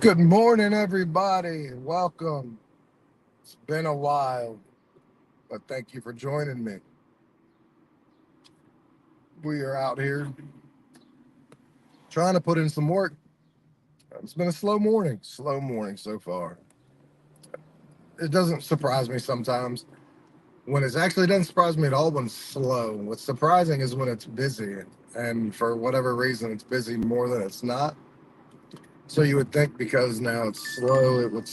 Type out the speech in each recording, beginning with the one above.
Good morning, everybody. Welcome. It's been a while, but thank you for joining me. We are out here trying to put in some work. It's been a slow morning so far. It doesn't surprise me sometimes when it actually doesn't surprise me at all when it's slow. What's surprising is when it's busy, and for whatever reason, it's busy more than it's not. So you would think because now it's slow, it would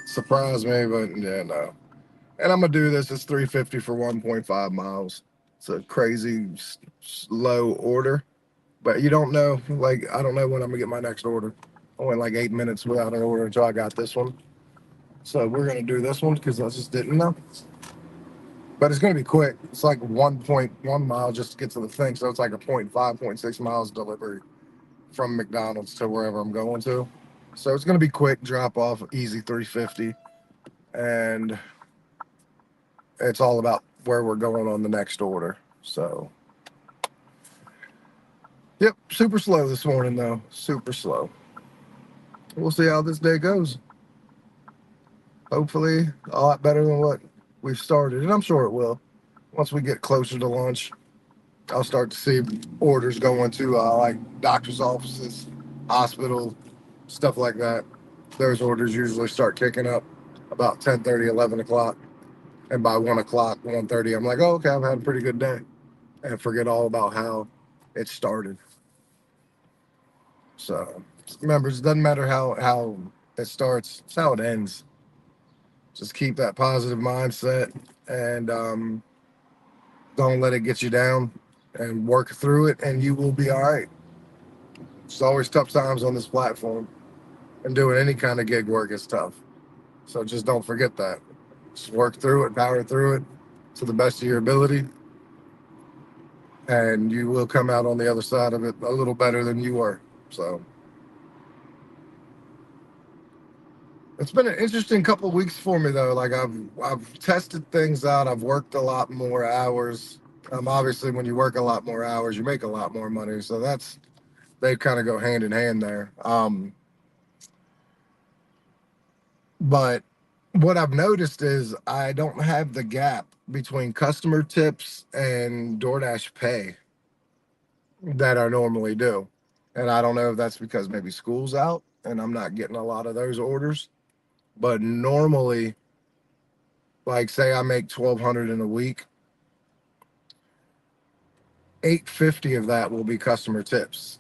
surprise me, but yeah, no. And I'm gonna do this. It's 350 for 1.5 miles. It's a crazy low order, but you don't know. Like I don't know when I'm gonna get my next order. I went like 8 minutes without an order until I got this one. So we're gonna do this one because I just didn't know. But it's gonna be quick. It's like 1.1 mile just to get to the thing. So it's like a point 0.5, point 0.6 miles delivery from McDonald's to wherever I'm going to. So it's gonna be quick, drop off, easy 350, and it's all about where we're going on the next order. So, yep, super slow this morning though. Super slow. We'll see how this day goes. Hopefully, a lot better than what we've started, and I'm sure it will. Once we get closer to lunch, I'll start to see orders going to like doctor's offices, hospital, stuff like that. Those orders usually start kicking up about 10:30, 11 o'clock, and by 1 o'clock, 1:30, I'm like, oh, okay, I've had a pretty good day, and forget all about how it started. So remember, it doesn't matter how it starts; it's how it ends. Just keep that positive mindset and don't let it get you down, and work through it, and you will be all right. It's always tough times on this platform, and doing any kind of gig work is tough. So just don't forget that. Just work through it, power through it to the best of your ability, and you will come out on the other side of it a little better than you were. So it's been an interesting couple of weeks for me though. Like I've tested things out. I've worked a lot more hours. Obviously, when you work a lot more hours, you make a lot more money. So that's they kind of go hand in hand there. But what I've noticed is I don't have the gap between customer tips and DoorDash pay that I normally do. And I don't know if that's because maybe school's out and I'm not getting a lot of those orders. But normally, like say I make 1,200 in a week, 850 of that will be customer tips.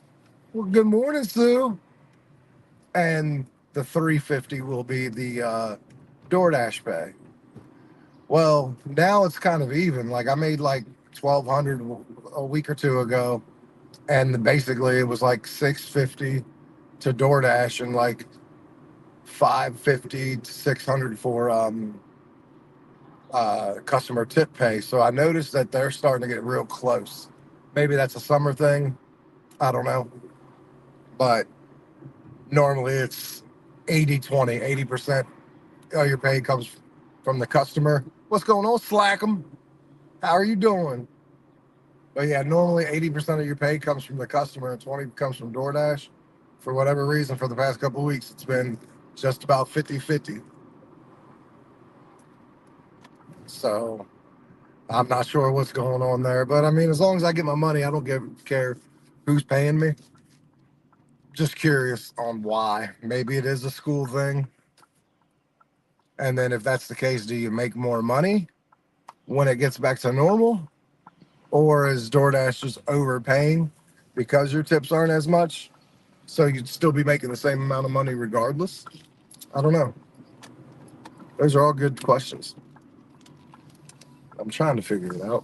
Well, good morning, Sue. And the 350 will be the DoorDash pay. Well, now it's kind of even. Like I made like 1,200 a week or two ago, and basically it was like 650 to DoorDash and like 550 to 600 for customer tip pay. So I noticed that they're starting to get real close. Maybe that's a summer thing. I don't know. But normally it's 80/20, 80% of your pay comes from the customer. What's going on, Slackum? How are you doing? But yeah, normally 80% of your pay comes from the customer and 20 comes from DoorDash. For whatever reason, for the past couple of weeks, it's been just about 50/50. So I'm not sure what's going on there. But I mean, as long as I get my money, I don't care who's paying me. Just curious on why. Maybe it is a school thing. And then if that's the case, do you make more money when it gets back to normal? Or is DoorDash just overpaying because your tips aren't as much? So you'd still be making the same amount of money regardless? I don't know. Those are all good questions. I'm trying to figure it out.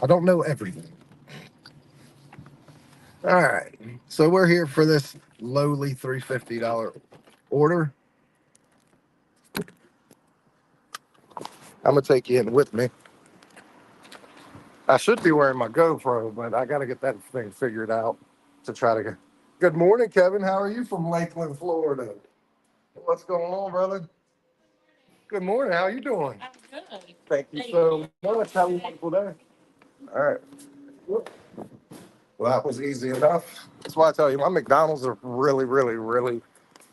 I don't know everything. All right. So we're here for this lowly $350 order. I'm going to take you in with me. I should be wearing my GoPro, but I got to get that thing figured out to try to go. Good morning, Kevin. How are you from Lakeland, Florida? What's going on, brother? Good morning. How are you doing? Thank you so much. Have a wonderful day. All right. Well, that was easy enough. That's why I tell you, my McDonald's are really, really, really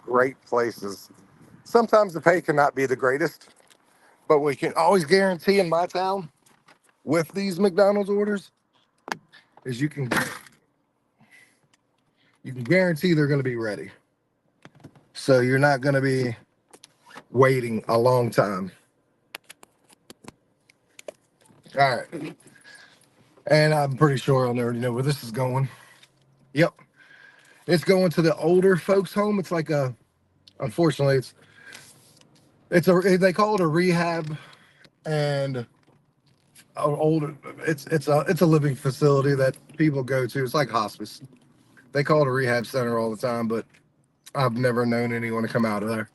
great places. Sometimes the pay cannot be the greatest, but we can always guarantee in my town with these McDonald's orders is you can guarantee they're going to be ready. So you're not going to be waiting a long time. All right. And I'm pretty sure I already know where this is going. Yep. It's going to the older folks home. It's like unfortunately, they call it a rehab and older, it's a living facility that people go to. It's like hospice. They call it a rehab center all the time, but I've never known anyone to come out of there.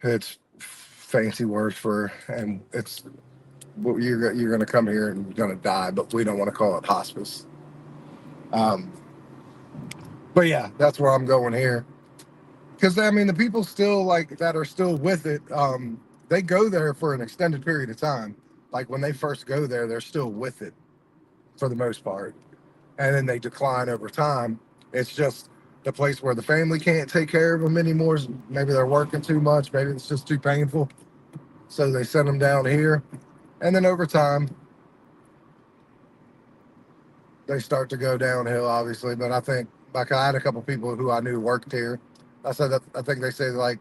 It's fancy word for, and it's you're going to come here and you're going to die, but we don't want to call it hospice. But yeah, that's where I'm going here. Because I mean, the people still like that are still with it. They go there for an extended period of time. Like when they first go there, they're still with it for the most part, and then they decline over time. It's just the place where the family can't take care of them anymore. Maybe they're working too much. Maybe it's just too painful, so they send them down here, and then over time they start to go downhill, obviously. But I think like I had a couple people who I knew worked here. I said that I think they say like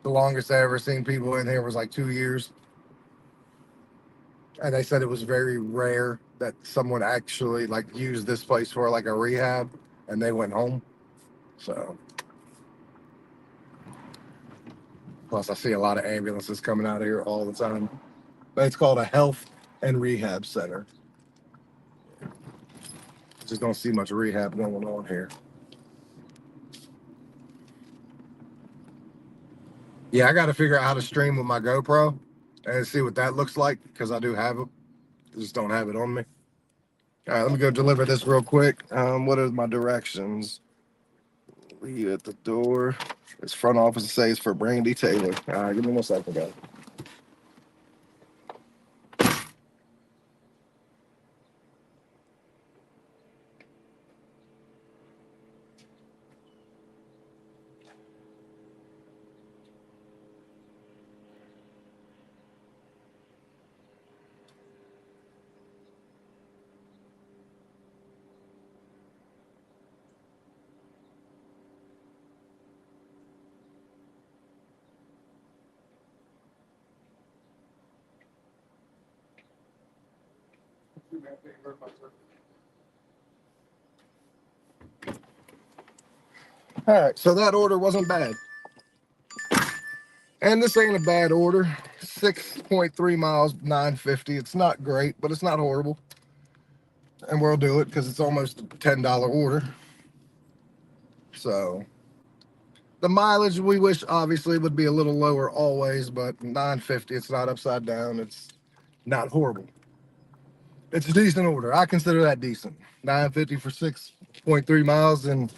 the longest I ever seen people in here was like 2 years, and they said it was very rare that someone actually like used this place for like a rehab and they went home. So plus I see a lot of ambulances coming out of here all the time. But it's called a health and rehab center. Just don't see much rehab going on here. Yeah, I got to figure out how to stream with my GoPro and see what that looks like because I do have it. I just don't have it on me. All right, let me go deliver this real quick. What are my directions? Leave at the door. This front office says for Brandy Taylor. All right, give me 1 second, guys. All right, so that order wasn't bad. And this ain't a bad order. 6.3 miles, 950. It's not great, but it's not horrible. And we'll do it because it's almost a $10 order. So the mileage we wish obviously would be a little lower always, but 950, it's not upside down. It's not horrible. It's a decent order. I consider that decent. 950 for 6.3 miles, and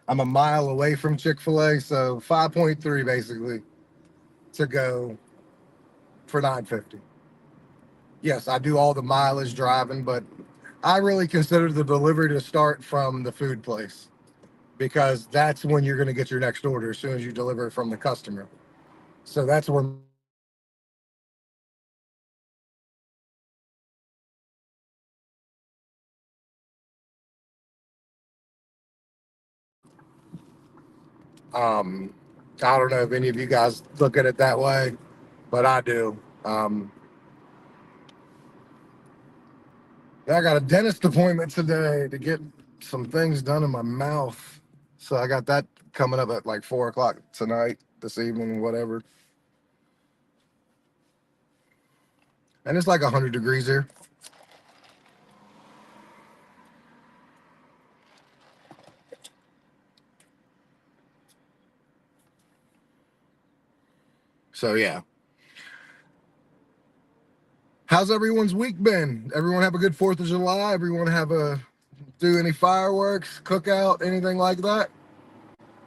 I'm a mile away from Chick-fil-A, so 5.3 basically to go for 950. Yes, I do all the mileage driving, but I really consider the delivery to start from the food place because that's when you're going to get your next order as soon as you deliver it from the customer. So that's where I don't know if any of you guys look at it that way, but I do. I got a dentist appointment today to get some things done in my mouth. So I got that coming up at like 4 o'clock tonight, this evening, whatever. And it's like 100 degrees here. So yeah. How's everyone's week been? Everyone have a good 4th of July? Everyone do any fireworks, cookout, anything like that?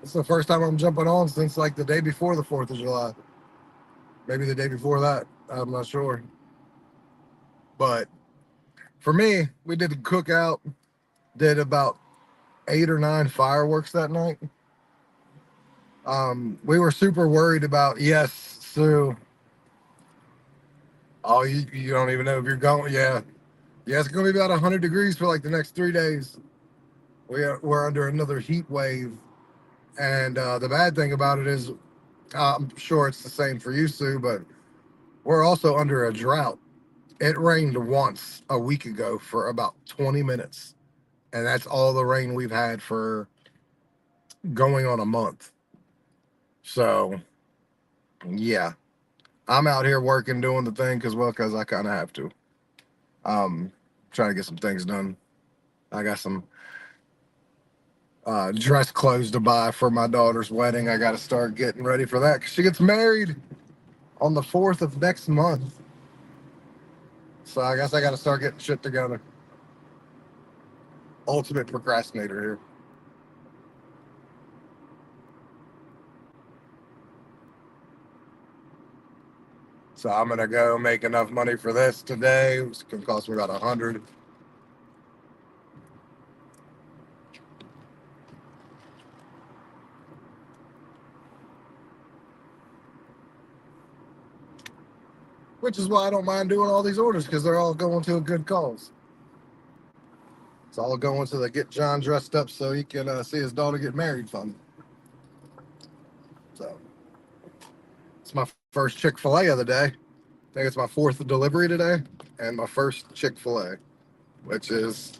It's the first time I'm jumping on since like the day before the 4th of July. Maybe the day before that. I'm not sure. But for me, we did the cookout, did about 8 or 9 fireworks that night. We were super worried about, yes, Sue. Oh, you don't even know if you're going. Yeah. Yeah, it's going to be about 100 degrees for like the next 3 days. We're under another heat wave. And the bad thing about it is, I'm sure it's the same for you, Sue, but we're also under a drought. It rained once a week ago for about 20 minutes. And that's all the rain we've had for going on a month. So, yeah, I'm out here working, doing the thing because I kind of have to. Um, Trying to get some things done. I got some dress clothes to buy for my daughter's wedding. I got to start getting ready for that because she gets married on the 4th of next month. So I guess I got to start getting shit together. Ultimate procrastinator here. So I'm gonna go make enough money for this today. It's gonna cost me about 100. Which is why I don't mind doing all these orders because they're all going to a good cause. It's all going to the get John dressed up so he can see his daughter get married fund. So it's my first Chick-fil-A of the day. I think it's my fourth delivery today and my first Chick-fil-A, which is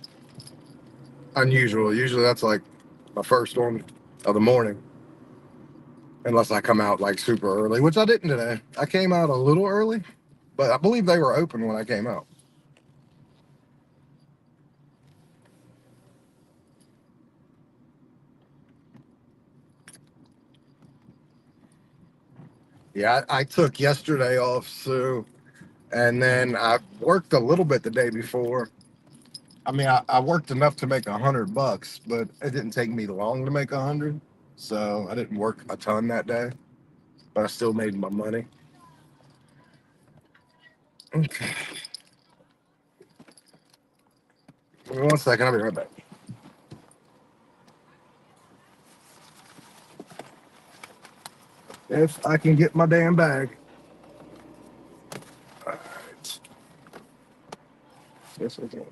unusual. Usually that's like my first one of the morning, unless I come out like super early, which I didn't today. I came out a little early, but I believe they were open when I came out. Yeah, I took yesterday off, so and then I worked a little bit the day before. I mean, I worked enough to make $100, but it didn't take me long to make 100, so I didn't work a ton that day, but I still made my money. Okay, give me 1 second. I'll be right back. If I can get my damn bag. All right. Yes, I can.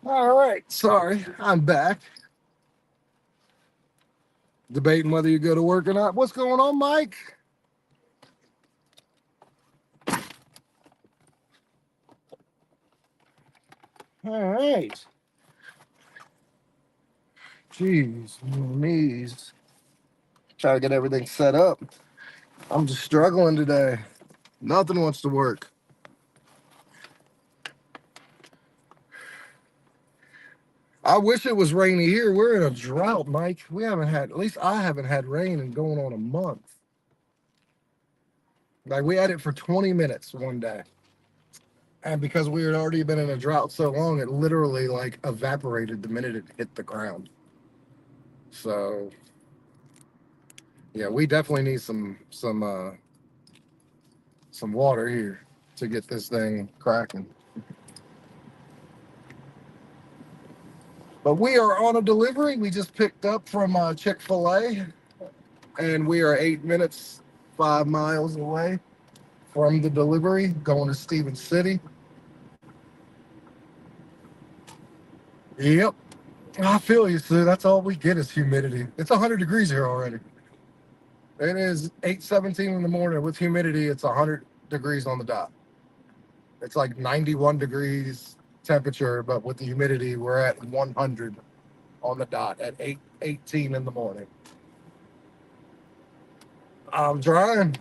All right, sorry, I'm back. Debating whether you go to work or not. What's going on, Mike? All right. Jeez, knees. Trying to get everything set up. I'm just struggling today. Nothing wants to work. I wish it was rainy here. We're in a drought, Mike. We haven't had, at least I haven't had rain in going on a month. Like we had it for 20 minutes one day. And because we had already been in a drought so long, it literally like evaporated the minute it hit the ground. So yeah, we definitely need some water here to get this thing cracking. But we are on a delivery. We just picked up from Chick-fil-A, and we are 8 minutes, 5 miles away from the delivery, going to Stevens City. Yep. I feel you, Sue. That's all we get is humidity. It's 100 degrees here already. It is 8:17 in the morning. With humidity, it's 100 degrees on the dot. It's like 91 degrees temperature, but with the humidity, we're at 100 on the dot at 8:18 in the morning. I'm trying.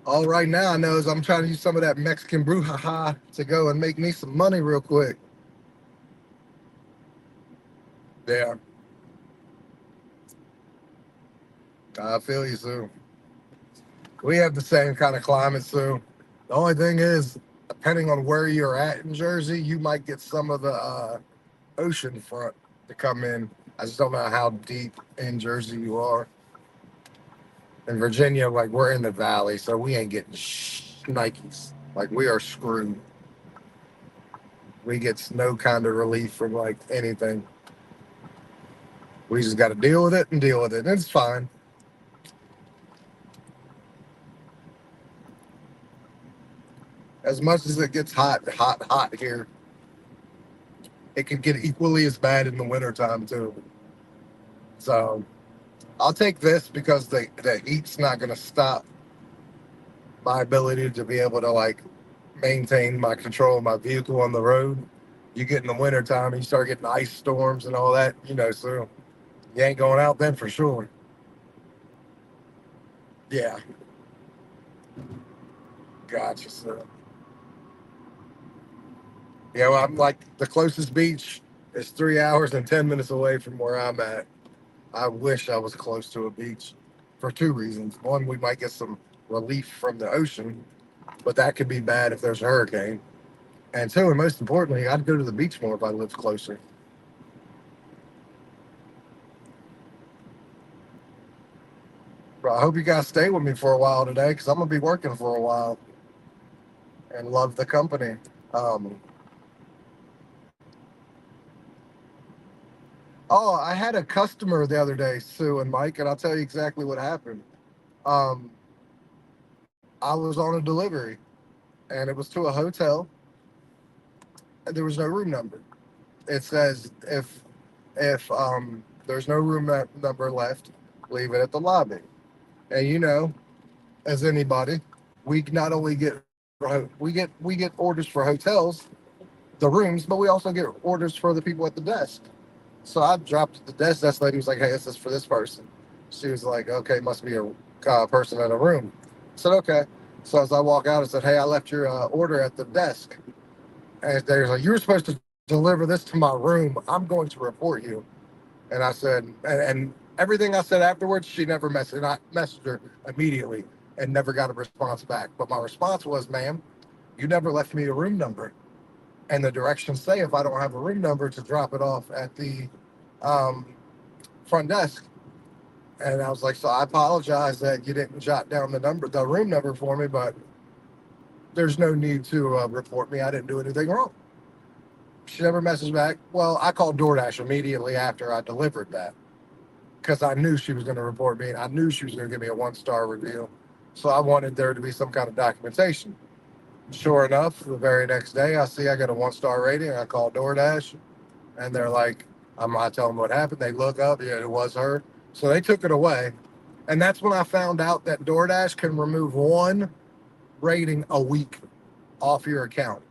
All right now I know is I'm trying to use some of that Mexican brouhaha to go and make me some money real quick. Yeah, I feel you, Sue. We have the same kind of climate, Sue. The only thing is, depending on where you're at in Jersey, you might get some of the ocean front to come in. I just don't know how deep in Jersey you are. In Virginia, like we're in the valley, so we ain't getting Nikes. Like we are screwed. We get no kind of relief from like anything. We just got to deal with it and deal with it. And it's fine. As much as it gets hot, hot, hot here, it can get equally as bad in the wintertime too. So I'll take this because the heat's not going to stop my ability to be able to like maintain my control of my vehicle on the road. You get in the wintertime and you start getting ice storms and all that, so you ain't going out then for sure. Yeah, gotcha. So, yeah, well, I'm like the closest beach is 3 hours and 10 minutes away from where I'm at. I wish I was close to a beach for two reasons. One, we might get some relief from the ocean, but that could be bad if there's a hurricane. And two, and most importantly, I'd go to the beach more if I lived closer. But I hope you guys stay with me for a while today because I'm gonna be working for a while and love the company. Um, oh, I had a customer the other day, Sue and Mike, and I'll tell you exactly what happened. Um, I was on a delivery and it was to a hotel and there was no room number. It says if there's no number left, leave it at the lobby. And as anybody, we not only get orders for hotels, the rooms, but we also get orders for the people at the desk. So I dropped at the desk. That lady was like, "Hey, this is for this person." She was like, "Okay, must be a person in a room." I said, "Okay." So as I walk out, I said, "Hey, I left your order at the desk." And they was like, "You were supposed to deliver this to my room. I'm going to report you." And I said, and everything I said afterwards, she never messaged. And I messaged her immediately and never got a response back. But my response was, "Ma'am, you never left me a room number. And the directions say if I don't have a room number to drop it off at the um, front desk." And I was like, "So I apologize that you didn't jot down the room number for me, but there's no need to report me. I didn't do anything wrong." She never messaged back. Well, I called DoorDash immediately after I delivered that. because I knew she was going to report me. And I knew she was going to give me a 1-star review. So I wanted there to be some kind of documentation. Sure enough, the very next day, I see I got a 1-star rating. I call DoorDash, and they're like, I'm not telling them what happened. They look up, yeah, it was her. So they took it away. And that's when I found out that DoorDash can remove one rating a week off your account.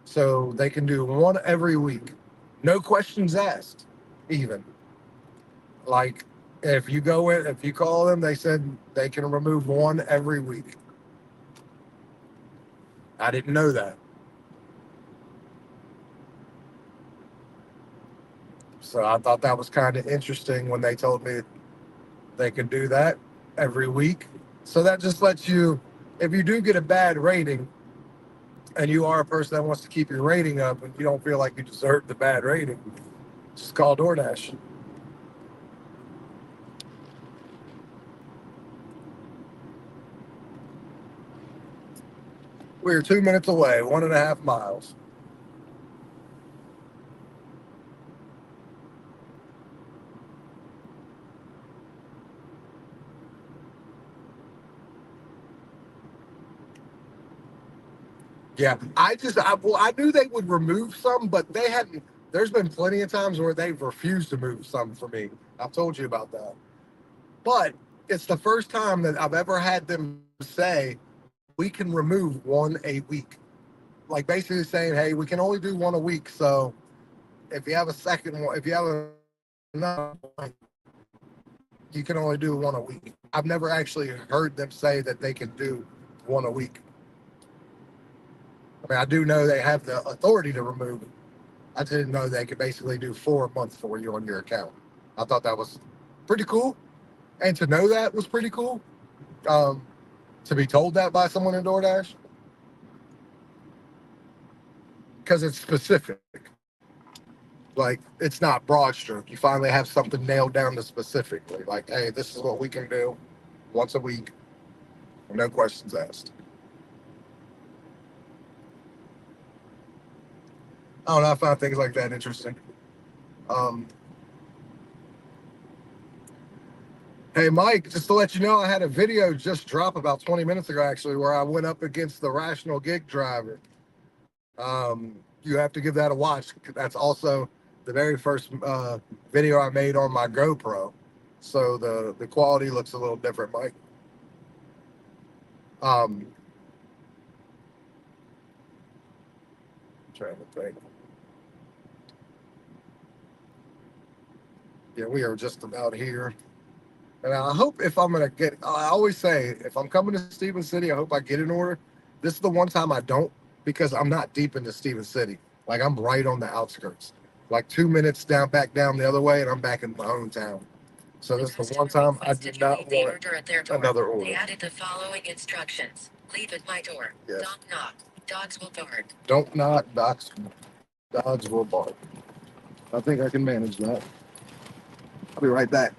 So they can do one every week. No questions asked, even. Like, if you go in, if you call them, they said they can remove one every week. I didn't know that. So I thought that was kind of interesting when they told me they could do that every week. So that just lets you, if you do get a bad rating and you are a person that wants to keep your rating up and you don't feel like you deserve the bad rating, just call DoorDash. We're 2 minutes away, 1.5 miles. Yeah, well, I knew they would remove some, but they hadn't. There's been plenty of times where they've refused to move some for me. I've told you about that. But it's the first time that I've ever had them say, we can remove one a week. Like basically saying, hey, we can only do one a week. So if you have a second one, if you have another one, you can only do one a week. I've never actually heard them say that they can do one a week. I mean, I do know they have the authority to remove it. I didn't know they could basically do 4 a month for you on your account. I thought that was pretty cool. And to know that was pretty cool. Um, to be told that by someone in DoorDash, because it's specific. Like, it's not broad stroke. You finally have something nailed down to specifically. Like, hey, this is what we can do once a week. No questions asked. I don't know. I find things like that interesting. Um, Hey, Mike, just to let you know, I had a video just drop about 20 minutes ago, actually, where I went up against the Rational Gig Driver. You have to give that a watch. That's also the very first video I made on my GoPro. So the quality looks a little different, Mike. Um, trying to think. Yeah, we are just about here. And I hope if I'm going to get, I always say, if I'm coming to Stevens City, I hope I get in order. This is the one time I don't because I'm not deep into Stevens City. Like I'm right on the outskirts, like 2 minutes down, back down the other way, and I'm back in my hometown. So this is the one time I did not want another order. They added the following instructions. Leave at my door. Yes. Don't knock. Dogs will bark. Don't knock. Dogs will bark. I think I can manage that. I'll be right back.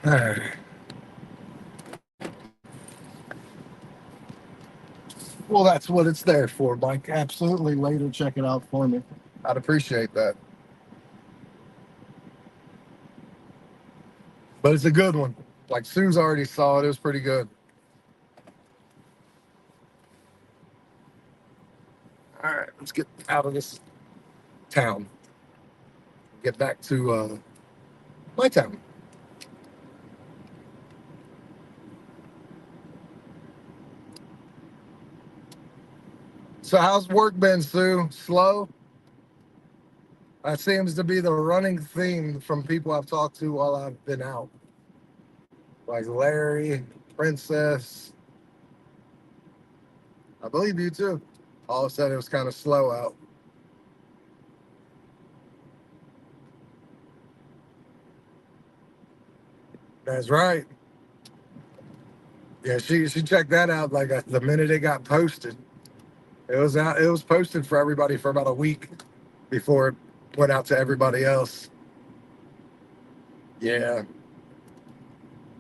All right. Well, that's what it's there for, Mike. Absolutely. Later, check it out for me. I'd appreciate that. But it's a good one. Like Sue's already saw it. It was pretty good. All right, let's get out of this town. Get back to my town. So how's work been, Sue? Slow? That seems to be the running theme from people I've talked to while I've been out. Like Larry, Princess. I believe you too. All of a sudden, it was kind of slow out. That's right. Yeah, she checked that out like the minute it got posted. It was out. It was posted for everybody for about a week before it went out to everybody else. Yeah.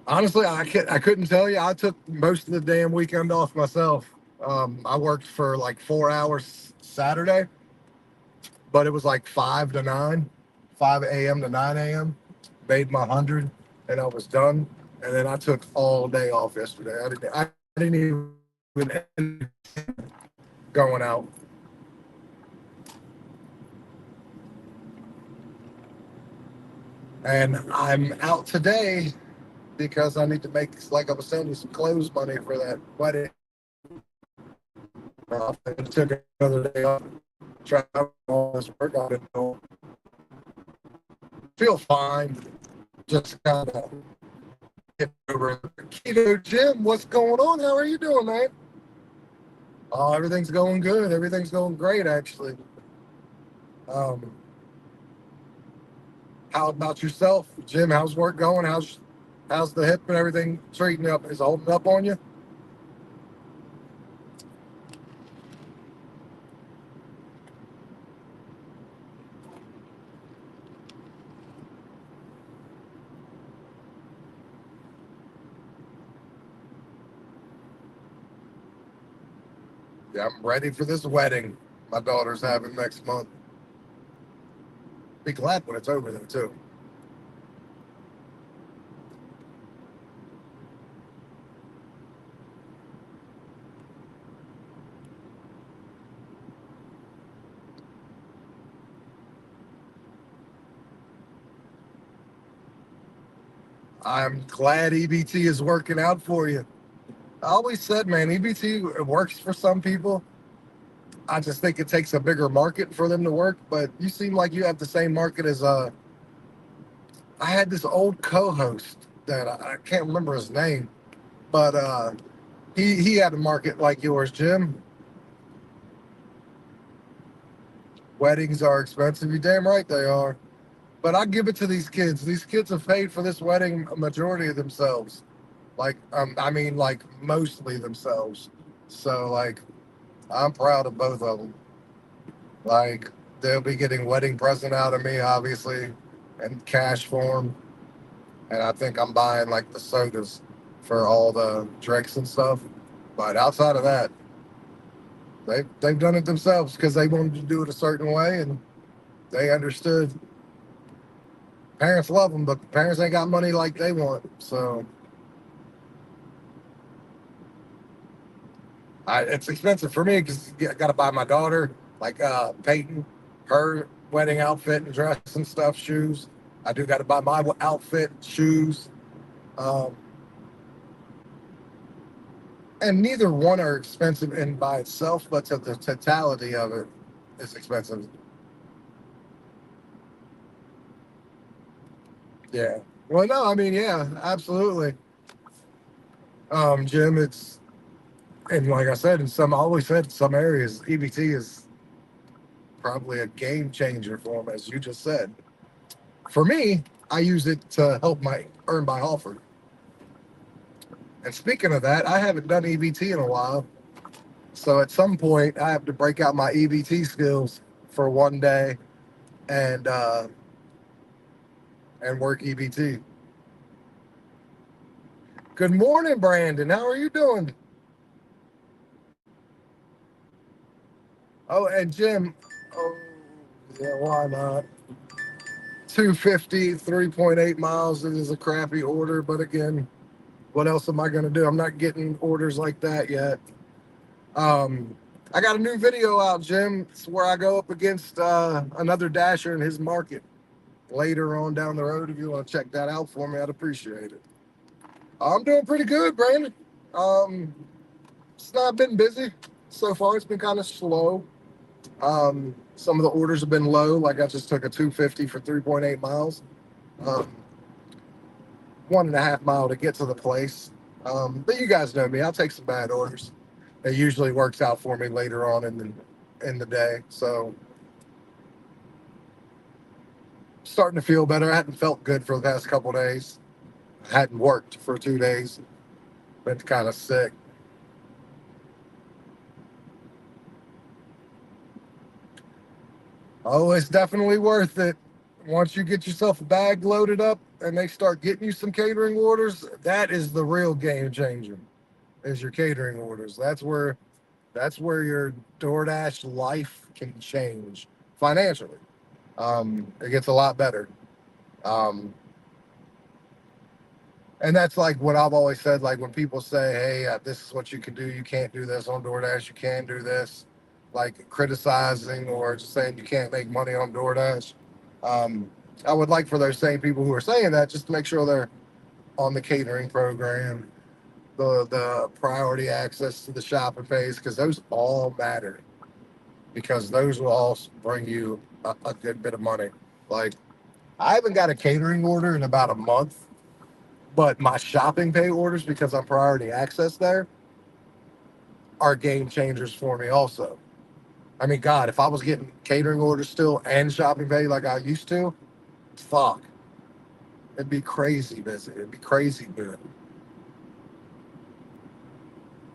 Honestly, I couldn't tell you. I took most of the damn weekend off myself. I worked for like 4 hours Saturday, but it was like 5 to 9, 5 a.m. to 9 a.m. Made my 100, and I was done. And then I took all day off yesterday. I didn't even end going out. And I'm out today because I need to make, like I was saying, some clothes money for that wedding. I took another day off, try all this work I didn't know. Feel fine. Just kind of get over it. Keto Jim, what's going on? How are you doing, man? Oh, everything's going good. Everything's going great, actually. Um, how about yourself, Jim? How's work going? How's the hip and everything treating up? Is it holding up on you? Yeah, I'm ready for this wedding my daughter's having next month. Be glad when it's over, though, too. I'm glad EBT is working out for you. I always said, man, EBT works for some people. I just think it takes a bigger market for them to work. But you seem like you have the same market as I had this old co-host that I can't remember his name, but he had a market like yours, Jim. Weddings are expensive. You damn right they are. But I give it to these kids. These kids have paid for this wedding a majority of themselves. Like, I mean, like mostly themselves. So, like, I'm proud of both of them. Like, they'll be getting wedding present out of me, obviously, and cash form. And I think I'm buying like the sodas for all the drinks and stuff. But outside of that, they've done it themselves because they wanted to do it a certain way and they understood. Parents love them, but parents ain't got money like they want. So it's expensive for me because I got to buy my daughter, like Peyton, her wedding outfit and dress and stuff, shoes. I do got to buy my outfit, shoes. Um, and neither one are expensive in by itself, but to the totality of it is expensive. Yeah. Well, no, I mean, yeah, absolutely. Jim, it's and like I said, I always said, in some areas, EBT is probably a game changer for them, as you just said. For me, I use it to help my earn by offer. And speaking of that, I haven't done EBT in a while, so at some point, I have to break out my EBT skills for one day and work EBT. Good morning, Brandon. How are you doing? Oh, and Jim. Oh, yeah, why not? 250, 3.8 miles. It is a crappy order, but again, what else am I going to do? I'm not getting orders like that yet. Um, I got a new video out, Jim. It's where I go up against another dasher in his market later on down the road. If you want to check that out for me, I'd appreciate it. I'm doing pretty good, Brandon. Um, it's not been busy so far. It's been kind of slow. Some of the orders have been low. Like I just took a 250 for 3.8 miles. Um, 1.5 mile to get to the place. But you guys know me. I'll take some bad orders. It usually works out for me later on in the day. So starting to feel better. I hadn't felt good for the past couple of days. I hadn't worked for 2 days. Been kind of sick. Oh, it's definitely worth it. Once you get yourself a bag loaded up and they start getting you some catering orders, that is the real game changer. Is your catering orders. That's where your DoorDash life can change financially. It gets a lot better. Um, and that's like what I've always said. Like when people say, "Hey, this is what you can do. You can't do this on DoorDash. You can do this," like criticizing or just saying you can't make money on DoorDash. Um, I would like for those same people who are saying that just to make sure they're on the catering program, the priority access to the shopping phase, because those all matter. Because those will all bring you a good bit of money. Like I haven't got a catering order in about a month, but my shopping pay orders, because I'm priority access there, are game changers for me also. I mean, God, if I was getting catering orders still and shopping pay like I used to, fuck, it'd be crazy busy. It'd be crazy good.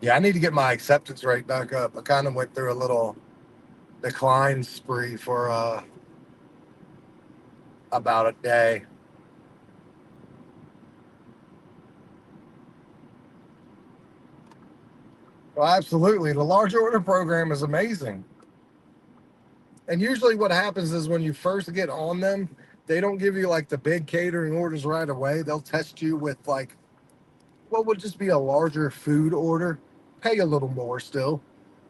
Yeah, I need to get my acceptance rate back up. I kind of went through a little decline spree for about a day. Well, absolutely. The large order program is amazing. And usually what happens is when you first get on them, they don't give you like the big catering orders right away. They'll test you with like what would just be a larger food order, pay a little more still,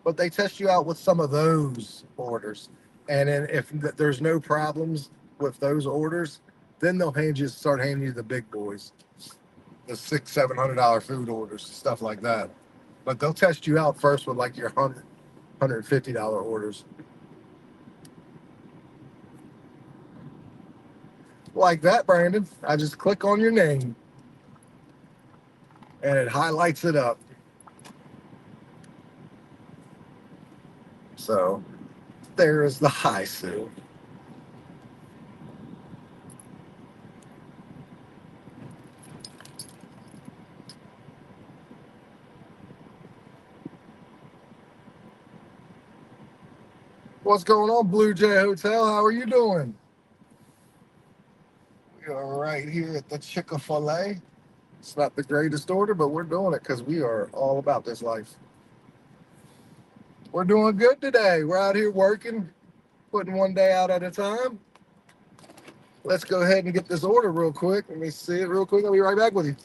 but they test you out with some of those orders. And then if there's no problems with those orders, then they'll start handing you the big boys, the $600-700 food orders, stuff like that. But they'll test you out first with like your $150 orders. Like that, Brandon. I just click on your name and it highlights it up. So there is the high Sue. What's going on, Blue Jay Hotel? How are you doing? We are right here at the Chick-fil-A. It's not the greatest order, but we're doing it because we are all about this life. We're doing good today. We're out here working, putting one day out at a time. Let's go ahead and get this order real quick. Let me see it real quick. I'll be right back with you.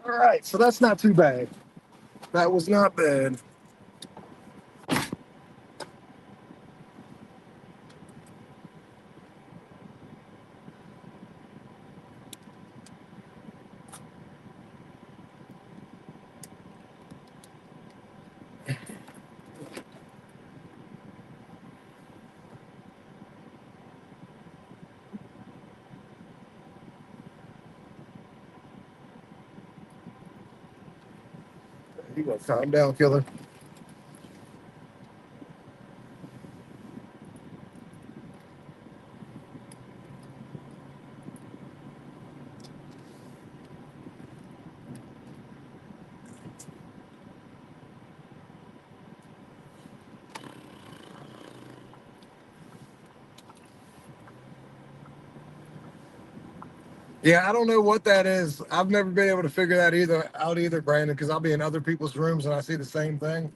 All right, so that's not too bad. That was not bad. You gotta calm down, killer. Yeah, I don't know what that is. I've never been able to figure that either, Brandon, because I'll be in other people's rooms and I see the same thing.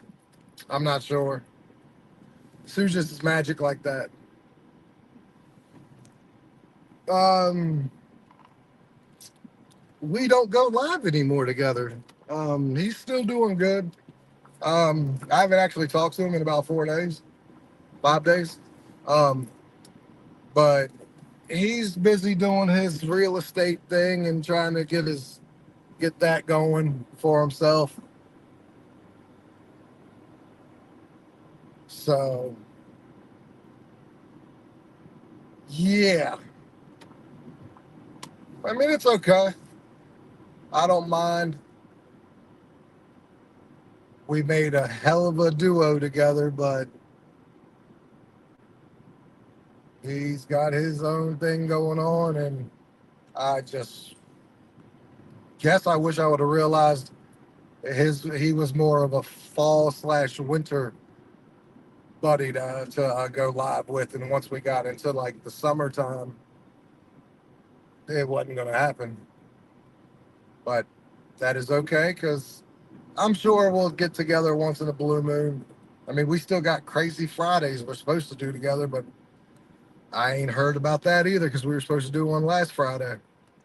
I'm not sure. Sue's just is magic like that. Um, we don't go live anymore together. He's still doing good. I haven't actually talked to him in about 4 days, 5 days. Um, but he's busy doing his real estate thing and trying to get that going for himself. So yeah, I mean it's okay. I don't mind. We made a hell of a duo together, but he's got his own thing going on, and I just guess I wish I would have realized he was more of a fall/winter buddy to go live with, and once we got into like the summertime, it wasn't going to happen. But that is okay because I'm sure we'll get together once in a blue moon. I mean, we still got crazy Fridays we're supposed to do together, but I ain't heard about that either because we were supposed to do one last Friday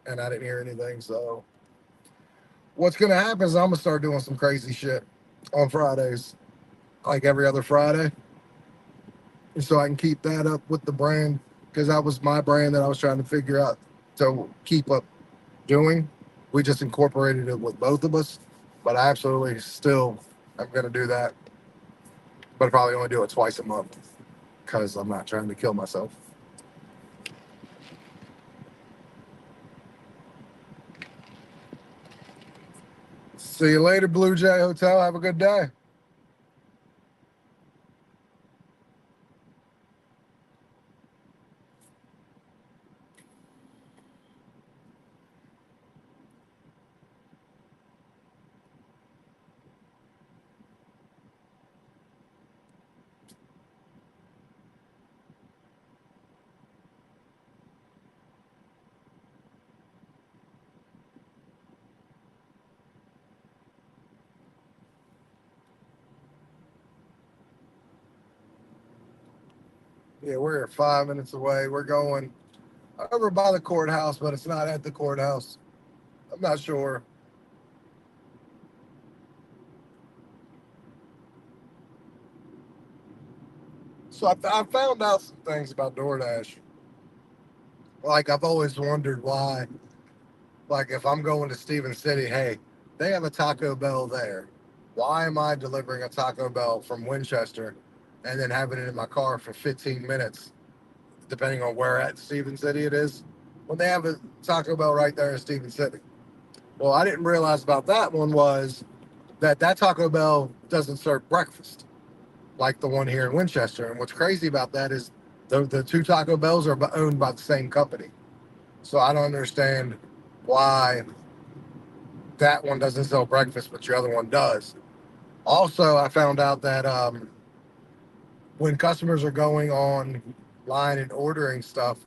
and I didn't hear anything. So what's gonna happen is I'm gonna start doing some crazy shit on Fridays, like every other Friday, so I can keep that up with the brand because that was my brand that I was trying to figure out to keep up doing. We just incorporated it with both of us, but I absolutely still am gonna do that, but probably only do it twice a month because I'm not trying to kill myself. See you later, Blue Jay Hotel. Have a good day. Yeah, we're 5 minutes away. We're going over by the courthouse, but it's not at the courthouse. I'm not sure. So I found out some things about DoorDash. Like I've always wondered why. Like if I'm going to Stevens City, hey, they have a Taco Bell there. Why am I delivering a Taco Bell from Winchester and then having it in my car for 15 minutes, depending on where at Stevens City it is, when they have a Taco Bell right there in Stevens City? Well, I didn't realize about that one was that Taco Bell doesn't serve breakfast like the one here in Winchester. And what's crazy about that is the two Taco Bells are owned by the same company. So I don't understand why that one doesn't sell breakfast, but your other one does. Also, I found out that when customers are going online and ordering stuff,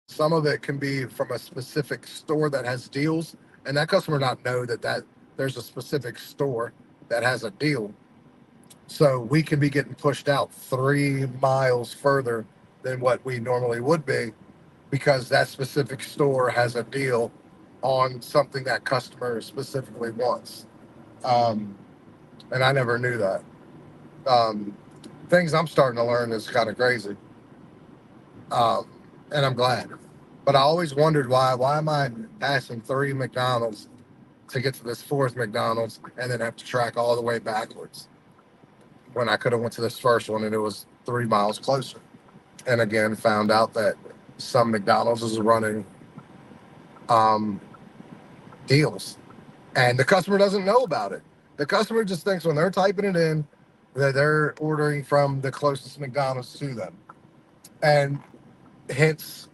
some of it can be from a specific store that has deals, and that customer not know that there's a specific store that has a deal. So we can be getting pushed out 3 miles further than what we normally would be because that specific store has a deal on something that customer specifically wants. Um, and I never knew that. Um, Things I'm starting to learn is kind of crazy. Um, and I'm glad. But I always wondered why am I passing 3 McDonald's to get to this fourth McDonald's and then have to track all the way backwards when I could have went to this first one and it was 3 miles closer. And again, found out that some McDonald's is running um, deals, and the customer doesn't know about it. The customer just thinks when they're typing it in that they're ordering from the closest McDonald's to them. And hence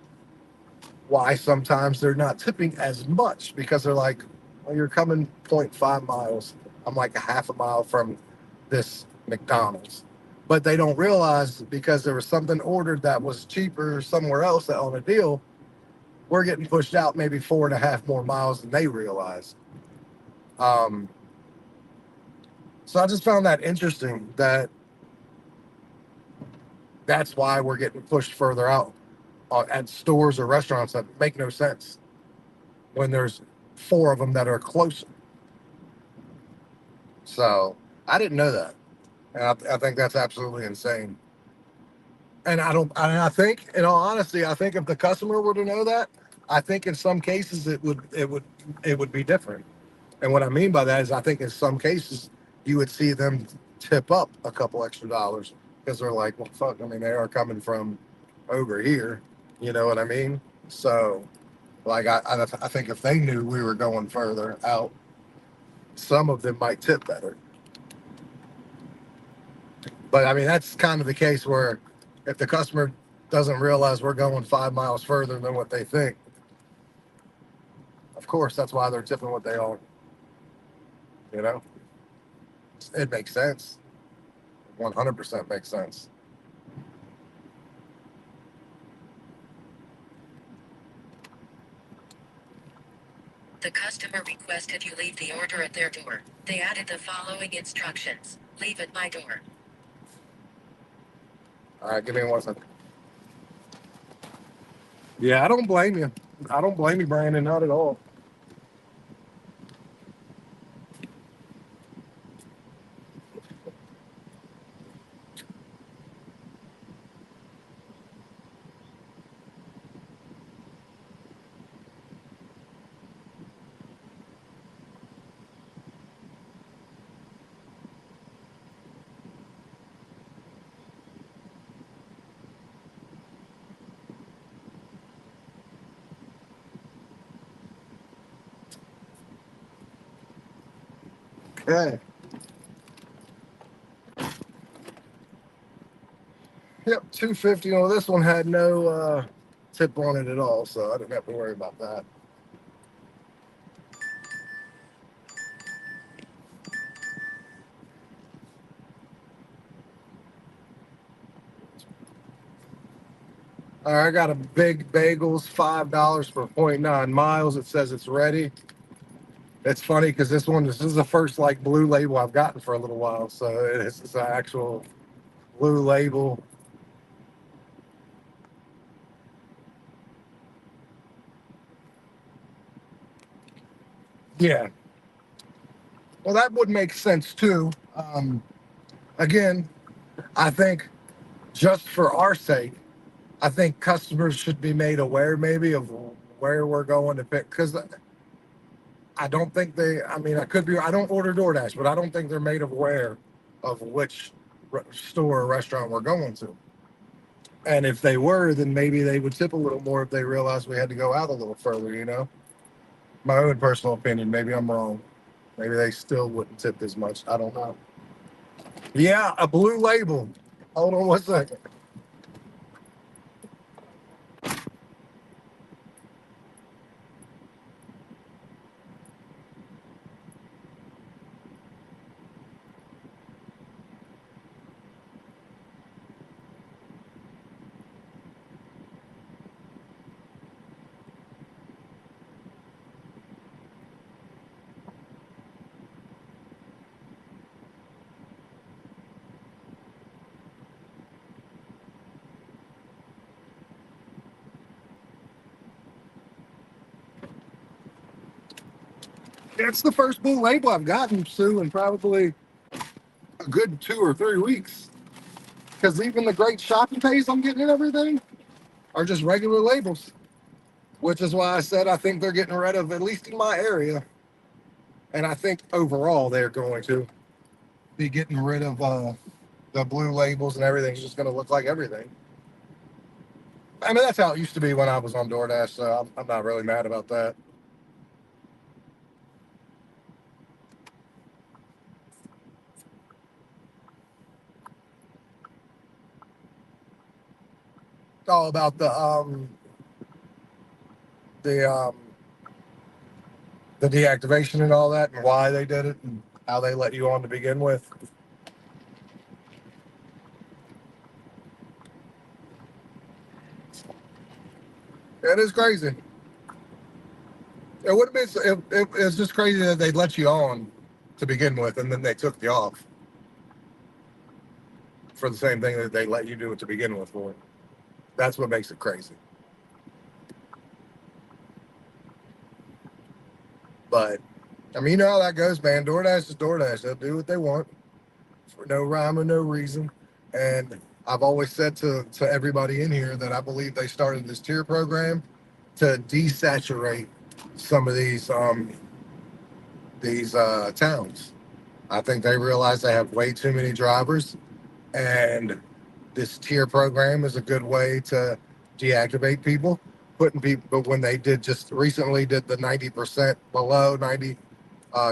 why sometimes they're not tipping as much because they're like, well, you're coming zero point 0.5 miles. I'm like a half a mile from this McDonald's. But they don't realize because there was something ordered that was cheaper somewhere else that on a deal, we're getting pushed out maybe 4.5 more miles than they realize. Um, so I just found that interesting that that's why we're getting pushed further out at stores or restaurants that make no sense when there's four of them that are closer. So I didn't know that, and I think that's absolutely insane. And I don't. And I think, in all honesty, I think if the customer were to know that, I think in some cases it would be different. And what I mean by that is, I think in some cases you would see them tip up a couple extra dollars because they're like, well, fuck. I mean, they are coming from over here. You know what I mean? So, like, I think if they knew we were going further out, some of them might tip better. But I mean, that's kind of the case where if the customer doesn't realize we're going 5 miles further than what they think, of course, that's why they're tipping what they are. You know, it makes sense. 100% makes sense. The customer requested you leave the order at their door. They added the following instructions. Leave at my door. All right, give me 1 second. Yeah, I don't blame you. I don't blame you, Brandon, not at all. Okay. Yep, 250 on this one had no tip on it at all, so I didn't have to worry about that. All right, I got a big bagels, $5 for zero point 0.9 miles. It says it's ready. It's funny because this is the first like blue label I've gotten for a little while, so it's an actual blue label. Yeah, well, that would make sense too. Again, I think just for our sake, I think customers should be made aware maybe of where we're going to pick because I don't think they. I mean, I could be. I don't order DoorDash, but I don't think they're made aware of which store or restaurant we're going to. And if they were, then maybe they would tip a little more if they realized we had to go out a little further. You know, my own personal opinion. Maybe I'm wrong. Maybe they still wouldn't tip as much. I don't know. Yeah, a blue label. Hold on 1 second. It's the first blue label I've gotten, Sue, in probably a good 2 or 3 weeks. Because even the great shopping pays I'm getting and everything are just regular labels, which is why I said I think they're getting rid of, at least in my area, and I think overall they're going to be getting rid of the blue labels and everything's just going to look like everything. I mean, that's how it used to be when I was on DoorDash, so I'm not really mad about that. all about the the deactivation and all that, and why they did it, and how they let you on to begin with. It is crazy. It would have been. It's just crazy that they let you on to begin with, and then they took you off for the same thing that they let you do it to begin with for. That's what makes it crazy. But I mean, you know how that goes, man. DoorDash is DoorDash. They'll do what they want for no rhyme or no reason. And I've always said to everybody in here that I believe they started this tier program to desaturate some of these towns. I think they realize they have way too many drivers, and this tier program is a good way to deactivate people. Putting people, but when they did just recently did the 90% below 90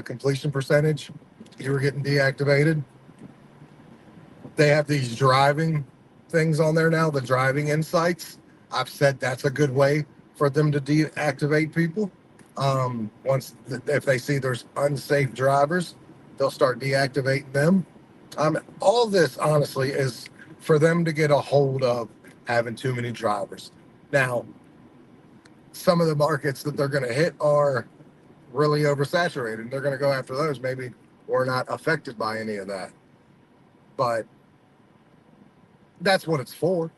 completion percentage, you were getting deactivated. They have these driving things on there now, the driving insights. I've said that's a good way for them to deactivate people. If they see there's unsafe drivers, they'll start deactivating them. All this honestly is for them to get a hold of having too many drivers. Now, some of the markets that they're going to hit are really oversaturated. They're going to go after those. Maybe we're not affected by any of that, but that's what it's for.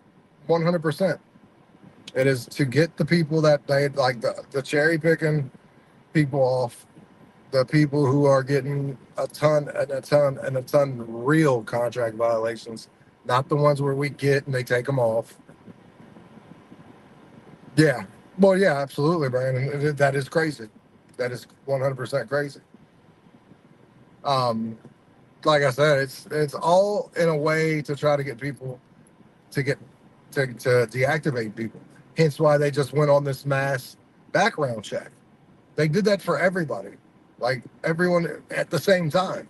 100%. It is to get the people that they like, the cherry picking people off, the people who are getting a ton and a ton and a ton real contract violations, not the ones where we get and they take them off. Yeah. Well, yeah, absolutely, Brandon. That is crazy. That is 100% crazy. Um, like I said, it's all in a way to try to get people to get to deactivate people. Hence why they just went on this mass background check. They did that for everybody, like everyone at the same time.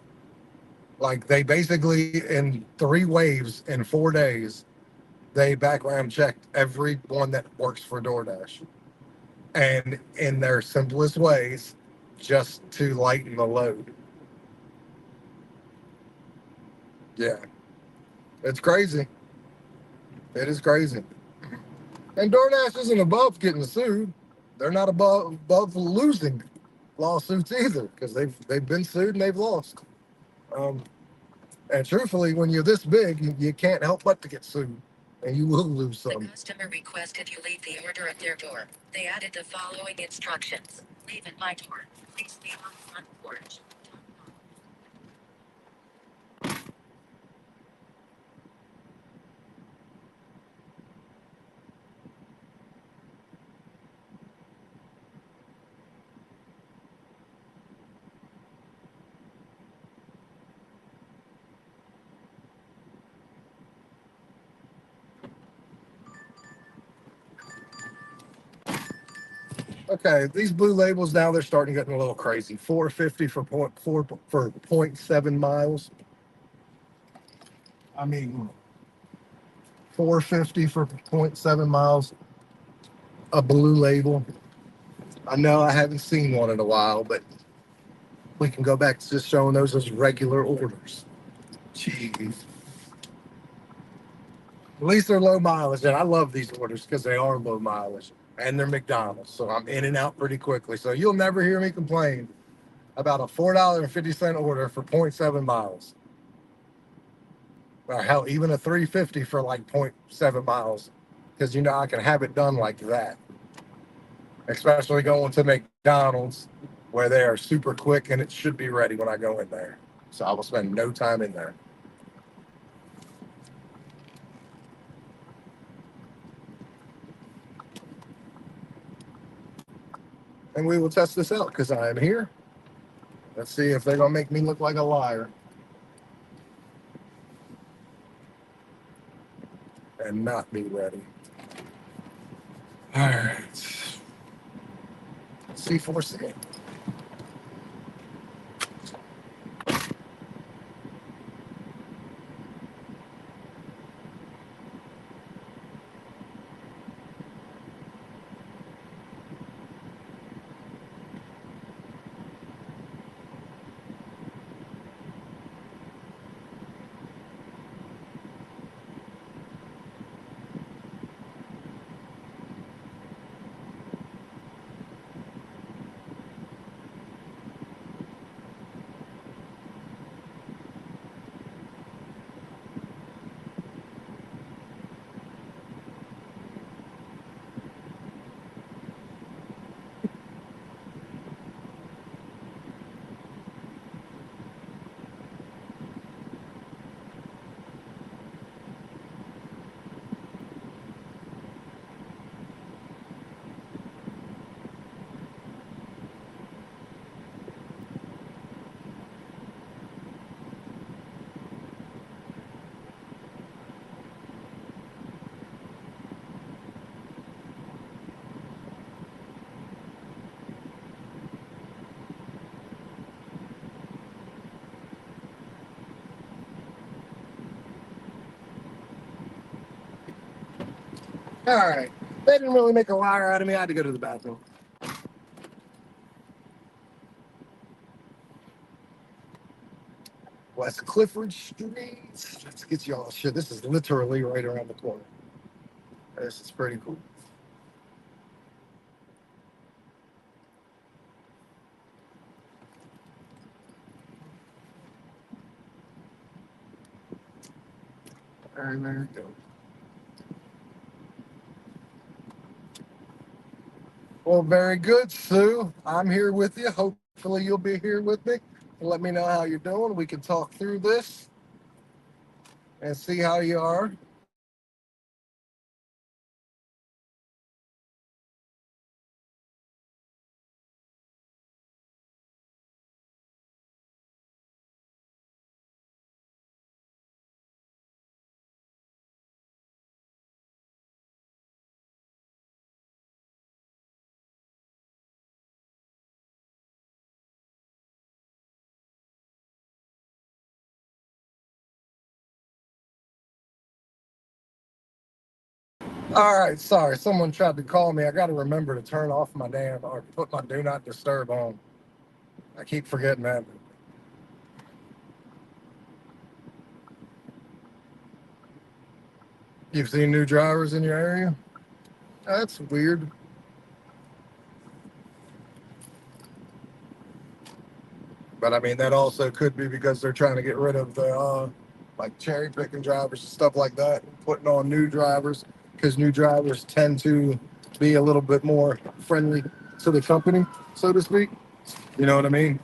Like they basically in 3 waves in 4 days, they background checked everyone that works for DoorDash, and in their simplest ways, just to lighten the load. Yeah, it's crazy. It is crazy. And DoorDash isn't above getting sued. They're not above losing lawsuits either, because they've been sued and they've lost. Um, and truthfully, when you're this big, you can't help but to get sued, and you will lose The some. customer requested you leave the order at their door. They added the following instructions. Leave at my door. Please leave on the front porch. Okay, these blue labels now they're starting getting a little crazy. 450 for .7 miles. I mean, 450 for .7 miles. A blue label. I know I haven't seen one in a while, but we can go back to just showing those as regular orders. Jeez. At least they're low mileage, and I love these orders because they are low mileage and they're McDonald's, so I'm in and out pretty quickly. So you'll never hear me complain about a $4.50 order for .7 miles, or hell, even a 350 for like .7 miles, because I can have it done like that. Especially going to McDonald's, where they are super quick and it should be ready when I go in there. So I will spend no time in there. And we will test this out because I am here. Let's see if they're gonna make me look like a liar and not be ready. All right. C4C. All right. They didn't really make a liar out of me. I had to go to the bathroom. West Clifford Street. Let's get y'all shit. This is literally right around the corner. This is pretty cool. Very, very good. Well, very good, Sue. I'm here with you. Hopefully, you'll be here with me. Let me know how you're doing. We can talk through this and see how you are. All right, sorry. Someone tried to call me. I got to remember to turn off my damn or put my do not disturb on. I keep forgetting that. You've seen new drivers in your area? That's weird. But I mean, that also could be because they're trying to get rid of the like cherry picking drivers and stuff like that, and putting on new drivers because new drivers tend to be a little bit more friendly to the company, so to speak. You know what I mean?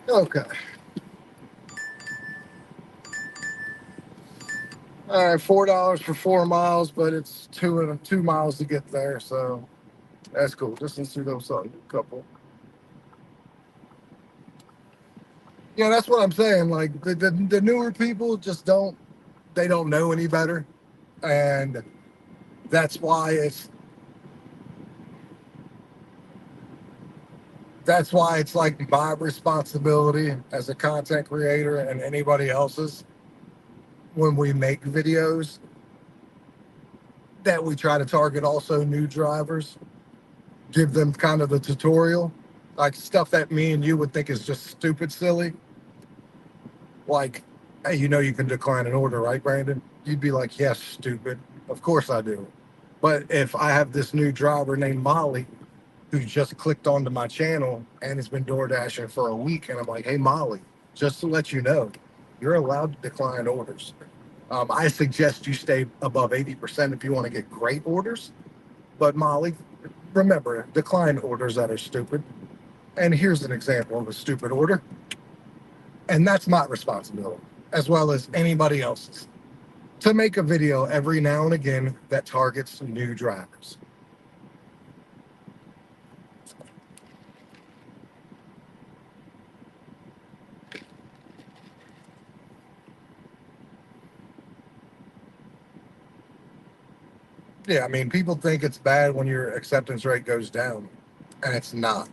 Okay. All right, $4 for 4 miles, but it's 2 miles to get there, so that's cool. Just let's do those couple. Yeah, that's what I'm saying. Like the newer people just don't know any better, and that's why it's like my responsibility as a content creator and anybody else's when we make videos that we try to target also new drivers, give them kind of the tutorial, like stuff that me and you would think is just stupid silly. Like, hey, you can decline an order, right, Brandon? You'd be like, yes, stupid. Of course I do. But if I have this new driver named Molly who just clicked onto my channel and has been door dashing for a week, and I'm like, hey, Molly, just to let you know, you're allowed to decline orders. I suggest you stay above 80% if you want to get great orders. But Molly, remember, decline orders that are stupid. And here's an example of a stupid order. And that's my responsibility, as well as anybody else's, to make a video every now and again that targets new drivers. Yeah, I mean, people think it's bad when your acceptance rate goes down, and it's not.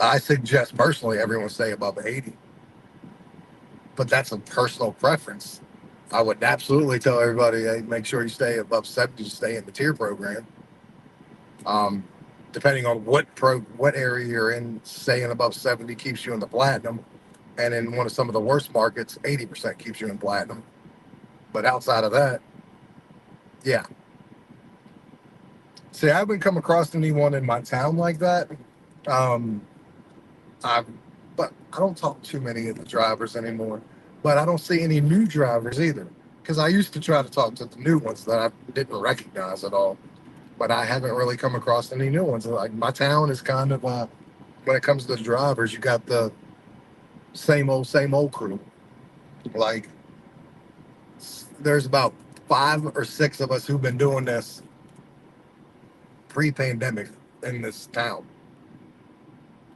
I suggest personally everyone stay above 80, but that's a personal preference. I would absolutely tell everybody, hey, make sure you stay above 70 to stay in the tier program. Um, Depending on what area you're in, staying above 70 keeps you in the platinum, and in one of some of the worst markets, 80% keeps you in platinum. But outside of that, yeah. See, I haven't come across anyone in my town like that. Um, I, but I don't talk to many of the drivers anymore. But I don't see any new drivers either, because I used to try to talk to the new ones that I didn't recognize at all. But I haven't really come across any new ones. Like my town is kind of when it comes to the drivers, you got the same old crew. Like there's about 5 or 6 of us who've been doing this pre-pandemic in this town.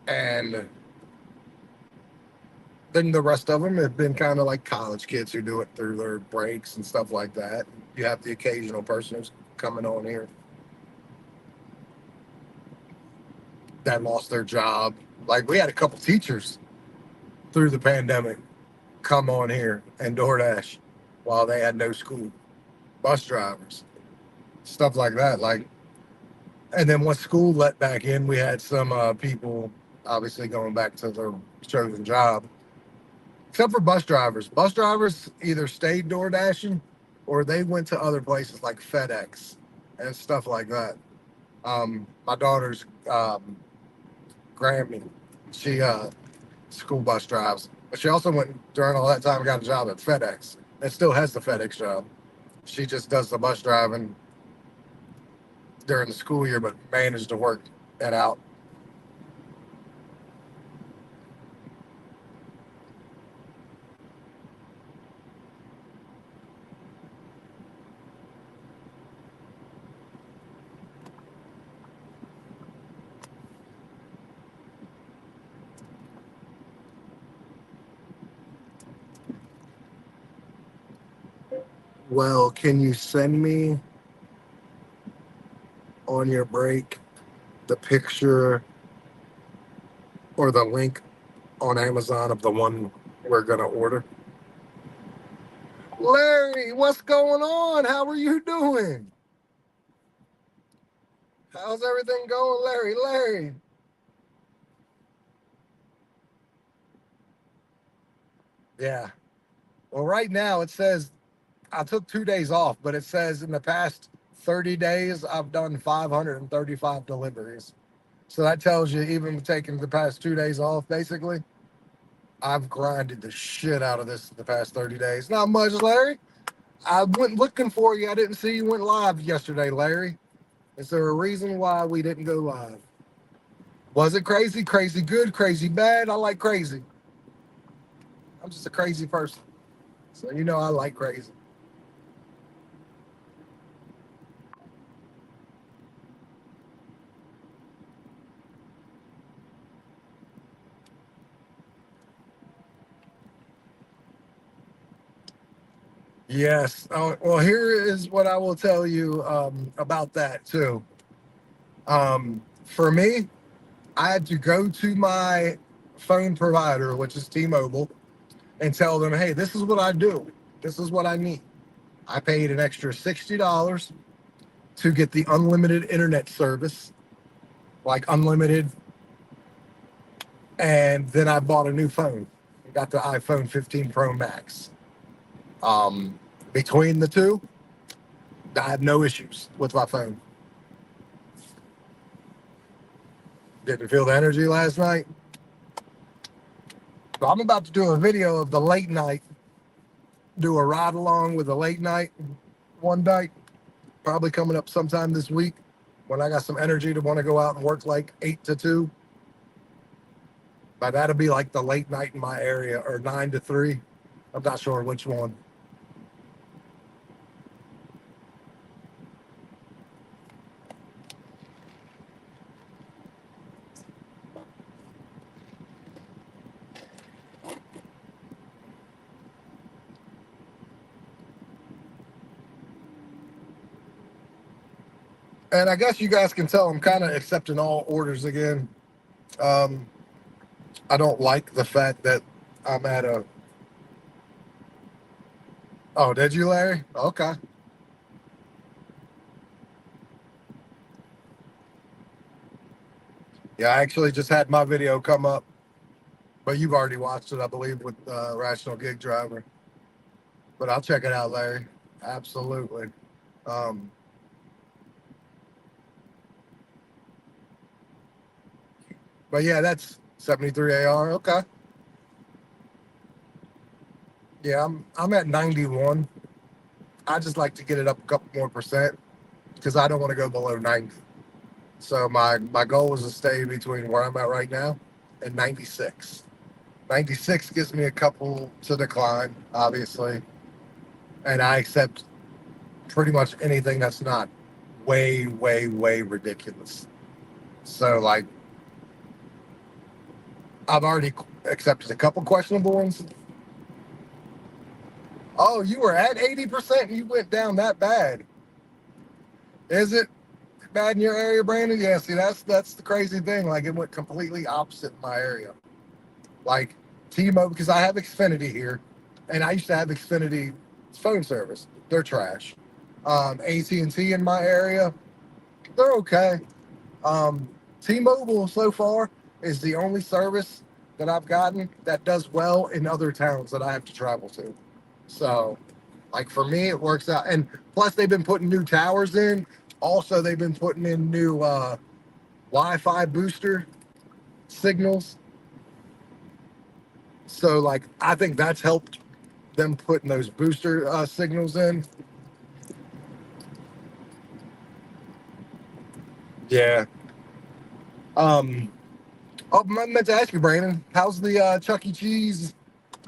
And then the rest of them have been kind of like college kids who do it through their breaks and stuff like that. You have the occasional person who's coming on here that lost their job. Like we had a couple teachers through the pandemic come on here and DoorDash while they had no school. Bus drivers, stuff like that. Like, and then once school let back in, we had some people obviously going back to their chosen job. Except for bus drivers. Bus drivers either stayed door dashing or they went to other places like FedEx and stuff like that. My daughter's Grammy, she school bus drives, but she also went during all that time and got a job at FedEx and still has the FedEx job. She just does the bus driving during the school year, but managed to work that out. Well, can you send me on your break the picture or the link on Amazon of the one we're gonna order? Larry, what's going on? How are you doing? How's everything going, Larry? Larry. Yeah. Well, right now it says I took 2 days off, but it says in the past 30 days I've done 535 deliveries. So that tells you, even taking the past 2 days off, basically, I've grinded the shit out of this the past 30 days. Not much, Larry. I went looking for you. I didn't see you went live yesterday, Larry. Is there a reason why we didn't go live? Was it crazy? Crazy good? Crazy bad? I like crazy. I'm just a crazy person. So you know I like crazy. Yes. Well, here is what I will tell you about that too. For me, I had to go to my phone provider, which is T-Mobile, and tell them, hey, this is what I do. This is what I need. I paid an extra $60 to get the unlimited internet service, like unlimited, and then I bought a new phone. I got the iPhone 15 Pro Max. Um, Between the two, I have no issues with my phone. Didn't feel the energy last night. So I'm about to do a video of the late night, do a ride along with the late night one night, probably coming up sometime this week when I got some energy to want to go out and work like 8 to 2. But that'll be like the late night in my area, or 9 to 3. I'm not sure which one. And I guess you guys can tell I'm kind of accepting all orders again. Um, I don't like the fact that I'm at a. Oh, did you, Larry? Okay. Yeah, I actually just had my video come up, but you've already watched it, I believe, with Rational Gig Driver. But I'll check it out, Larry. Absolutely. Um, but yeah, that's 73 AR. Okay. Yeah, I'm at 91. I just like to get it up a couple more percent because I don't want to go below 90. So my goal is to stay between where I'm at right now and 96. 96 gives me a couple to decline, obviously, and I accept pretty much anything that's not way, way, way ridiculous. So like I've already accepted a couple questionable ones. Oh, you were at 80% and you went down that bad. Is it bad in your area, Brandon? Yeah, see, that's the crazy thing. Like, it went completely opposite in my area. Like, T-Mobile, because I have Xfinity here, and I used to have Xfinity phone service. They're trash. AT&T in my area, they're okay. Um, T-Mobile so far is the only service that I've gotten that does well in other towns that I have to travel to. So, like for me, it works out. And plus, they've been putting new towers in. Also, they've been putting in new Wi-Fi booster signals. So, like, I think that's helped them putting those booster signals in. Yeah. Um. Oh, I meant to ask you, Brandon. How's the Chuck E. Cheese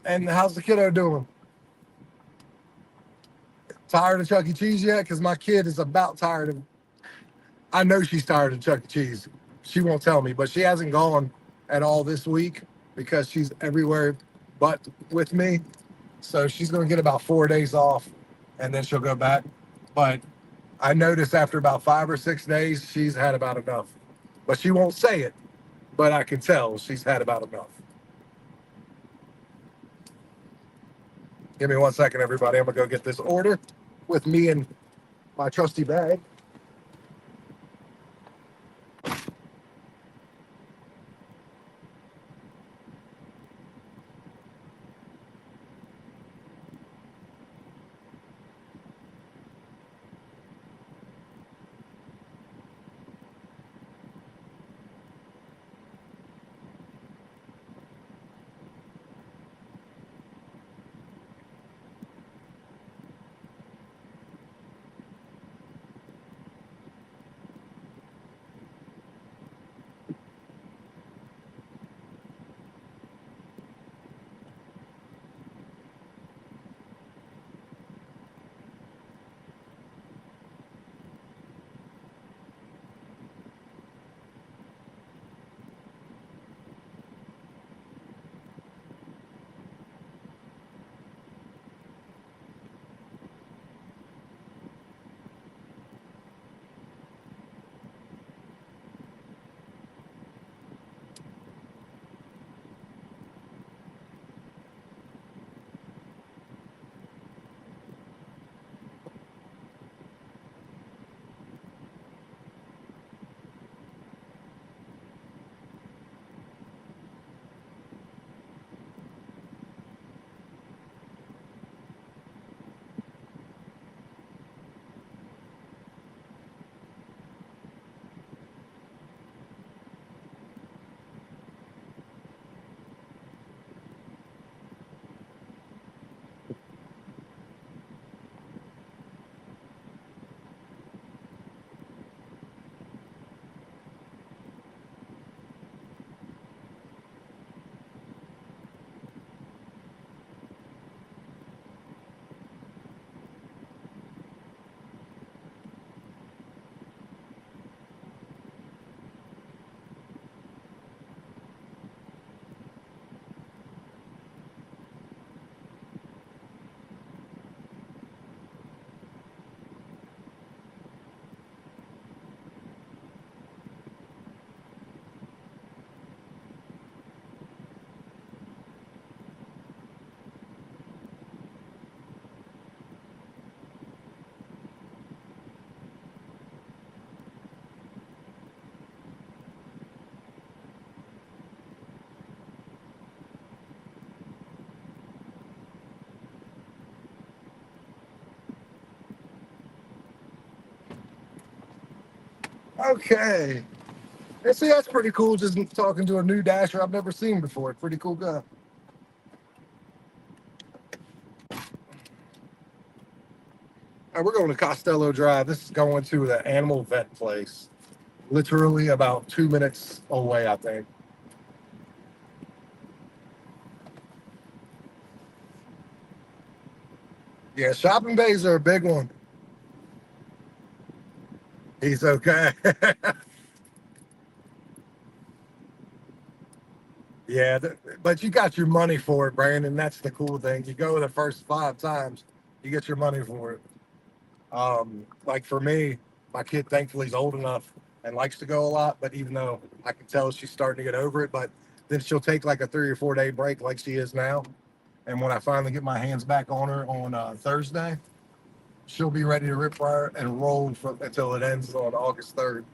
and how's the kiddo doing? Tired of Chuck E. Cheese yet? Because my kid is about tired of. I know she's tired of Chuck E. Cheese. She won't tell me, but she hasn't gone at all this week because she's everywhere but with me. So she's going to get about 4 days off and then she'll go back. But I noticed after about 5 or 6 days, she's had about enough. But she won't say it, but I can tell she's had about enough. Give me 1 second, everybody. I'm going to go get this order with me and my trusty bag. Okay. And see, that's pretty cool just talking to a new dasher I've never seen before. Pretty cool guy. We're going to Costello Drive. This is going to the animal vet place. Literally about 2 minutes away, I think. Yeah, shopping bays are a big one. He's okay. Yeah, but you got your money for it, Brandon. That's the cool thing. You go the first 5 times, you get your money for it. Like for me, my kid thankfully is old enough and likes to go a lot, but even though I can tell she's starting to get over it, but then she'll take like a 3 or 4 day break like she is now. And when I finally get my hands back on her on Thursday, she'll be ready to rip fire and roll until it ends on August 3rd.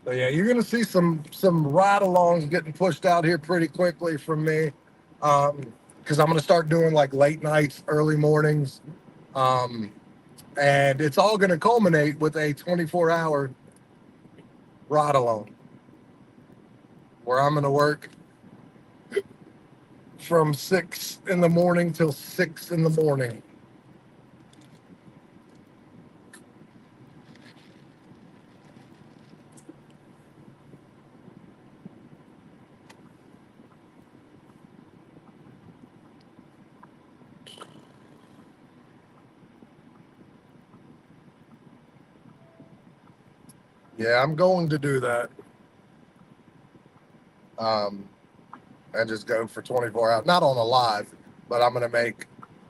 So yeah, you're gonna see some ride-alongs getting pushed out here pretty quickly from me, because I'm gonna start doing like late nights, early mornings, um, and it's all gonna culminate with a 24-hour ride-along where I'm gonna work from 6 in the morning till 6 in the morning. Yeah, I'm going to do that. Um, and just go for 24 hours. Not on a live, but I'm gonna make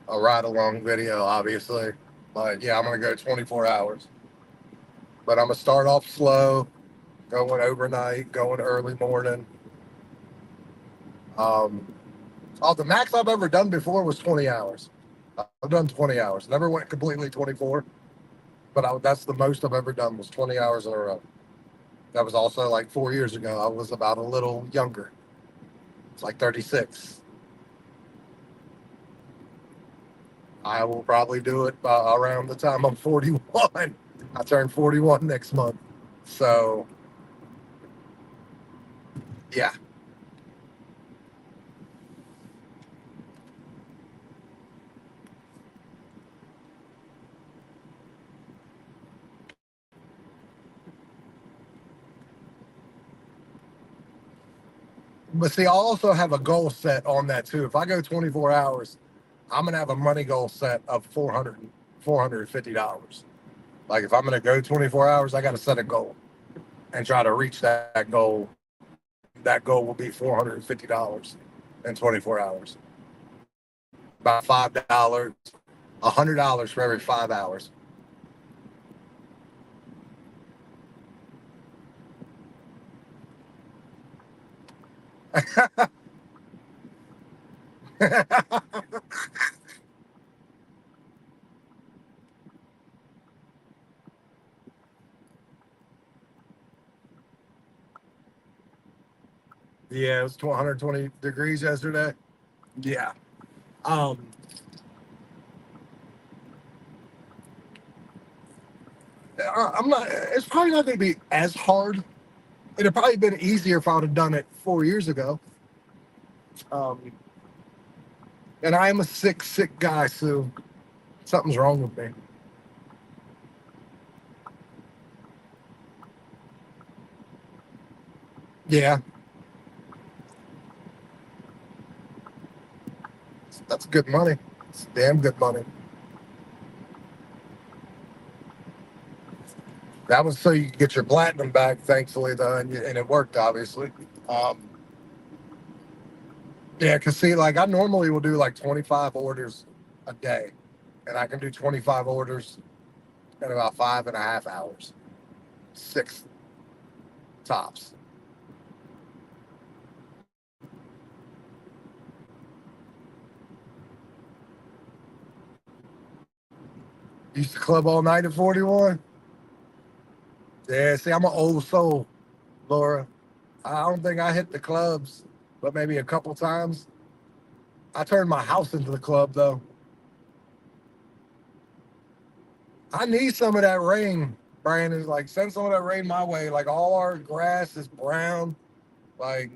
a ride along video, obviously. But yeah, I'm gonna go 24 hours. But I'm gonna start off slow, going overnight, going early morning. Um, the max I've ever done before was 20 hours. I've done 20 hours. Never went completely 24, but that's the most I've ever done was 20 hours in a row. That was also like 4 years ago. I was about a little younger. It's like 36. I will probably do it around the time I'm 41. I turn 41 next month. So, yeah. But see, I also have a goal set on that too. If I go 24 hours, I'm going to have a money goal set of $450. Like if I'm going to go 24 hours, I got to set a goal and try to reach that goal. That goal will be $450 in 24 hours. About $5, $100 for every 5 hours. Yeah, it was 120 degrees yesterday. Yeah. Um, I'm not. It's probably not going to be as hard. It'd probably been easier if I would have done it 4 years ago. Um, and I am a sick guy, so something's wrong with me. Yeah, that's good money. It's damn good money. That was so you could get your platinum back, thankfully, though, and it worked, obviously. Um, yeah, because see, like I normally will do like 25 orders a day, and I can do 25 orders in about 5.5 hours, six tops. Used to club all night at 41. Yeah, see, I'm an old soul, Laura. I don't think I hit the clubs, but maybe a couple times. I turned my house into the club, though. I need some of that rain, Brandon. Like, send some of that rain my way. Like, all our grass is brown. Like,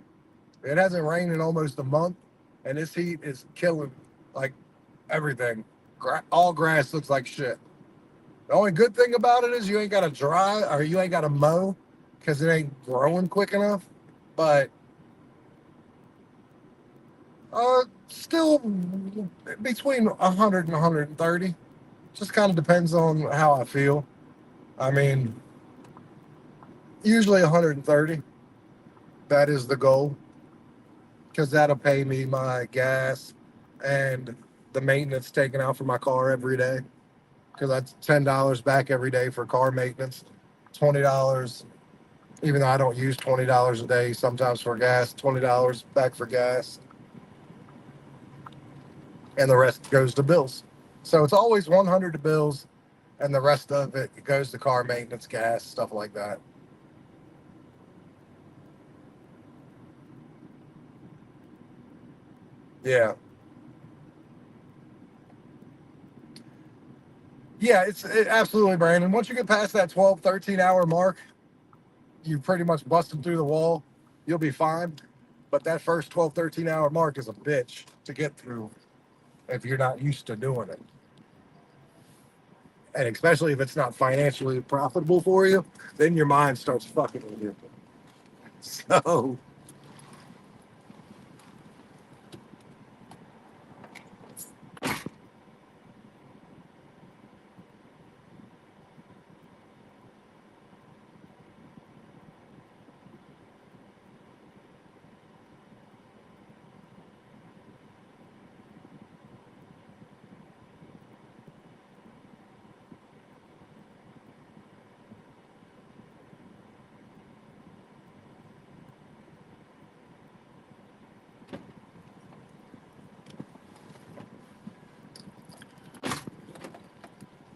it hasn't rained in almost a month, and this heat is killing, like, everything. All grass looks like shit. The only good thing about it is you ain't got to dry or you ain't got to mow because it ain't growing quick enough. But Still between 100 and 130. Just kind of depends on how I feel. I mean, usually 130. That is the goal because that'll pay me my gas and the maintenance taken out for my car every day. Because that's $10 back every day for car maintenance, $20. Even though I don't use $20 a day, sometimes for gas, $20 back for gas, and the rest goes to bills. So it's always 100 to bills, and the rest of it goes to car maintenance, gas, stuff like that. Yeah. Yeah, absolutely, Brandon. Once you get past that 12, 13 hour mark, you pretty much busted through the wall. You'll be fine. But that first 12, 13 hour mark is a bitch to get through if you're not used to doing it. And especially if it's not financially profitable for you, then your mind starts fucking with you. So,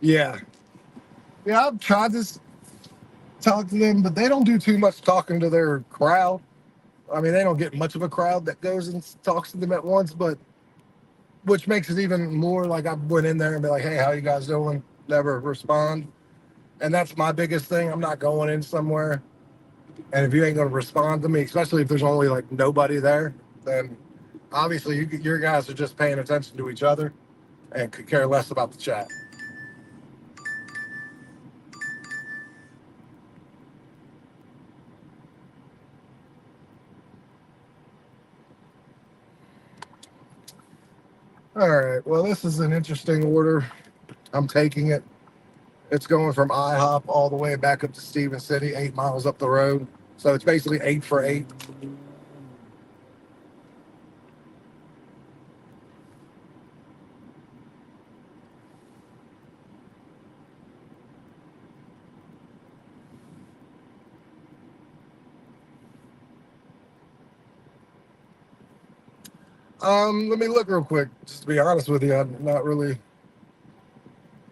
yeah. Yeah, I've tried to talk to them, but they don't do too much talking to their crowd. I mean, they don't get much of a crowd that goes and talks to them at once, but which makes it even more like I went in there and be like, hey, how you guys doing? Never respond. And that's my biggest thing. I'm not going in somewhere. And if you ain't going to respond to me, especially if there's only like nobody there, then obviously your guys are just paying attention to each other and could care less about the chat. All right. Well, this is an interesting order. I'm taking it. It's going from IHOP all the way back up to Stevens City, 8 miles up the road. So it's basically 8 for 8. Let me look real quick. Just to be honest with you, I'm not really.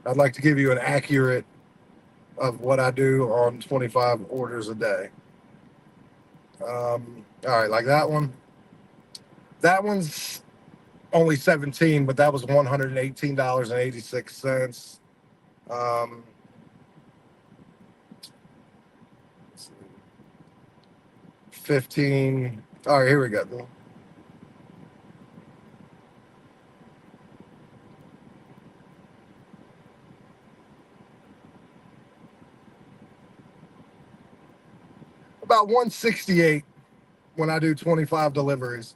I'd like to give you an accurate of what I do on 25 orders a day. All right, like that one. That one's only 17, but that was $118.86. 15. All right, here we go. About 168 when I do 25 deliveries.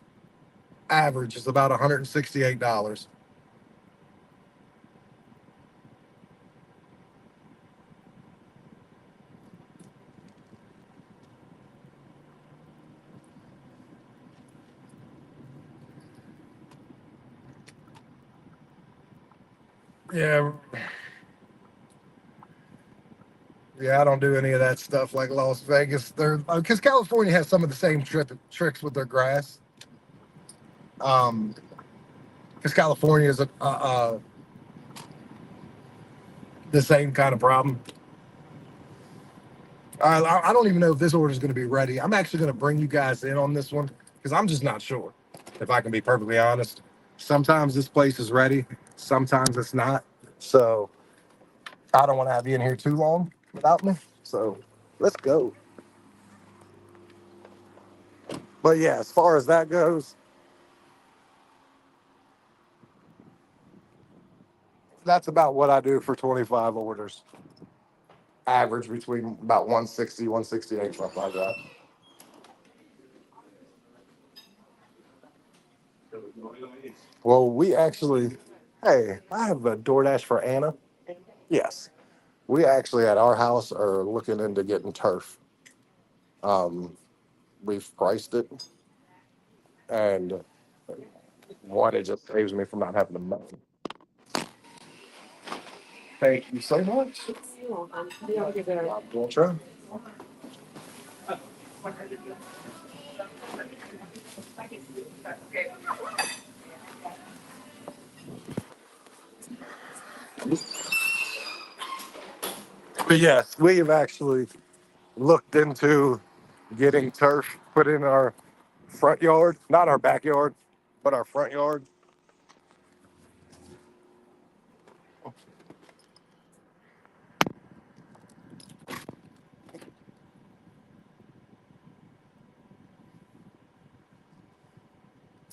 Average is about $168. Yeah, yeah, I don't do any of that stuff like Las Vegas. They're because California has some of the same tricks with their grass. Because California is the same kind of problem. I don't even know if this order is going to be ready. I'm actually going to bring you guys in on this one because I'm just not sure. If I can be perfectly honest, sometimes this place is ready, sometimes it's not. So I don't want to have you in here too long without me. So let's go. But yeah, as far as that goes, that's about what I do for 25 orders. Average between about 160, 168, something like that. Well, we actually, hey, I have a DoorDash for Anna. Yes. We actually at our house are looking into getting turf. Um, we've priced it, and one, it just saves me from not having to mow. Thank you so much. I'm doing try. But yes, we have actually looked into getting turf put in our front yard, not our backyard, but our front yard.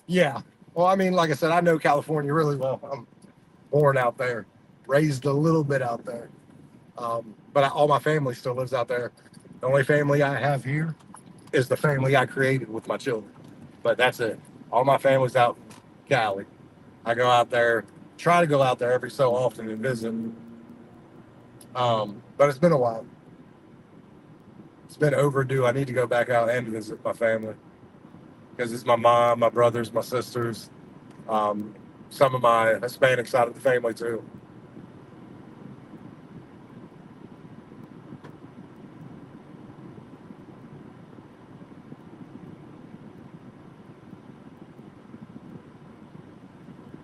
Yeah. Well, I mean, like I said, I know California really well. I'm born out there, raised a little bit out there. But all my family still lives out there. The only family I have here is the family I created with my children. But that's it. All my family's out in Cali. I go out there, try to go out there every so often and visit. But it's been a while. It's been overdue. I need to go back out and visit my family because it's my mom, my brothers, my sisters, um, some of my Hispanic side of the family too.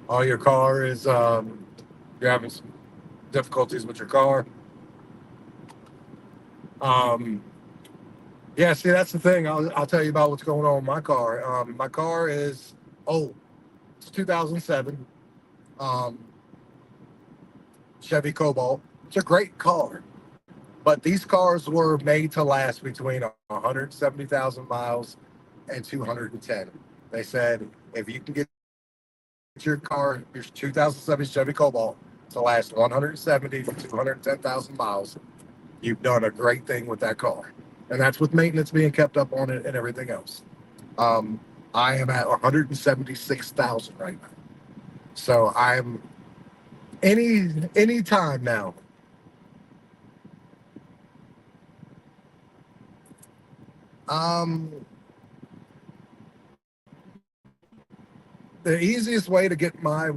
All your car is you're having some difficulties with your car. Um, yeah, see that's the thing. I'll tell you about what's going on with my car. My car is old. It's 2007 um, Chevy Cobalt. It's a great car, but these cars were made to last between 170,000 miles and 210. They said if you can get your car, your 2007 Chevy Cobalt, to last 170 to 210,000 miles, you've done a great thing with that car. And that's with maintenance being kept up on it and everything else. Um, I am at 176,000 right now. So I'm any time now. Um, the easiest way to get my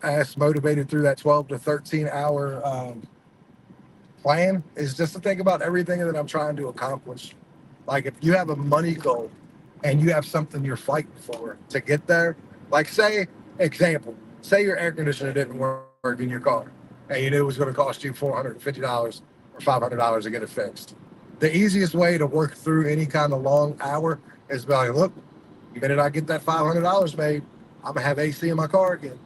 ass motivated through that 12 to 13 hour plan is just to think about everything that I'm trying to accomplish. Like if you have a money goal and you have something you're fighting for to get there, like say, example, say your air conditioner didn't work in your car and you knew it was going to cost you $450 or $500 to get it fixed. The easiest way to work through any kind of long hour is by like, look, the minute I get that $500 made, I'm gonna have AC in my car again,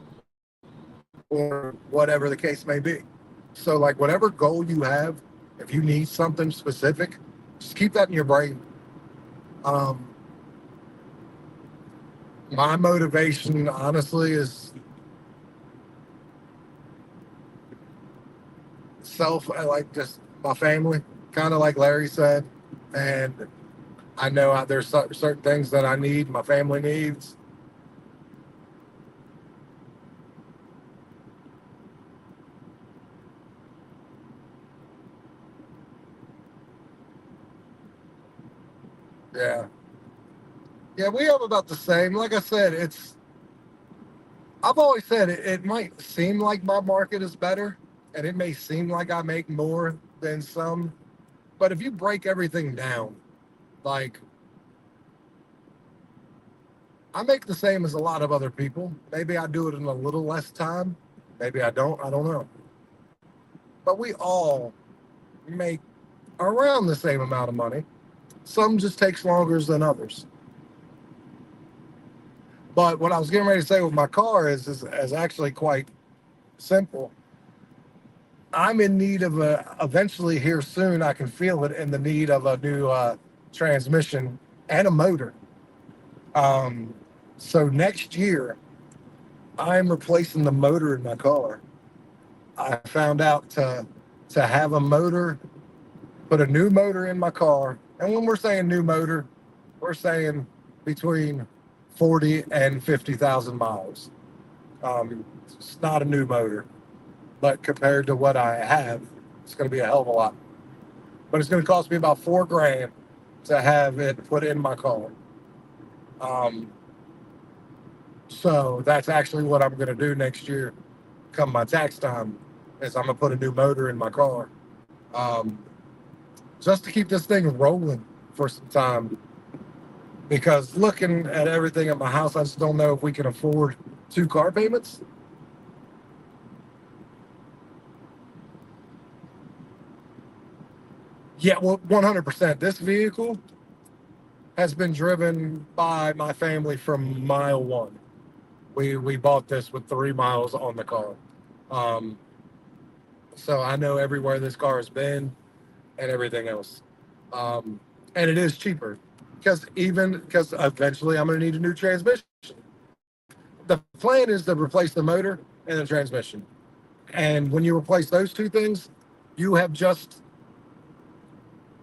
or whatever the case may be. So, like, whatever goal you have, if you need something specific, just keep that in your brain. Um, my motivation, honestly, is like just my family, kind of like Larry said. And I know there's certain things that I need, my family needs. Yeah. Yeah, we have about the same. Like I said, I've always said it might seem like my market is better and it may seem like I make more than some, but if you break everything down, like I make the same as a lot of other people. Maybe I do it in a little less time. Maybe I don't. I don't know. But we all make around the same amount of money. Some just takes longer than others. But what I was getting ready to say with my car is actually quite simple. I'm in need of eventually here soon. I can feel it in the need of a new transmission and a motor. Um, so next year, I'm replacing the motor in my car. I found out to have a motor, put a new motor in my car, and when we're saying new motor, we're saying between 40 and 50,000 miles. It's not a new motor, but compared to what I have, it's going to be a hell of a lot. But it's going to cost me about $4,000 to have it put in my car. Um, so that's actually what I'm going to do next year, come my tax time, is I'm going to put a new motor in my car, um, just to keep this thing rolling for some time. Because looking at everything at my house, I just don't know if we can afford 2 car payments. Yeah, well, 100%. This vehicle has been driven by my family from mile one. We bought this with 3 miles on the car. Um, so I know everywhere this car has been and everything else. Um, and it is cheaper because eventually I'm going to need a new transmission. The plan is to replace the motor and the transmission. And when you replace those two things, you have just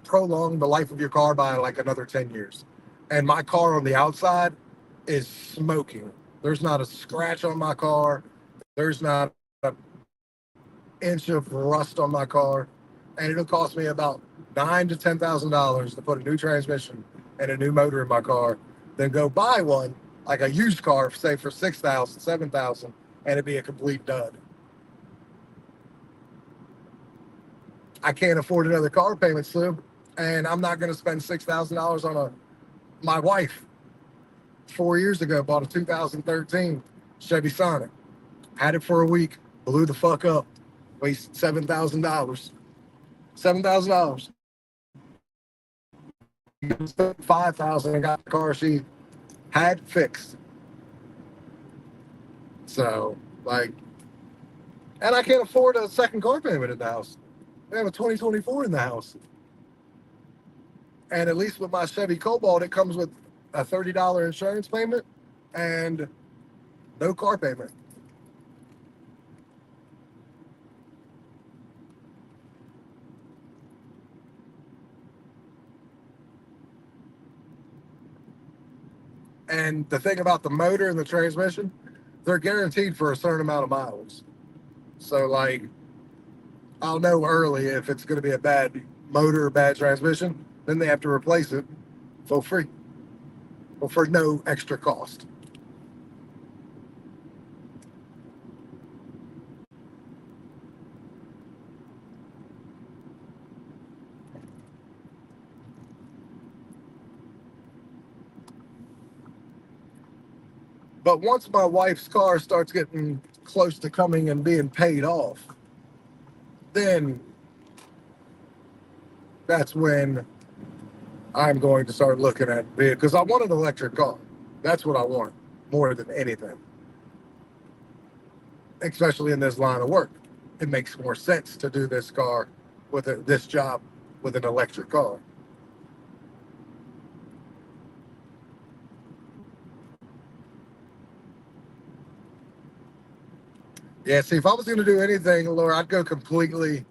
prolonged the life of your car by like another 10 years. And my car on the outside is smoking. There's not a scratch on my car. There's not an inch of rust on my car. And it'll cost me about $9,000 to $10,000 to put a new transmission and a new motor in my car, then go buy one, like a used car, say for 6,000, 7,000, and it'd be a complete dud. I can't afford another car payment, Sue, and I'm not going to spend $6,000 on a. My wife, 4 years ago, bought a 2013 Chevy Sonic. Had it for a week, blew the fuck up, wasted $7,000. $7,000. Spent $5,000 and got the car she had fixed. So, like, and I can't afford a second car payment in the house. I have a 2024 in the house. And at least with my Chevy Cobalt, it comes with a $30 insurance payment and no car payment. And the thing about the motor and the transmission, they're guaranteed for a certain amount of miles. So, like, I'll know early if it's going to be a bad motor or bad transmission. Then they have to replace it for free or for no extra cost. But once my wife's car starts getting close to coming and being paid off, then that's when I'm going to start looking at it because I want an electric car. That's what I want more than anything, especially in this line of work. It makes more sense to do this car this job with an electric car. Yeah, see, if I was going to do anything, Laura, I'd go completely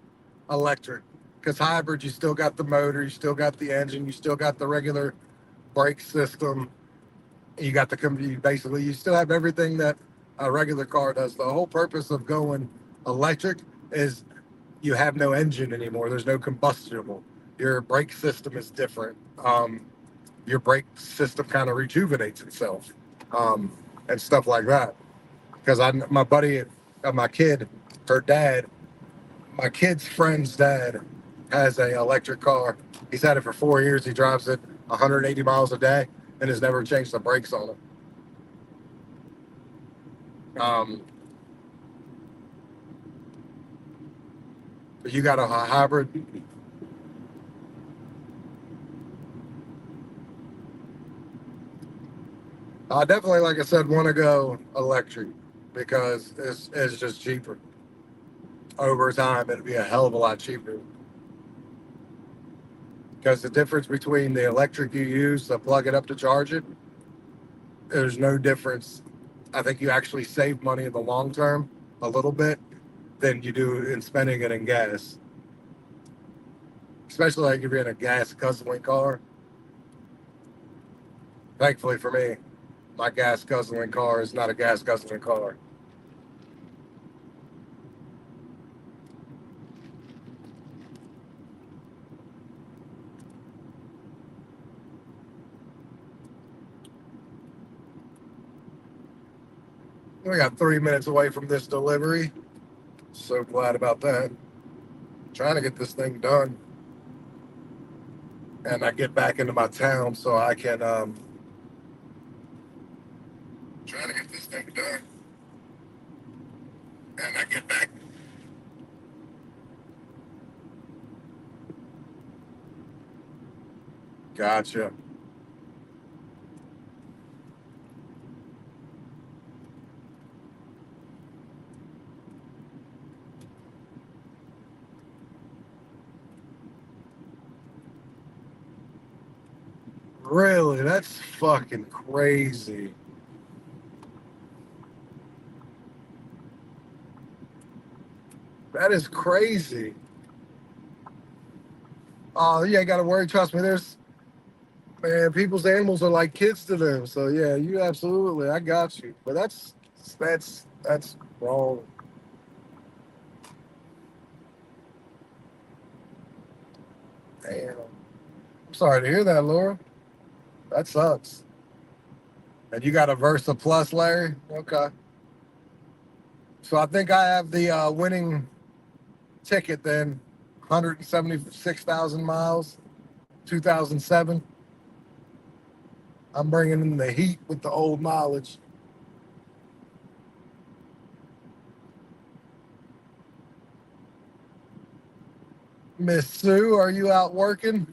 electric because hybrid, you still got the motor, you still got the engine, you still got the regular brake system, you got basically, you still have everything that a regular car does. The whole purpose of going electric is you have no engine anymore. There's no combustible. Your brake system is different. Your brake system kind of rejuvenates itself, and stuff like that. Because my buddy, my kid, her dad, my kid's friend's dad has a electric car. He's had it for 4 years. He drives it 180 miles a day and has never changed the brakes on it. But you got a hybrid. I definitely, like I said, want to go electric because it's just cheaper. Over time, it'd be a hell of a lot cheaper. Because the difference between the electric you use to plug it up to charge it, there's no difference. I think you actually save money in the long term a little bit than you do in spending it in gas. Especially like if you're in a gas guzzling car. Thankfully for me, my gas guzzling car is not a gas guzzling car. We got 3 minutes away from this delivery. So glad about that. Trying to get this thing done. And I get back into my town so I can trying to get this thing done. And I get back. Gotcha. Really? That's fucking crazy. That is crazy. Oh, you ain't got to worry. Trust me. Man, people's animals are like kids to them. So yeah, you absolutely. I got you. But that's wrong. Damn. I'm sorry to hear that, Laura. That sucks. And you got a Versa Plus, Larry? Okay. So I think I have the winning ticket then. 176,000 miles, 2007. I'm bringing in the heat with the old mileage. Miss Sue, are you out working?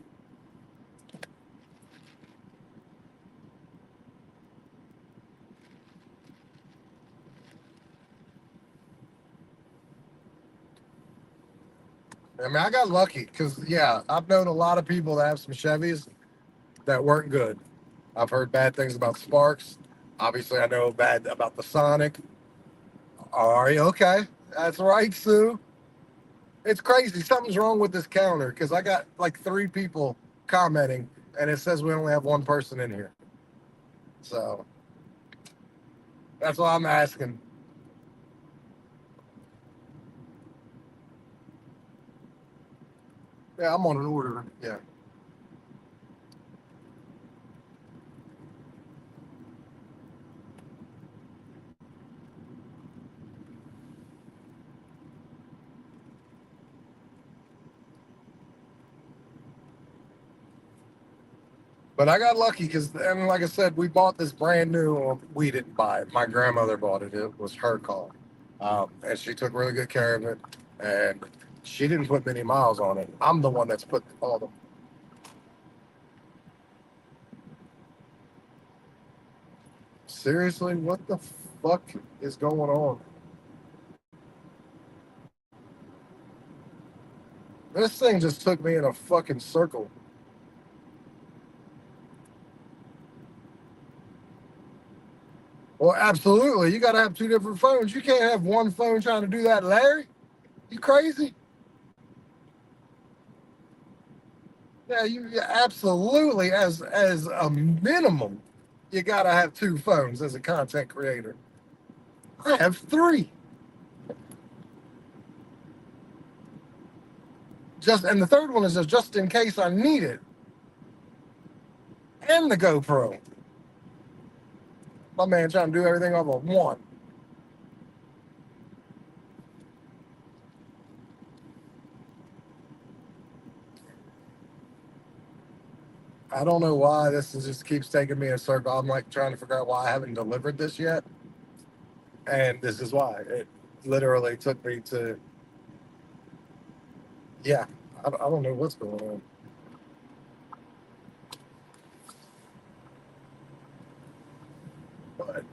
I mean, I got lucky because, yeah, I've known a lot of people that have some Chevys that weren't good. I've heard bad things about Sparks. Obviously, I know bad about the Sonic. Are you okay? That's right, Sue. It's crazy. Something's wrong with this counter because I got like 3 people commenting and it says we only have 1 person in here. So that's why I'm asking. Yeah, I'm on an order. Yeah. But I got lucky because, and like I said, we bought this brand new. Well, we didn't buy it. My grandmother bought it. It was her car, and she took really good care of it. And she didn't put many miles on it. I'm the one that's put all the. Seriously, what the fuck is going on? This thing just took me in a fucking circle. Well, absolutely. You got to have 2 different phones. You can't have one phone trying to do that, Larry. You crazy? Yeah, you absolutely, as a minimum, you got to have 2 phones as a content creator. I have 3. And the third one is just in case I need it. And the GoPro. My man trying to do everything off of one. I don't know why just keeps taking me in a circle. I'm like trying to figure out why I haven't delivered this yet. And this is why. It literally took me to, yeah, I don't know what's going on. But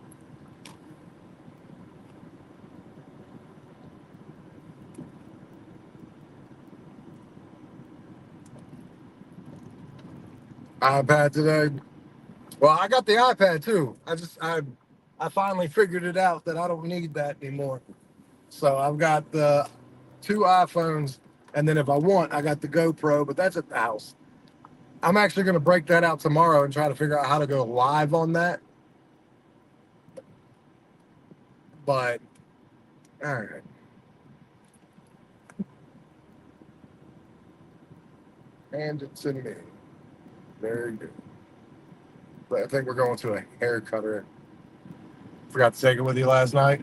iPad today. Well, I got the iPad too. I finally figured it out that I don't need that anymore. So I've got the 2 iPhones, and then if I want, I got the GoPro, but that's at the house. I'm actually going to break that out tomorrow and try to figure out how to go live on that. But all right. And it's in me. Very good. But I think we're going to a hair cutter. Forgot to take it with you last night.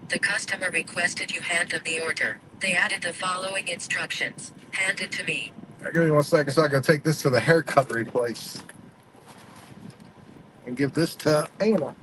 The customer requested you hand them the order. They added the following instructions. Hand it to me. Give me 1 second so I can take this to the hair cuttery place and give this to Anna.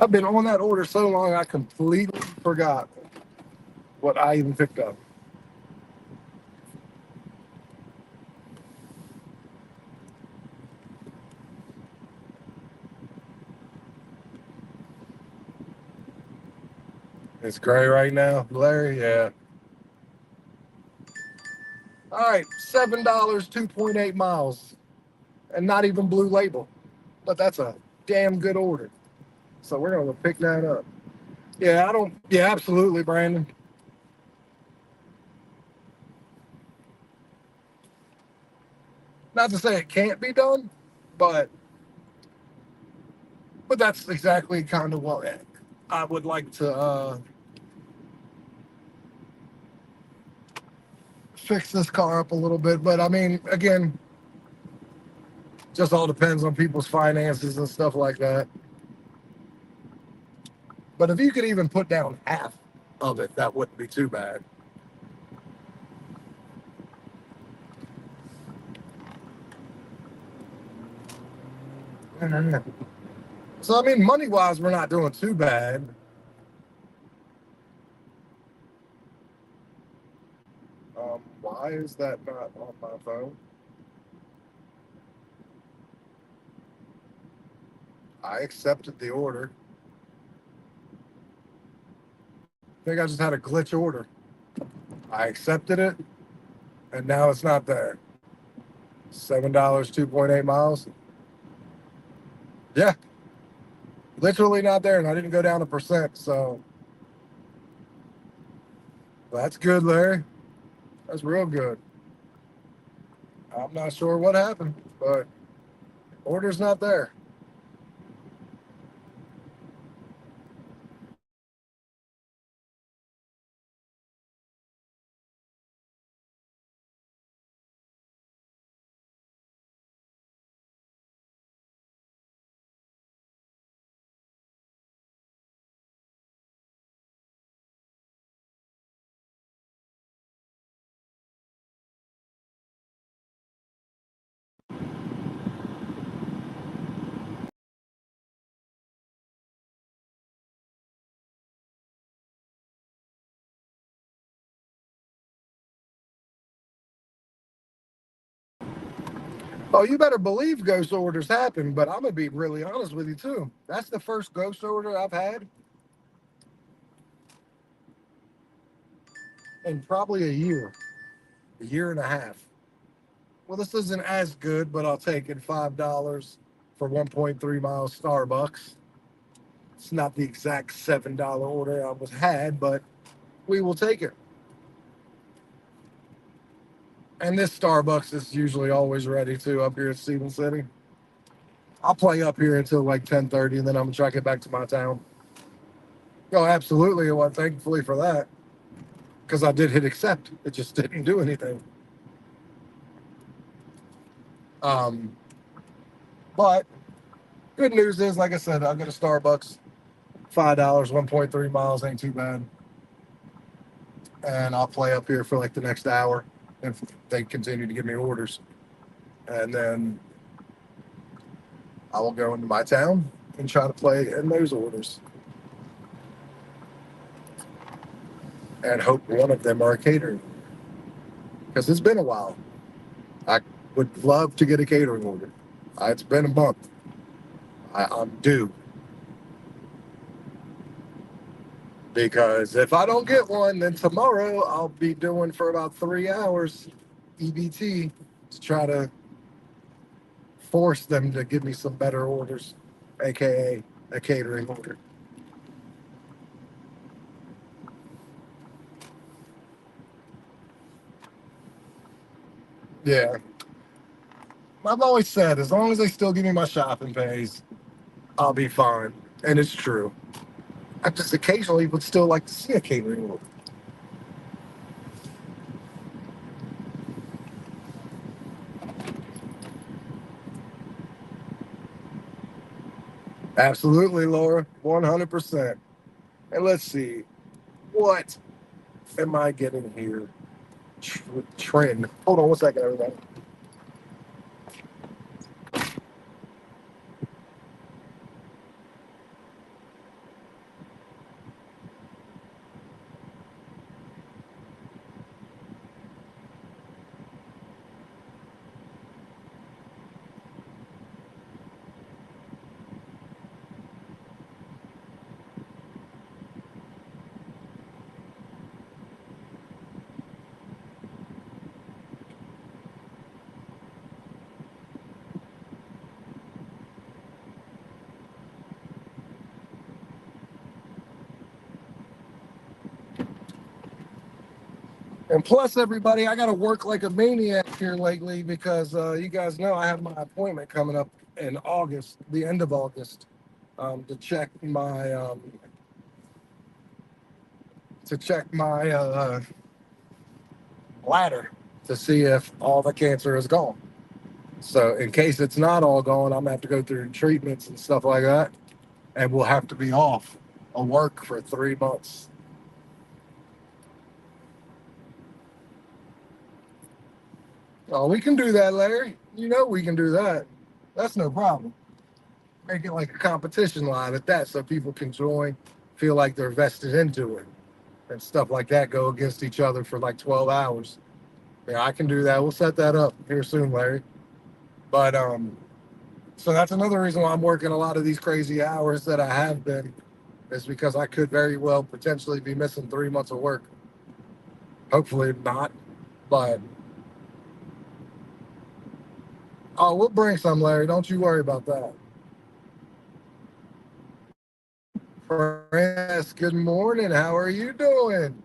I've been on that order so long I completely forgot what I even picked up. It's gray right now, Larry. Yeah. All right, $7, 2.8 miles, and not even blue label. But that's a damn good order. So we're gonna pick that up. Yeah, I don't. Yeah, absolutely, Brandon. Not to say it can't be done, but that's exactly kind of what I would like to fix this car up a little bit. But I mean, again, just all depends on people's finances and stuff like that. But if you could even put down half of it, that wouldn't be too bad. So I mean, money wise, we're not doing too bad. Why is that not on my phone? I accepted the order. I think I just had a glitch order. I accepted it, and now it's not there. $7, 2.8 miles. Yeah, literally not there, and I didn't go down a percent. So that's good, Larry. That's real good. I'm not sure what happened, but order's not there. Oh, you better believe ghost orders happen, but I'm gonna be really honest with you too. That's the first ghost order I've had in probably a year and a half. Well, this isn't as good, but I'll take it. $5 for 1.3 miles Starbucks. It's not the exact $7 order I was had, but we will take it. And this Starbucks is usually always ready too up here at Stephen City. I'll play up here until like 10:30, and then I'm gonna try to get back to my town. Oh, absolutely. Well, thankfully for that, because I did hit accept. It just didn't do anything. Um, but good news is, like I said, I'll get a Starbucks. $5, 1.3 miles ain't too bad. And I'll play up here for like the next hour if they continue to give me orders. And then I will go into my town and try to play in those orders. And hope one of them are catering. because it's been a while. I would love to get a catering order. It's been a month. I'm due. Because if I don't get one, then tomorrow I'll be doing for about 3 hours EBT to try to force them to give me some better orders, aka a catering order. Yeah, I've always said as long as they still give me my shopping pays, I'll be fine, and it's true. I just occasionally would still like to see a catering order. Absolutely, Laura, 100%. And let's see, what am I getting here? Trend. Hold on one second, everybody. And plus, everybody, I got to work like a maniac here lately because you guys know I have my appointment coming up in August, the end of August, to check my bladder to see if all the cancer is gone. So, in case it's not all gone, I'm gonna have to go through treatments and stuff like that, and we'll have to be off of work for 3 months. Oh, we can do that, Larry. You know we can do that. That's no problem. Make it like a competition line at that so people can join, feel like they're vested into it and stuff like that, go against each other for like 12 hours. Yeah, I can do that. We'll set that up here soon, Larry. But so that's another reason why I'm working a lot of these crazy hours that I have been, is because I could very well potentially be missing 3 months of work. Hopefully not, but oh, we'll bring some, Larry. Don't you worry about that. Chris, good morning. How are you doing?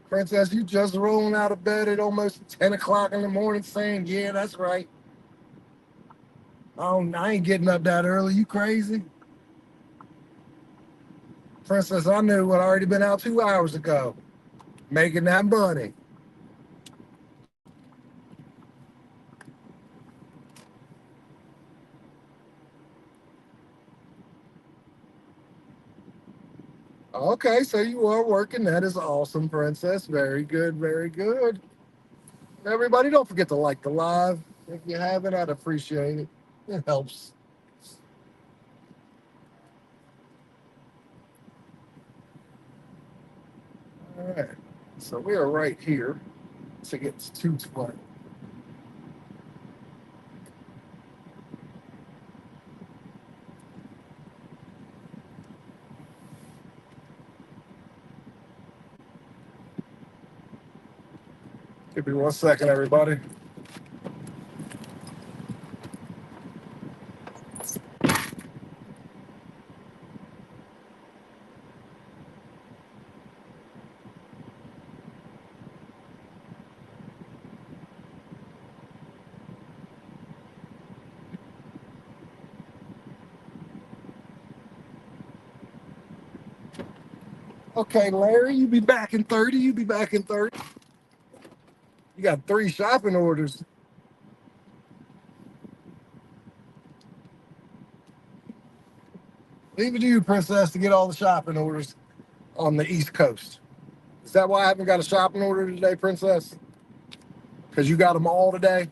Princess, you just rolling out of bed at almost 10 o'clock in the morning saying, yeah, that's right. Oh, I ain't getting up that early. You crazy? Princess, I knew what I already been out 2 hours ago, making that money. Okay, so you are working. That is awesome, Princess. Very good, very good. Everybody, don't forget to like the live. If you haven't, I'd appreciate it. It helps. All right. So we are right here. To get to 220. Give me 1 second, everybody. Okay, Larry, you be back in 30. You be back in 30. You got 3 shopping orders. Leave it to you, Princess, to get all the shopping orders on the East Coast. Is that why I haven't got a shopping order today, Princess? Because you got them all today?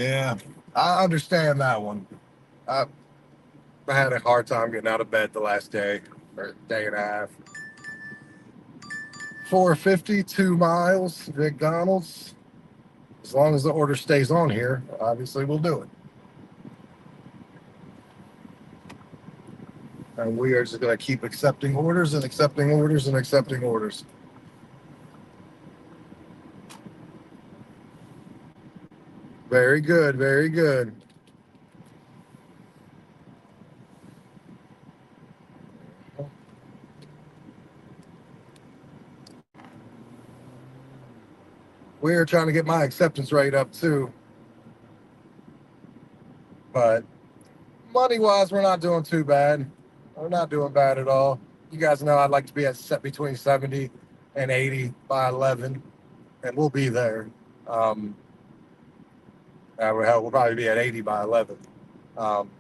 Yeah, I understand that one. I, I had a hard time getting out of bed the last day or day and a half. 450, 2 miles, McDonald's. As long as the order stays on here, obviously we'll do it. And we are just going to keep accepting orders and accepting orders and accepting orders. Very good, very good. We are trying to get my acceptance rate up too, but money wise, we're not doing too bad. We're not doing bad at all. You guys know I'd like to be at set between 70 and 80 by 11, and we'll be there. Um, we'll probably be at 80 by 11. Um,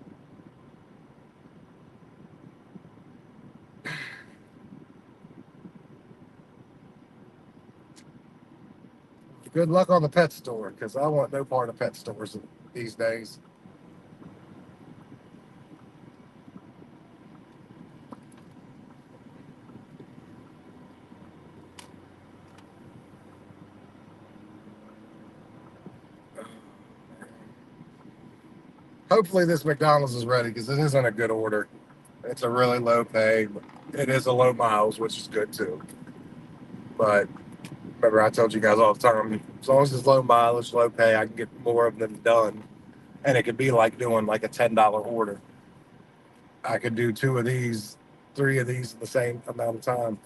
Good luck on the pet store because I want no part of pet stores these days. Hopefully, this McDonald's is ready because it isn't a good order. It's a really low pay. It is a low miles, which is good too. But remember, I told you guys all the time, as long as it's low mileage, low pay, I can get more of them done. And it could be like doing like a $10 order. I could do 2 of these, 3 of these in the same amount of time.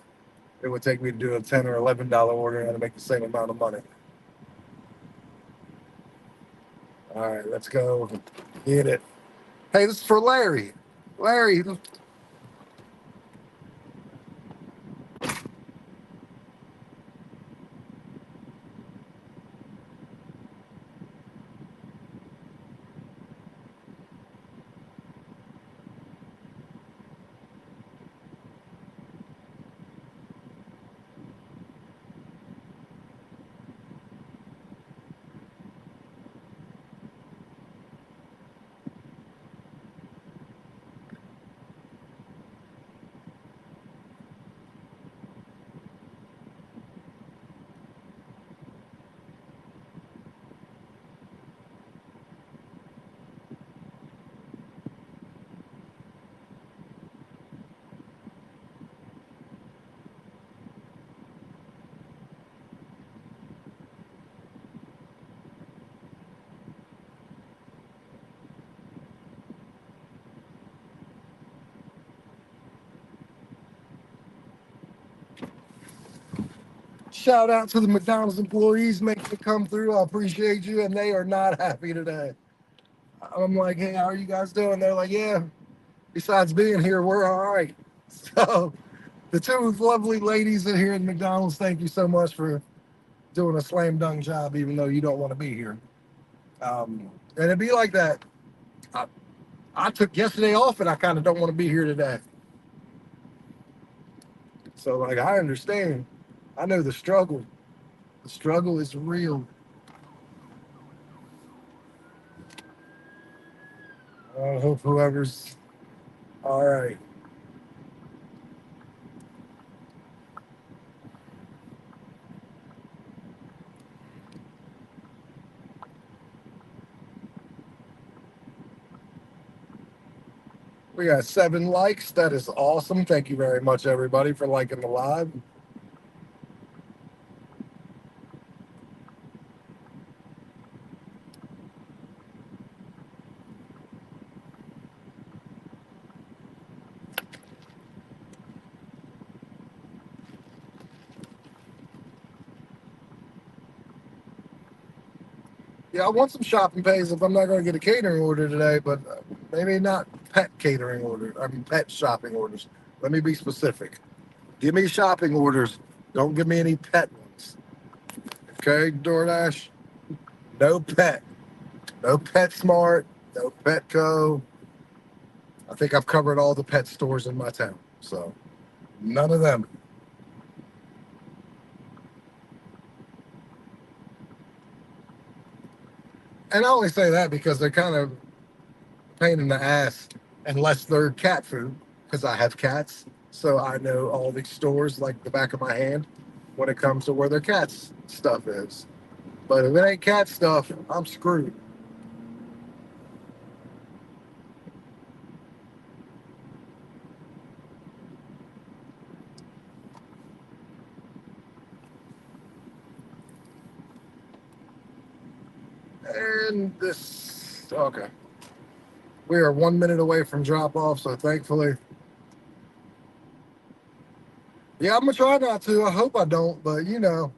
It would take me to do a $10 or $11 order and make the same amount of money. All right, let's go get it. Hey, this is for Larry. Larry, shout out to the McDonald's employees making it come through. I appreciate you. And they are not happy today. I'm like, hey, how are you guys doing? They're like, yeah, besides being here, we're all right. So the two lovely ladies in here at McDonald's, thank you so much for doing a slam dunk job, even though you don't want to be here. And it'd be like that. I, I took yesterday off and I kind of don't want to be here today. So, like, I understand. I know the struggle. The struggle is real. I hope whoever's all right. We got 7 likes. That is awesome. Thank you very much, everybody, for liking the live. Yeah, I want some shopping pays if I'm not going to get a catering order today, but maybe not pet catering order. I mean, pet shopping orders. Let me be specific. Give me shopping orders. Don't give me any pet ones. Okay, DoorDash? No pet. No PetSmart. No Petco. I think I've covered all the pet stores in my town. So none of them. And I only say that because they're kind of a pain in the ass unless they're cat food, because I have cats. So I know all these stores like the back of my hand when it comes to where their cats stuff is. But if it ain't cat stuff, I'm screwed. And this, okay. We are 1 minute away from drop off, so thankfully, yeah, I'm gonna try not to. I hope I don't, but you know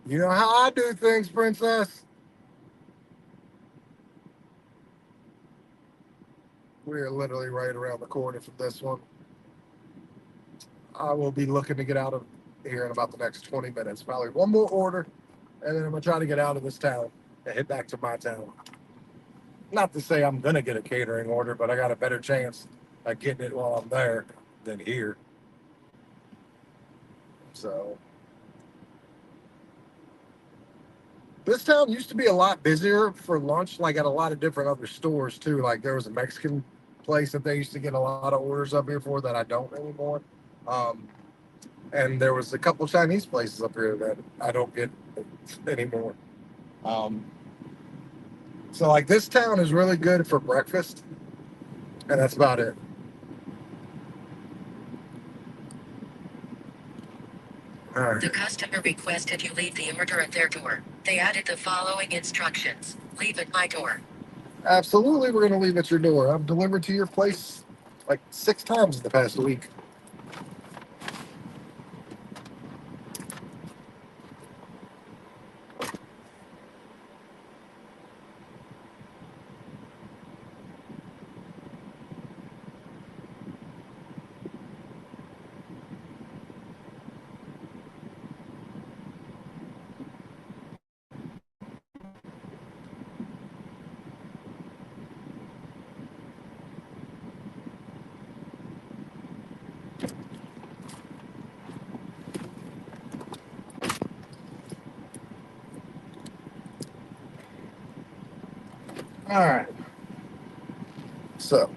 how I do things, princess. We are literally right around the corner from this one. I will be looking to get out of here in about the next 20 minutes. Probably one more order, and then I'm gonna try to get out of this town and head back to my town. Not to say I'm gonna get a catering order, but I got a better chance of getting it while I'm there than here. So this town used to be a lot busier for lunch, like at a lot of different other stores too. Like there was a Mexican place that they used to get a lot of orders up here for that I don't anymore. Um, and there was a couple Chinese places up here that I don't get anymore. Um, so like this town is really good for breakfast, and that's about it. All right. The customer requested you leave the order at their door. They added the following instructions. Leave at my door. Absolutely, we're gonna leave at your door. I've delivered to your place like 6 times in the past week. All right. So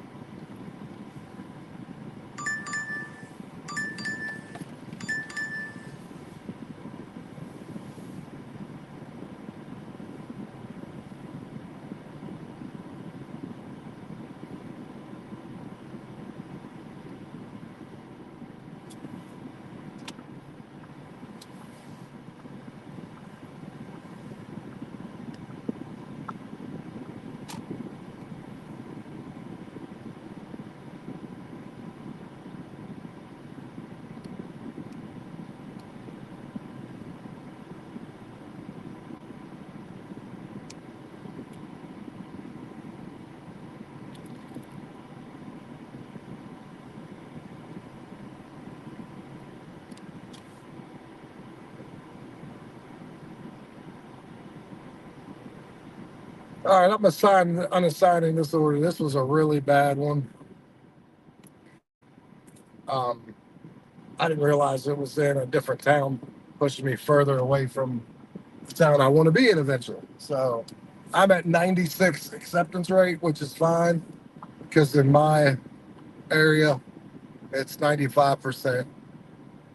all right, I'm unassigning this order. This was a really bad one. Um, I didn't realize it was in a different town, pushing me further away from the town I want to be in eventually. So I'm at 96 acceptance rate, which is fine because in my area it's 95%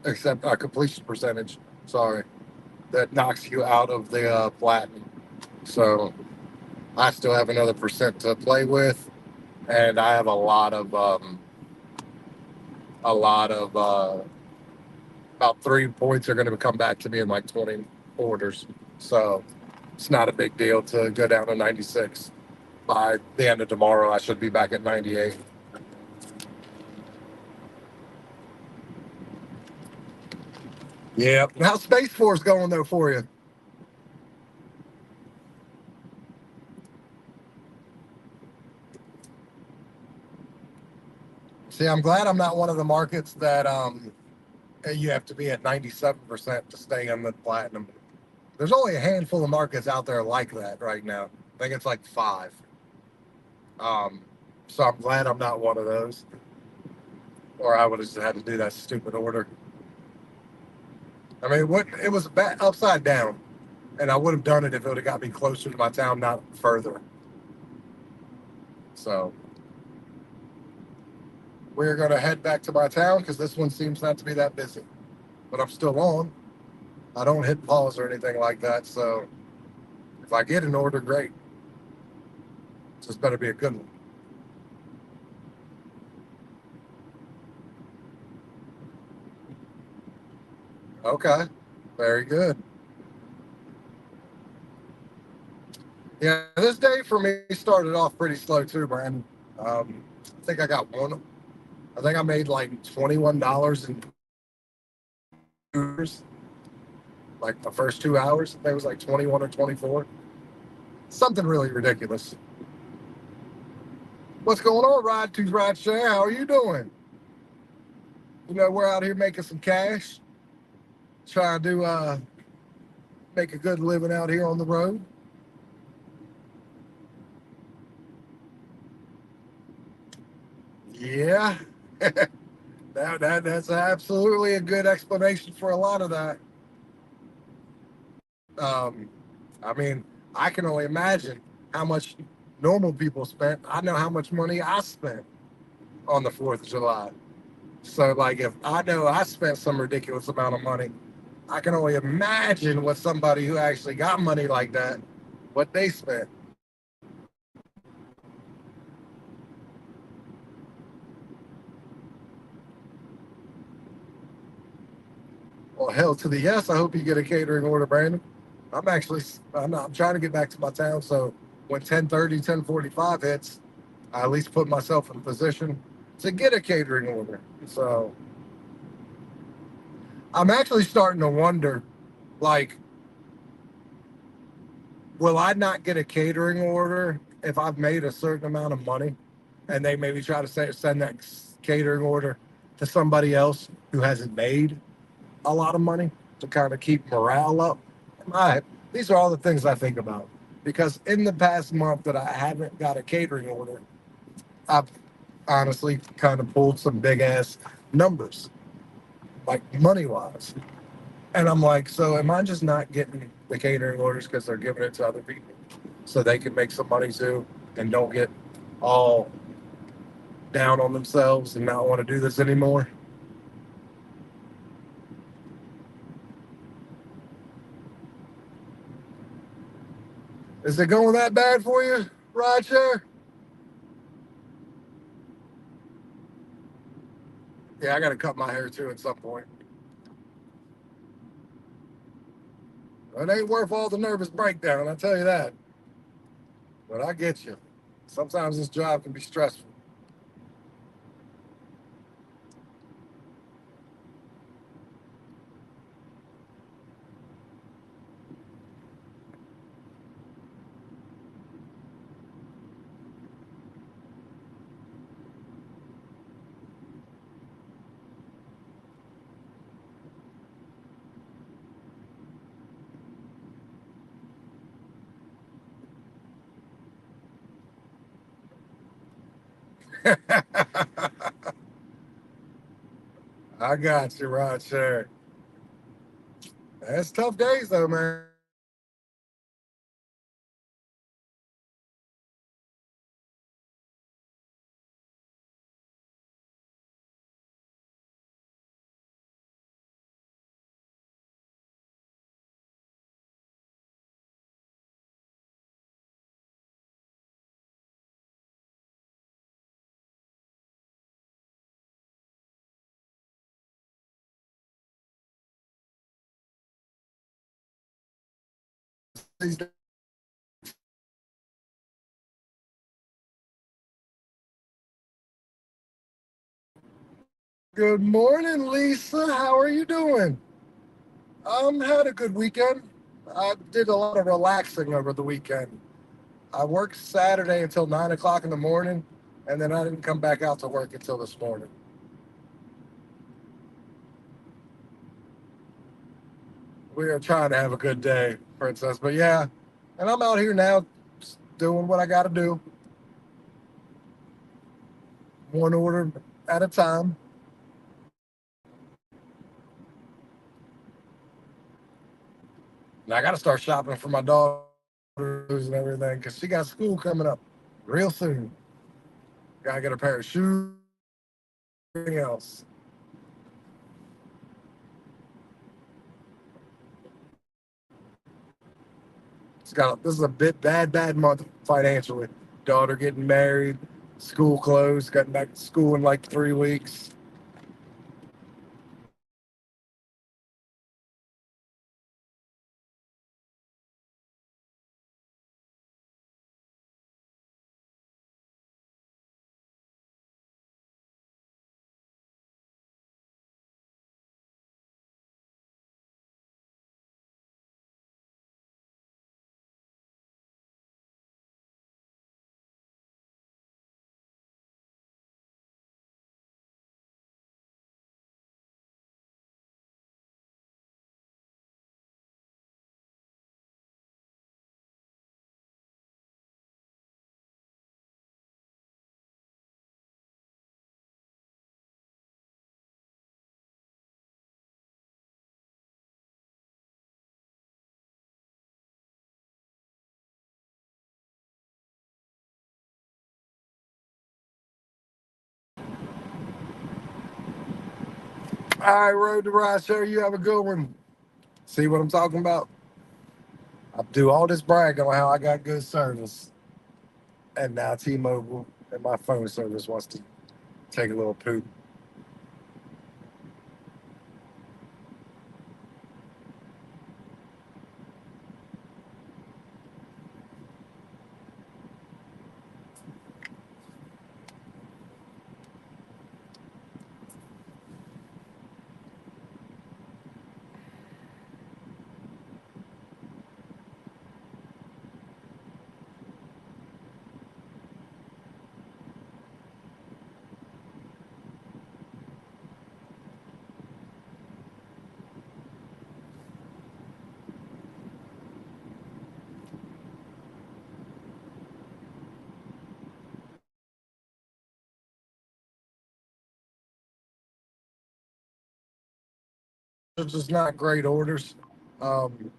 accept completion percentage. Sorry, that knocks you out of the platinum. So I still have another percent to play with, and I have a lot of about 3 points are going to come back to me in like 20 orders. So it's not a big deal to go down to 96. By the end of tomorrow, I should be back at 98. Yeah. How's Space Force going though for you? See, I'm glad I'm not one of the markets that you have to be at 97% to stay on the platinum. There's only a handful of markets out there like that right now. I think it's like five. Um, so I'm glad I'm not one of those, or I would have just had to do that stupid order. I mean, what it was upside down. And I would have done it if it would have got me closer to my town, not further. So we're going to head back to my town because this one seems not to be that busy. But I'm still on. I don't hit pause or anything like that. So if I get an order, great. Just better be a good one. Okay. Very good. Yeah, this day for me started off pretty slow too, Brandon. I think I got one. I think I made like $21 in 2 hours, like the first 2 hours. I think it was like 21 or 24. Something really ridiculous. What's going on, Ride to Ride Share? How are you doing? You know, we're out here making some cash, trying to make a good living out here on the road. Yeah, that's absolutely a good explanation for a lot of that. Um, I mean, I can only imagine how much normal people spent. I know how much money I spent on the 4th of July. So, like, if I know I spent some ridiculous amount of money, I can only imagine what somebody who actually got money like that, what they spent. Well, hell to the yes. I hope you get a catering order, Brandon. I'm actually, I'm trying to get back to my town. So when 10:30, 10:45 hits, I at least put myself in a position to get a catering order. So I'm actually starting to wonder, like, will I not get a catering order if I've made a certain amount of money, and they maybe try to send that catering order to somebody else who hasn't made a lot of money to kind of keep morale up? These are all the things I think about because in the past month that I haven't got a catering order, I've honestly kind of pulled some big ass numbers, like money wise. And I'm like, so am I just not getting the catering orders because they're giving it to other people so they can make some money too and don't get all down on themselves and not want to do this anymore? Is it going that bad for you, Roger? Yeah, I got to cut my hair too at some point. It ain't worth all the nervous breakdown, I tell you that. But I get you. Sometimes this job can be stressful. I got you, Roger. That's tough days, though, man. Good morning, Lisa. How are you doing? Had a good weekend. I did a lot of relaxing over the weekend. I worked Saturday until 9 o'clock in the morning, and then I didn't come back out to work until this morning. We are trying to have a good day, Princess. But yeah, and I'm out here now doing what I got to do, one order at a time. And I got to start shopping for my daughters and everything because she got school coming up real soon. Gotta get a pair of shoes, everything else. This is a bad month financially. Daughter getting married, school closed, getting back to school in like 3 weeks. All right, Road to Rideshare, you have a good one. See what I'm talking about? I do all this bragging on how I got good service, and now T-Mobile and my phone service wants to take a little poop. It's just not great orders. Um,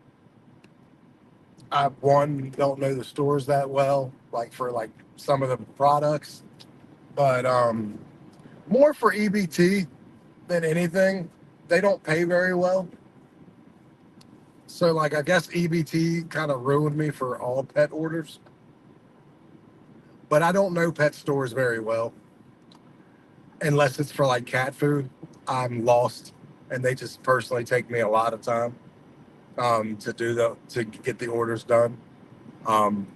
I one don't know the stores that well, like for like some of the products, but more for EBT than anything. They don't pay very well, so like I guess EBT kind of ruined me for all pet orders. But I don't know pet stores very well unless it's for like cat food. I'm lost, and they just personally take me a lot of time to get the orders done. Um,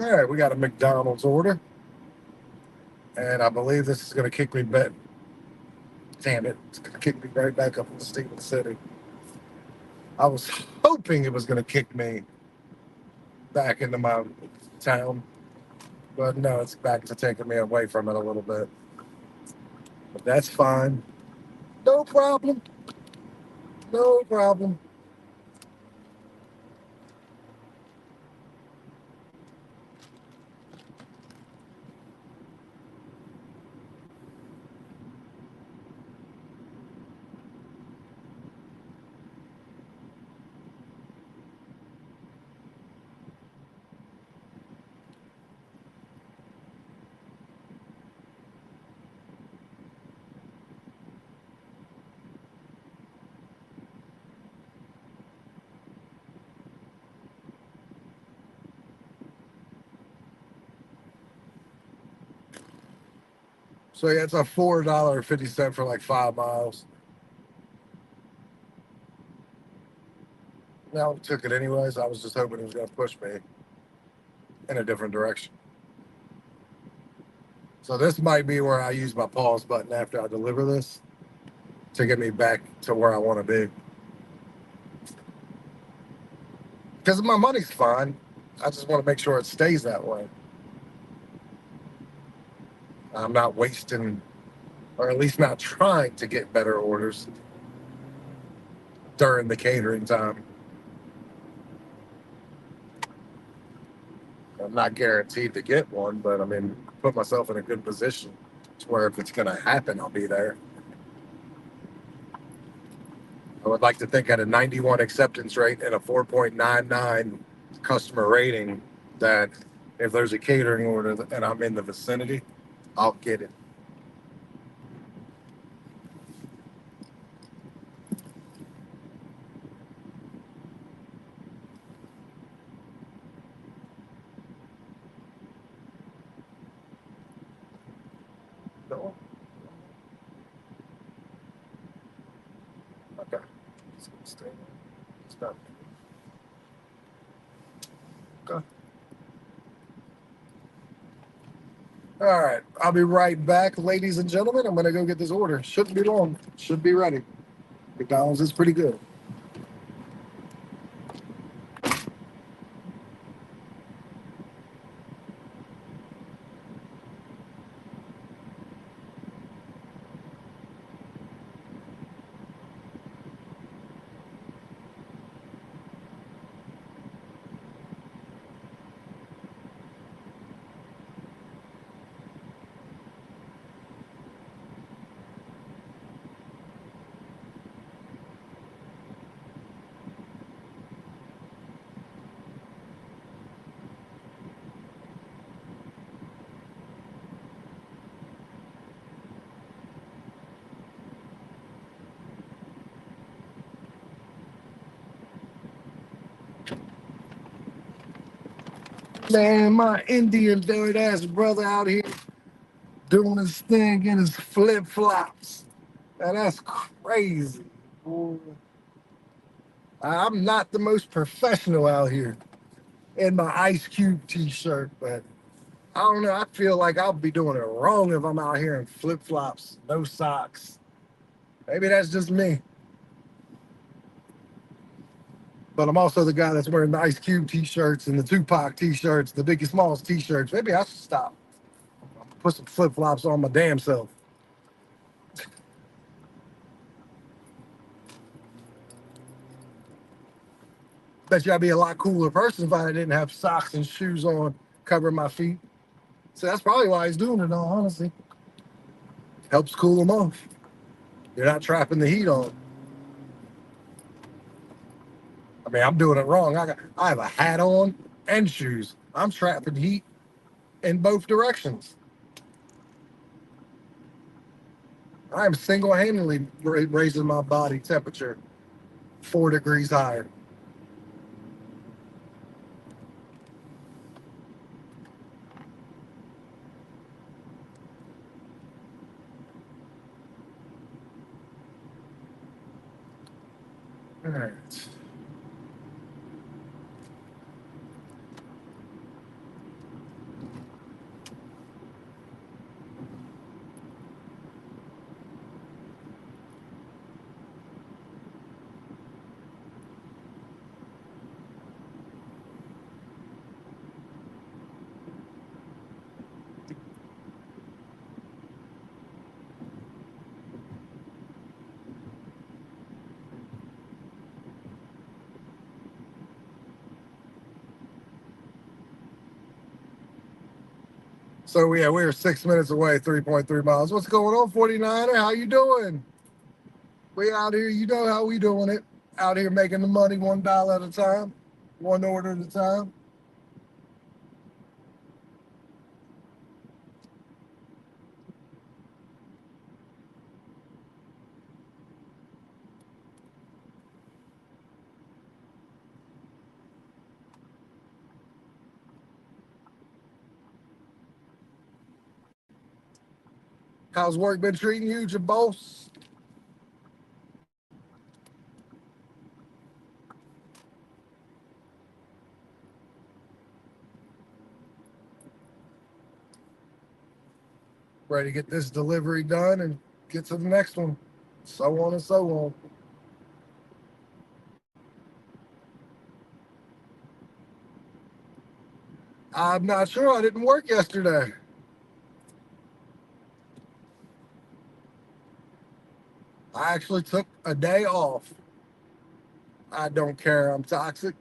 all right, we got a McDonald's order, and I believe this is going to kick me back. Damn it, it's going to kick me right back up in Steven City. I was hoping it was going to kick me back into my town, but no, it's back to taking me away from it a little bit. But that's fine. No problem. No problem. So yeah, it's a $4.50 for like 5 miles. Now I took it anyways. I was just hoping it was going to push me in a different direction. So this might be where I use my pause button after I deliver this to get me back to where I want to be. Because my money's fine. I just want to make sure it stays that way. I'm not wasting, or at least not trying to get better orders during the catering time. I'm not guaranteed to get one, but I mean, put myself in a good position to where if it's going to happen, I'll be there. I would like to think at a 91 acceptance rate and a 4.99 customer rating that if there's a catering order and I'm in the vicinity, I'll get it. No? Okay. Stay. Stop. Okay. All right. I'll be right back, ladies and gentlemen. I'm going to go get this order. Shouldn't be long. Should be ready. McDonald's is pretty good. Man, my Indian dirt ass brother out here doing his thing in his flip flops. Man, that's crazy. Boy. I'm not the most professional out here in my Ice Cube t-shirt, but I don't know. I feel like I'll be doing it wrong if I'm out here in flip flops, no socks. Maybe that's just me. But I'm also the guy that's wearing the Ice Cube t-shirts and the Tupac t-shirts, the Biggie Smalls t-shirts. Maybe I should stop. Put some flip flops on my damn self. Bet you I'd be a lot cooler person if I didn't have socks and shoes on covering my feet. So that's probably why he's doing it, all honestly. Helps cool them off. You're not trapping the heat on. I mean, I'm doing it wrong. I have a hat on and shoes. I'm trapping heat in both directions. I am single-handedly raising my body temperature 4 degrees higher. All right. So yeah, we are 6 minutes away, 3.3 miles. What's going on, 49er? How you doing? We out here, you know how we doing it. Out here making the money $1 at a time, one order at a time. How's work been treating you, your boss? Ready to get this delivery done and get to the next one. So on and so on. I'm not sure. I didn't work yesterday. I actually took a day off. I don't care. I'm toxic.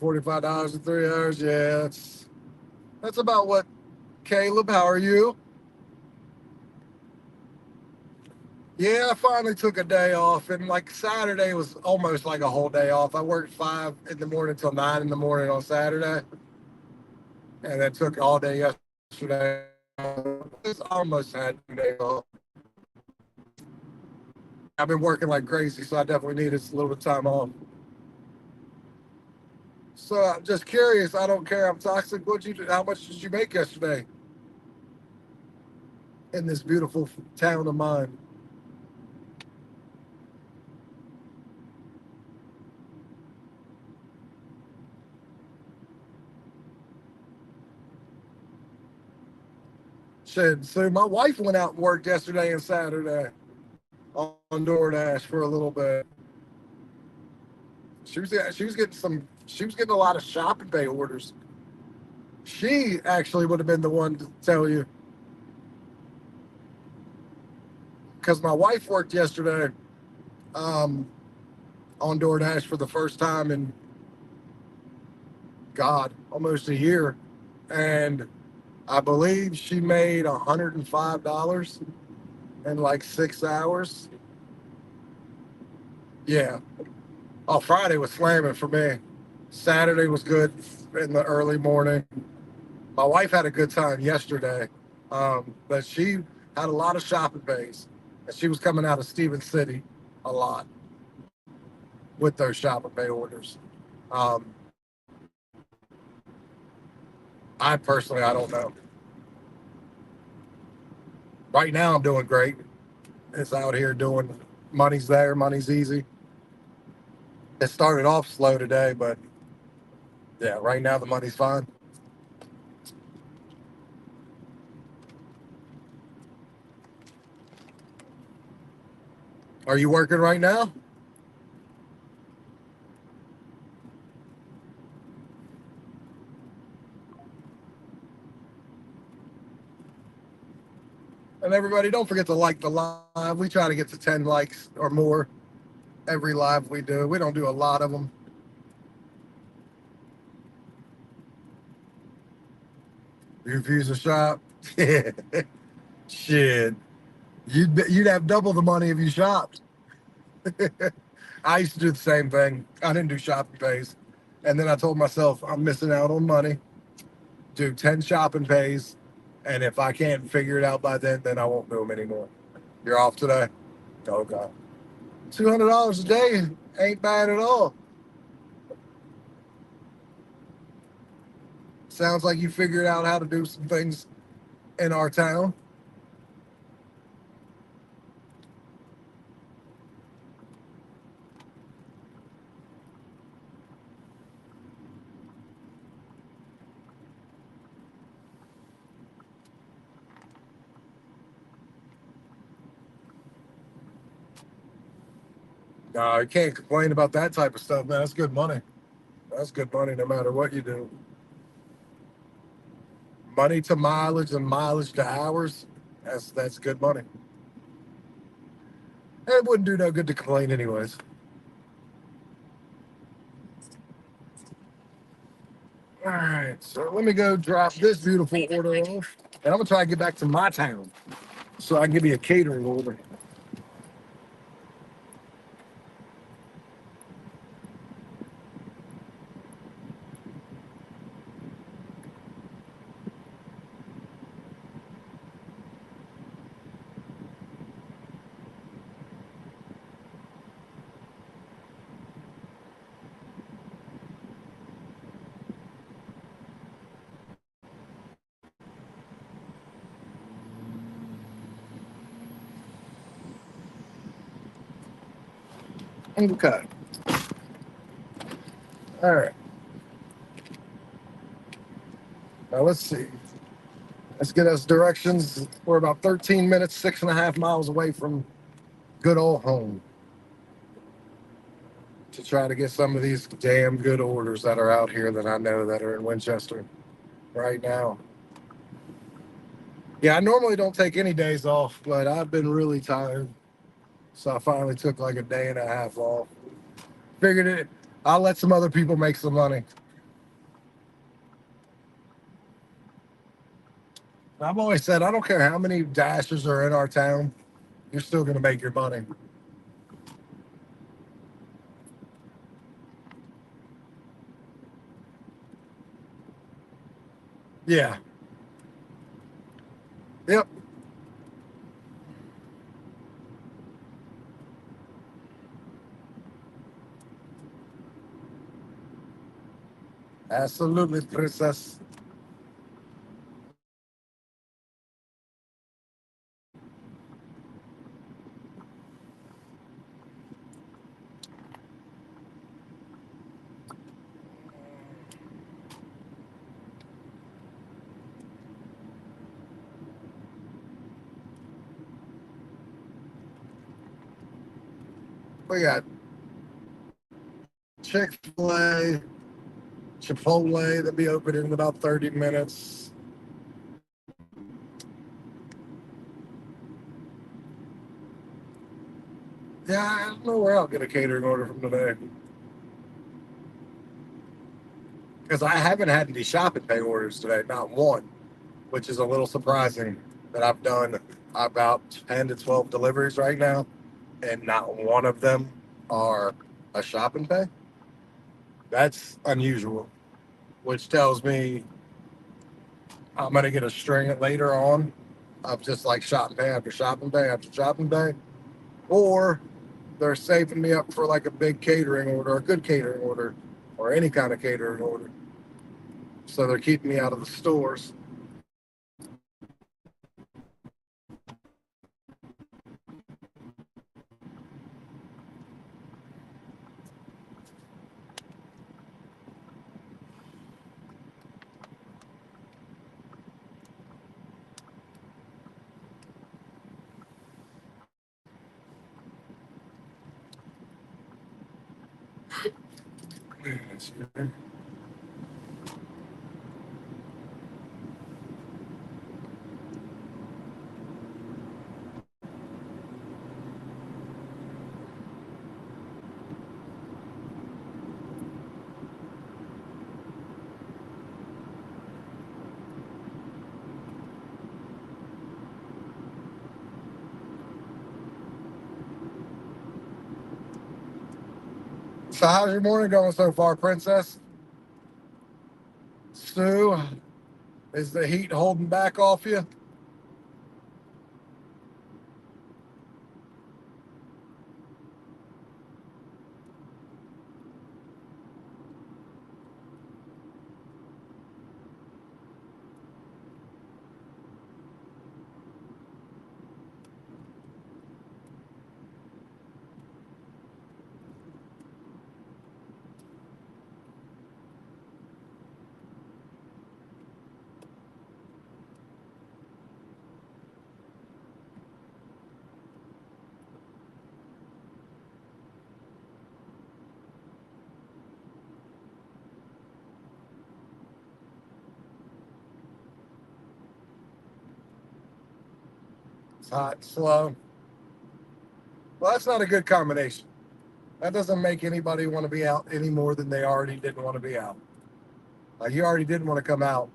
$45 in 3 hours. Yeah, that's about what. Caleb, how are you? Yeah, I finally took a day off, and like Saturday was almost like a whole day off. I worked 5 in the morning till 9 in the morning on Saturday, and then took all day yesterday. It's almost had 2 days off. I've been working like crazy, so I definitely needed a little bit of time off. So I'm just curious. I don't care. I'm toxic. What you? How much did you make yesterday in this beautiful town of mine? Shit. So my wife went out and worked yesterday and Saturday on DoorDash for a little bit. She was getting a lot of shopping pay orders. She actually would have been the one to tell you because my wife worked yesterday um, on DoorDash for the first time in God almost a year, and I believe she made $105 in like 6 hours. Yeah. Oh, Friday was slamming for me. Saturday was good in the early morning. My wife had a good time yesterday, but she had a lot of shopping bays, and she was coming out of Stevens City a lot with those shopping bay orders. Um, I personally, I don't know. Right now, I'm doing great. It's out here doing money's there, money's easy. It started off slow today, but yeah, right now the money's fine. Are you working right now? And everybody, don't forget to like the live. We try to get to 10 likes or more every live we do. We don't do a lot of them. You refuse to shop? Shit. You'd have double the money if you shopped. I used to do the same thing. I didn't do shopping pays. And then I told myself I'm missing out on money. Do 10 shopping pays. And if I can't figure it out by then I won't do them anymore. You're off today? Oh, God. $200 a day ain't bad at all. Sounds like you figured out how to do some things in our town. No, you can't complain about that type of stuff, man. That's good money. That's good money no matter what you do. Money to mileage and mileage to hours, that's good money. It wouldn't do no good to complain anyways. All right, so let me go drop this beautiful order off, and I'm gonna try to get back to my town so I can give you a catering order. Okay. All right. Now let's see. Let's get us directions. We're about 13 minutes, 6.5 miles away from good old home to try to get some of these damn good orders that are out here that I know that are in Winchester right now. Yeah, I normally don't take any days off, but I've been really tired. So I finally took like a day and a half off. Figured it, I'll let some other people make some money. I've always said I don't care how many dashes are in our town, you're still going to make your money. Yeah. Yep. Absolutely, princess. We got Chick-fil-A, Chipotle that'll be open in about 30 minutes. Yeah, I don't know where I'll get a catering order from today. Because I haven't had any shop and pay orders today, not one, which is a little surprising that I've done about 10 to 12 deliveries right now, and not one of them are a shop and pay. That's unusual, which tells me I'm going to get a string later on of just like shop and pay after shop and pay after shop and pay, or they're saving me up for like a big catering order, a good catering order, or any kind of catering order. So they're keeping me out of the stores. So how's your morning going so far, Princess? Sue, is the heat holding back off you? It's hot and slow. Well, that's not a good combination. That doesn't make anybody want to be out any more than they already didn't want to be out. Like you already didn't want to come out,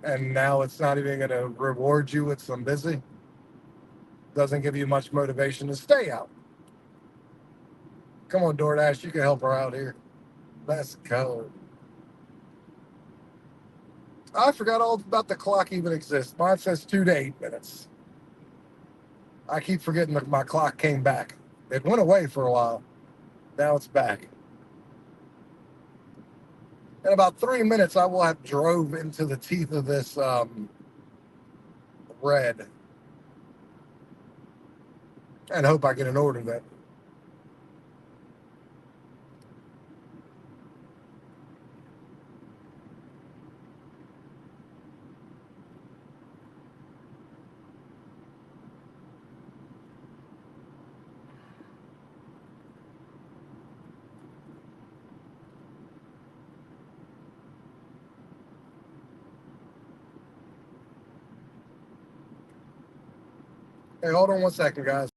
and now it's not even going to reward you with some busy. Doesn't give you much motivation to stay out. Come on, DoorDash, you can help her out here. Let's go. I forgot all about the clock even exists. Mine says 2 to 8 minutes. I keep forgetting that my clock came back. It went away for a while. Now it's back. In about 3 minutes, I will have drove into the teeth of this red and hope I get an order then. Hey, hold on 1 second, guys.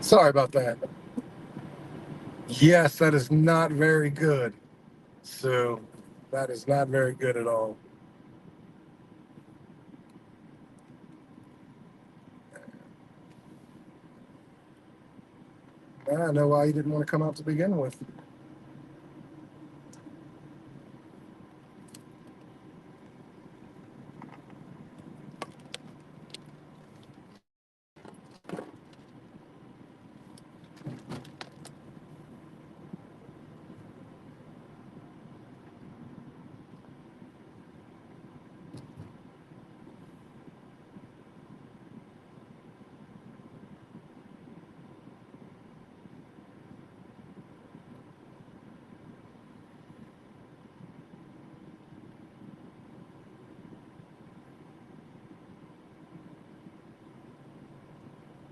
Sorry about that. Yes, that is not very good. So that is not very good at all. Now I know why you didn't want to come out to begin with.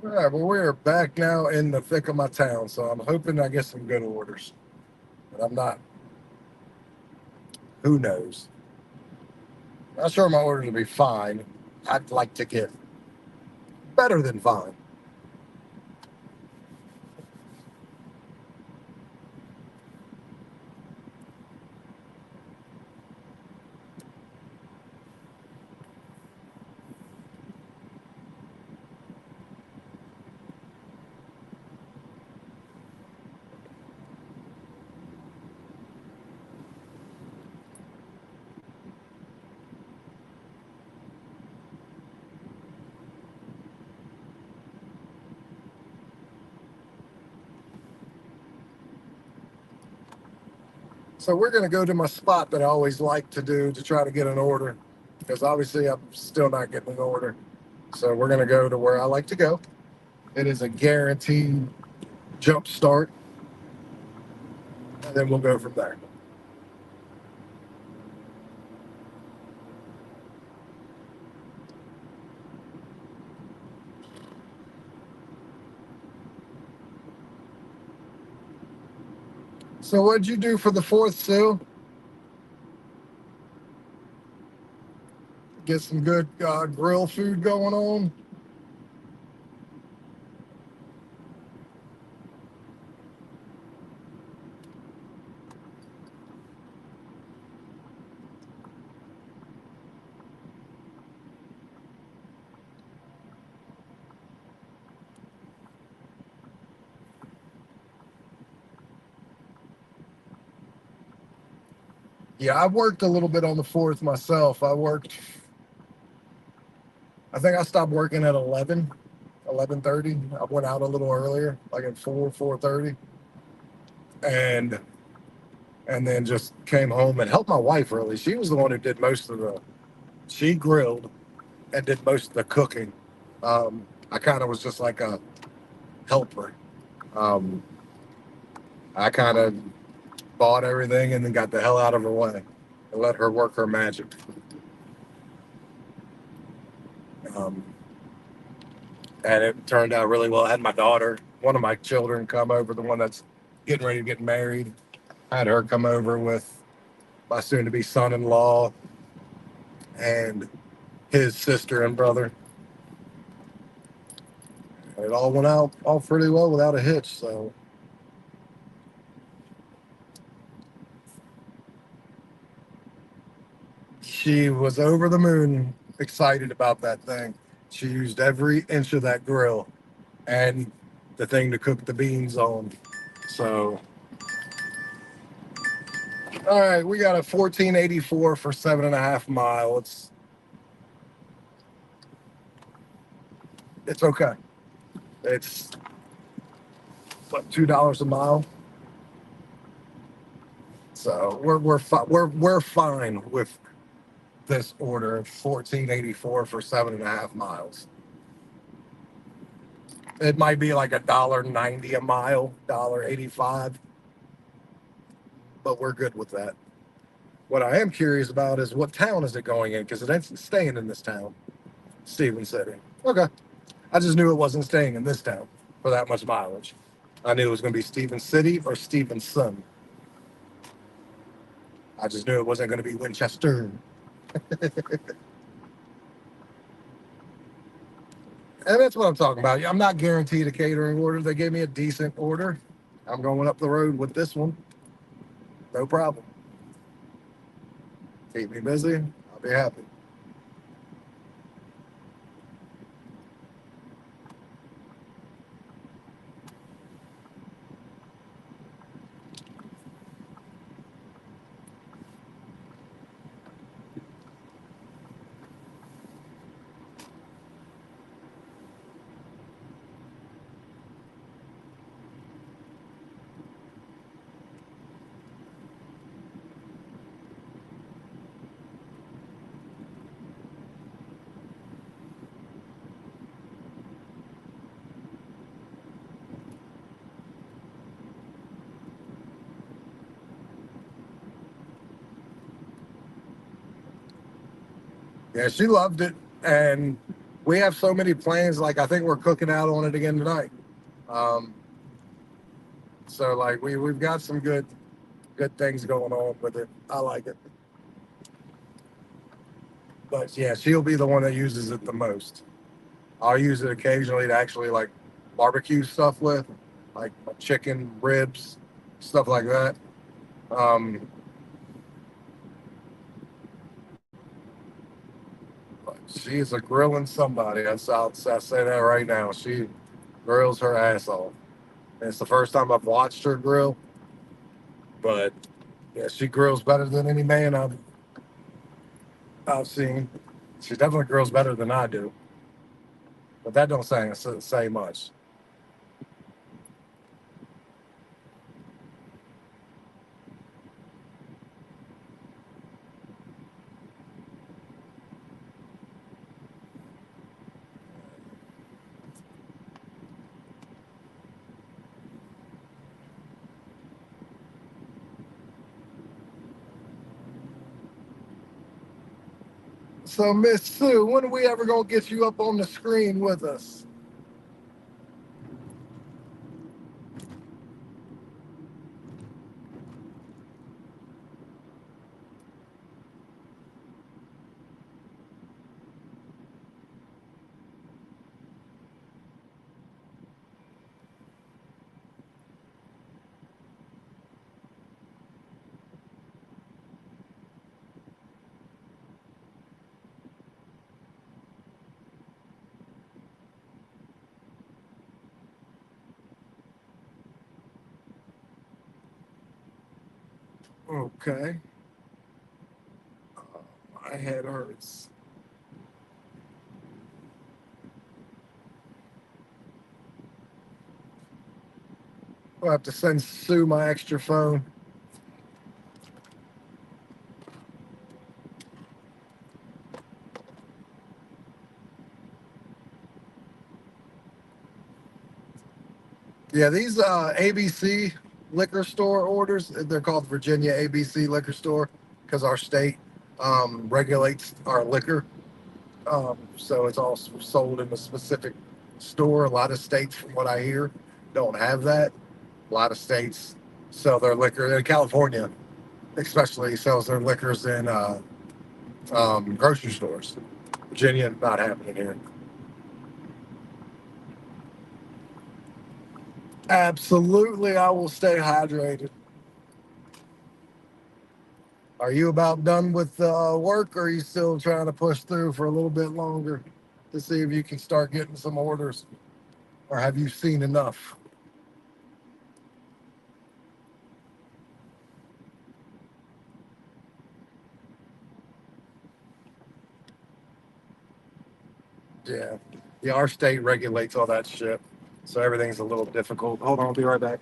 All right, well, we are back now in the thick of my town, so I'm hoping I get some good orders. But I'm not. Who knows? Not sure my orders will be fine. I'd like to get better than fine. So we're going to go to my spot that I always like to do to try to get an order, because obviously I'm still not getting an order. So we're going to go to where I like to go. It is a guaranteed jump start, and then we'll go from there. So what'd you do for the fourth, Sue? Get some good grill food going on. Yeah, I worked a little bit on the fourth myself. I think I stopped working at 11:30. I went out a little earlier, like at 4:30, and and then just came home and helped my wife. Really, she was the one who did most of the. She grilled and did most of the cooking. I kind of was just like a helper. Um, I kind of bought everything and then got the hell out of her way and let her work her magic. Um, and it turned out really well. I had my daughter, one of my children, come over, the one that's getting ready to get married. I had her come over with my soon-to-be son-in-law and his sister and brother. And it all went out all pretty well without a hitch. So she was over the moon, excited about that thing. She used every inch of that grill and the thing to cook the beans on. So, all right, we got a 1484 for 7.5 miles. It's okay. It's what, $2 a mile. So we're fine with this order of 1484 for 7.5 miles. It might be like $1.90 a mile, $1.85, but we're good with that. What I am curious about is what town is it going in, because it ain't staying in this town, Stephen City. Okay, I just knew it wasn't staying in this town for that much mileage. I knew it was going to be Stephen City or Stevenson. I just knew it wasn't going to be Winchester. And that's what I'm talking about. I'm not guaranteed a catering order. They gave me a decent order. I'm going up the road with this one. No problem. Keep me busy. I'll be happy. Yeah, she loved it. And we have so many plans. Like, I think we're cooking out on it again tonight. Um, so, like, we've got some good things going on with it. I like it. But yeah, she'll be the one that uses it the most. I'll use it occasionally to actually like barbecue stuff with, like chicken, ribs, stuff like that. Um, she is a grilling somebody. I say that right now. She grills her ass off. And it's the first time I've watched her grill, but yeah, she grills better than any man I've seen. She definitely grills better than I do, but that don't say much. So, Miss Sue, when are we ever gonna get you up on the screen with us? Okay. My head hurts. I'll have to send Sue my extra phone. Yeah, these ABC liquor store orders, they're called Virginia ABC liquor store because our state regulates our liquor. So it's all sold in a specific store. A lot of states, from what I hear, don't have that. A lot of states sell their liquor. In California, especially, sells their liquors in grocery stores. Virginia, not happening here. Absolutely, I will stay hydrated. Are you about done with work, or are you still trying to push through for a little bit longer to see if you can start getting some orders, or have you seen enough? Yeah, yeah. Our state regulates all that shit, so everything's a little difficult. Hold on, I'll be right back.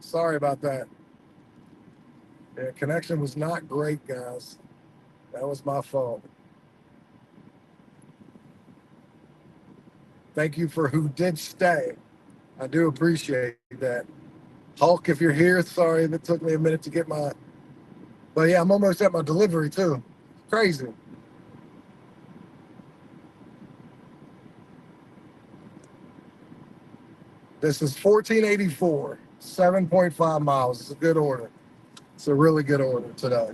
Sorry about that. Yeah, connection was not great, guys. That was my fault. Thank you for who did stay. I do appreciate that. Hulk, if you're here, sorry that took me a minute to get my. But yeah, I'm almost at my delivery too. Crazy. This is 1484, 7.5 miles. It's a good order. It's a really good order today.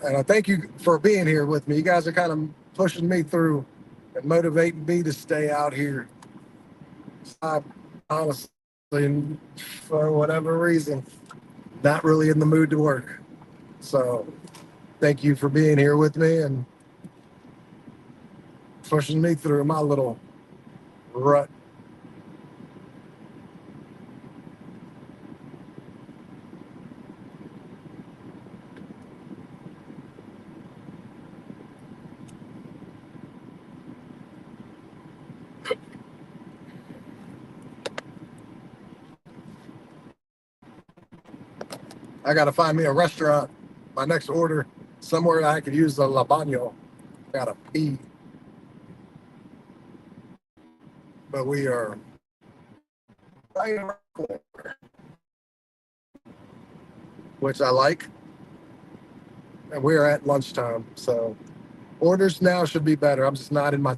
And I thank you for being here with me. You guys are kind of pushing me through and motivating me to stay out here. I honestly, for whatever reason, not really in the mood to work. So thank you for being here with me and pushing me through my little rut. I got to find me a restaurant. My next order, somewhere I could use the La Baño. Gotta pee. But we are right around the corner, which I like. And we're at lunchtime. So orders now should be better. I'm just not in my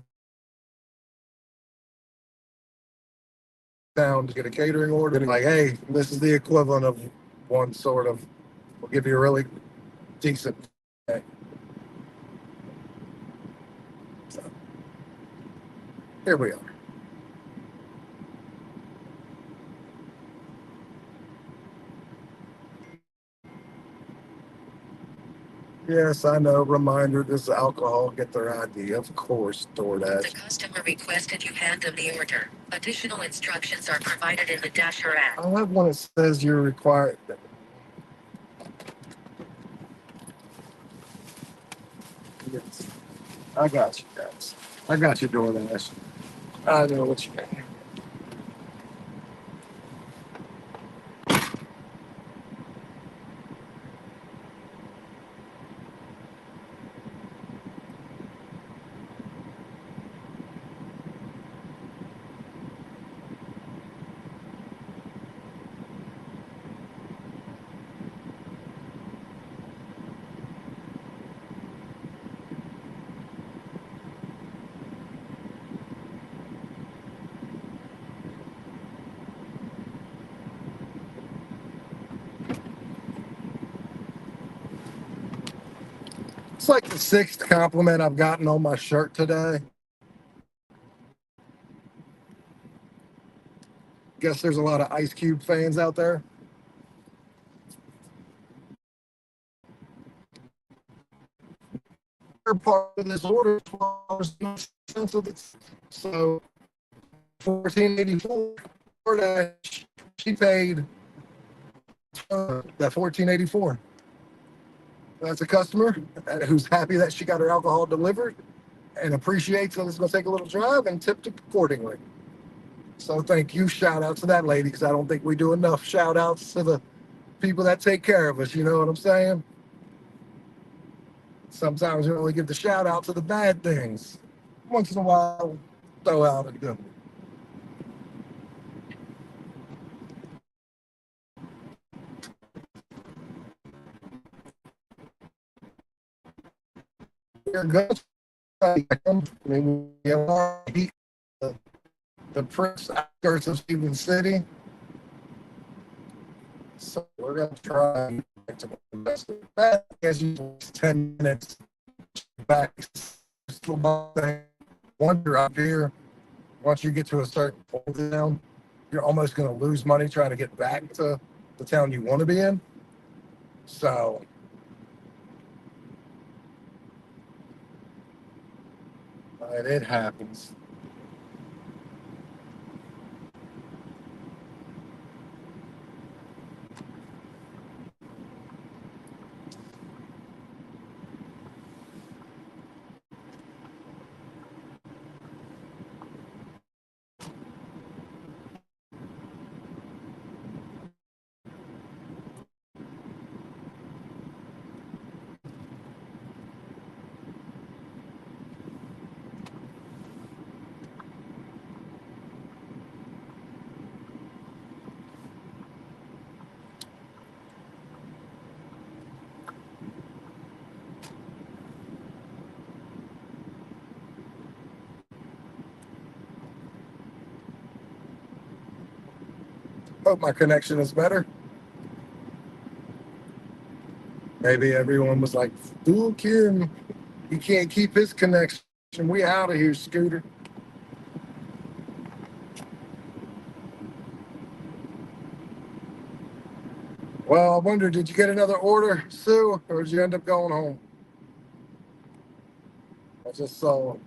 town to get a catering order. Like, hey, this is the equivalent of one sort of, we'll give you a really decent pay. So here we are. Yes, I know. Reminder, this is alcohol. Get their ID. Of course, The DoorDash. customer requested you hand them the order. Additional instructions are provided in the Dasher app. I have one that says you're required. Yes, I got you guys. I got you, DoorDash. I know what you mean. It's like the sixth compliment I've gotten on my shirt today. Guess there's a lot of Ice Cube fans out there. Part of this order was not sensitive. So 1484, DoorDash, she paid that 1484. That's a customer who's happy that she got her alcohol delivered and appreciates that it's going to take a little drive and tipped accordingly. So thank you. Shout out to that lady because I don't think we do enough shout outs to the people that take care of us. You know what I'm saying? Sometimes we only give the shout out to the bad things. Once in a while, throw out a good one. We're good. I mean, we have the Prince outskirts of Stephen City. So we're going to try to invest in that. As you 10 minutes back, once you're up here, once you get to a certain point down, you're almost going to lose money trying to get back to the town you want to be in. So it happens. Hope my connection is better. Maybe everyone was like, "Fool Kim, he can't keep his connection. We out of here, Scooter." Well, I wonder, did you get another order, Sue, or did you end up going home? I just saw.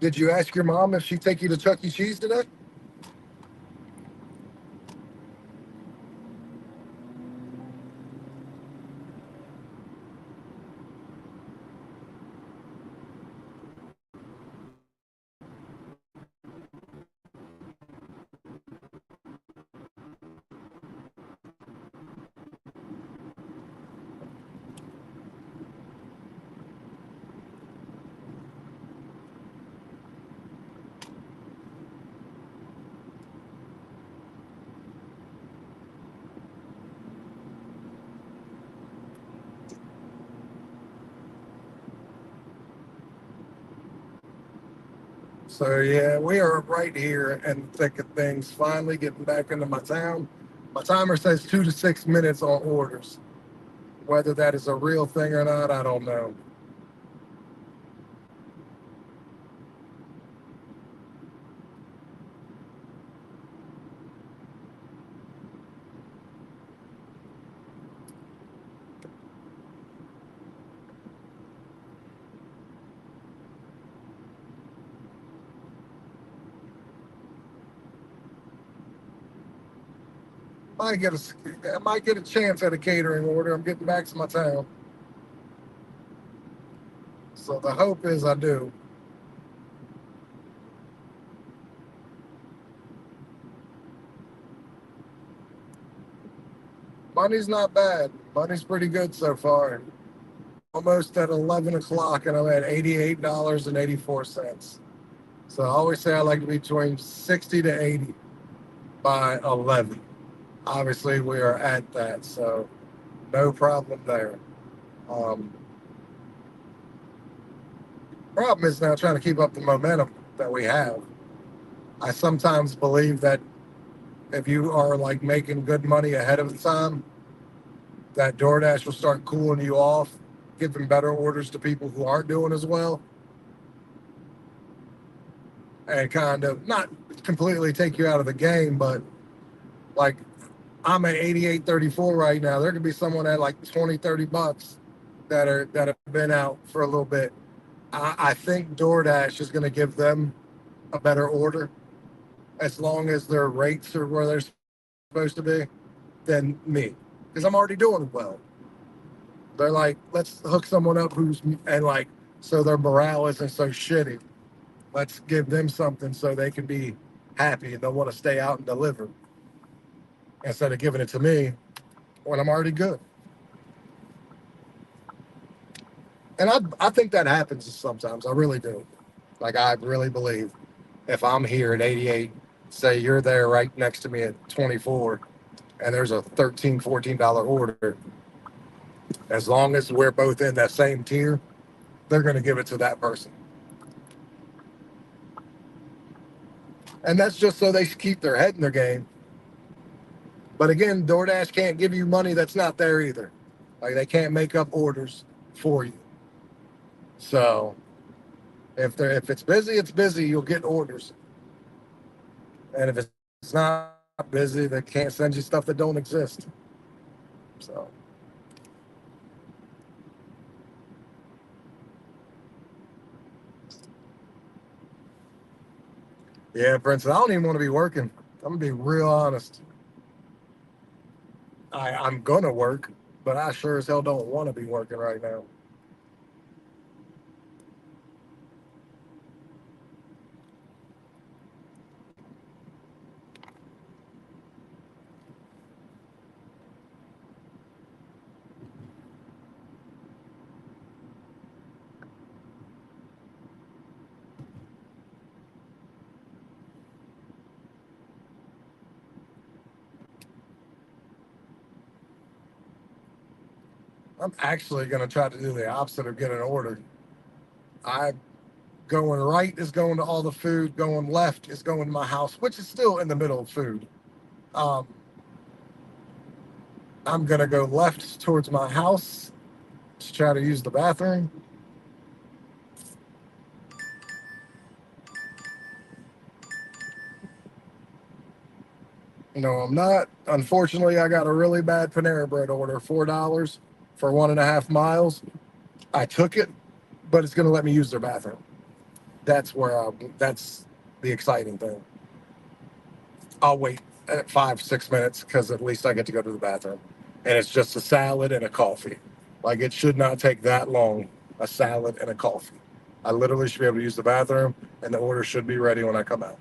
Did you ask your mom if she'd take you to Chuck E. Cheese today? So yeah, we are right here in the thick of things. Finally getting back into my town. My timer says 2 to 6 minutes on orders. Whether that is a real thing or not, I don't know. I might get a chance at a catering order. I'm getting back to my town, so the hope is I do. Money's not bad. Money's pretty good so far. Almost at 11 o'clock, and I'm at $88.84. So I always say I like to be between 60 to 80 by 11. Obviously, we are at that, so no problem there. Um, Problem is now trying to keep up the momentum that we have. I sometimes believe that if you are like making good money ahead of the time, that DoorDash will start cooling you off, giving better orders to people who aren't doing as well, and kind of not completely take you out of the game, but like I'm at 88.34 right now. There could be someone at like 20, $30 that have been out for a little bit. I think DoorDash is going to give them a better order as long as their rates are where they're supposed to be than me because I'm already doing well. They're like, let's hook someone up who's and like so their morale isn't so shitty. Let's give them something so they can be happy and they'll want to stay out and deliver instead of giving it to me when I'm already good. And I think that happens sometimes. I really do. Like I really believe if I'm here at 88, say you're there right next to me at 24, and there's a $13, $14 order, as long as we're both in that same tier, they're going to give it to that person. And that's just so they keep their head in their game. But again, DoorDash can't give you money that's not there either. Like they can't make up orders for you. So if it's busy, it's busy. You'll get orders. And if it's not busy, they can't send you stuff that don't exist. So yeah, for instance, I don't even want to be working. I'm gonna be real honest. I'm gonna work, but I sure as hell don't want to be working right now. I'm actually gonna try to do the opposite of get an order. I going right is going to all the food, going left is going to my house, which is still in the middle of food. Um, I'm gonna go left towards my house to try to use the bathroom. No, I'm not. Unfortunately, I got a really bad Panera Bread order, $4 for 1.5 miles. I took it, but it's gonna let me use their bathroom. That's the exciting thing. I'll wait at 5, 6 minutes because at least I get to go to the bathroom. And it's just a salad and a coffee. Like it should not take that long. A salad and a coffee. I literally should be able to use the bathroom, and the order should be ready when I come out.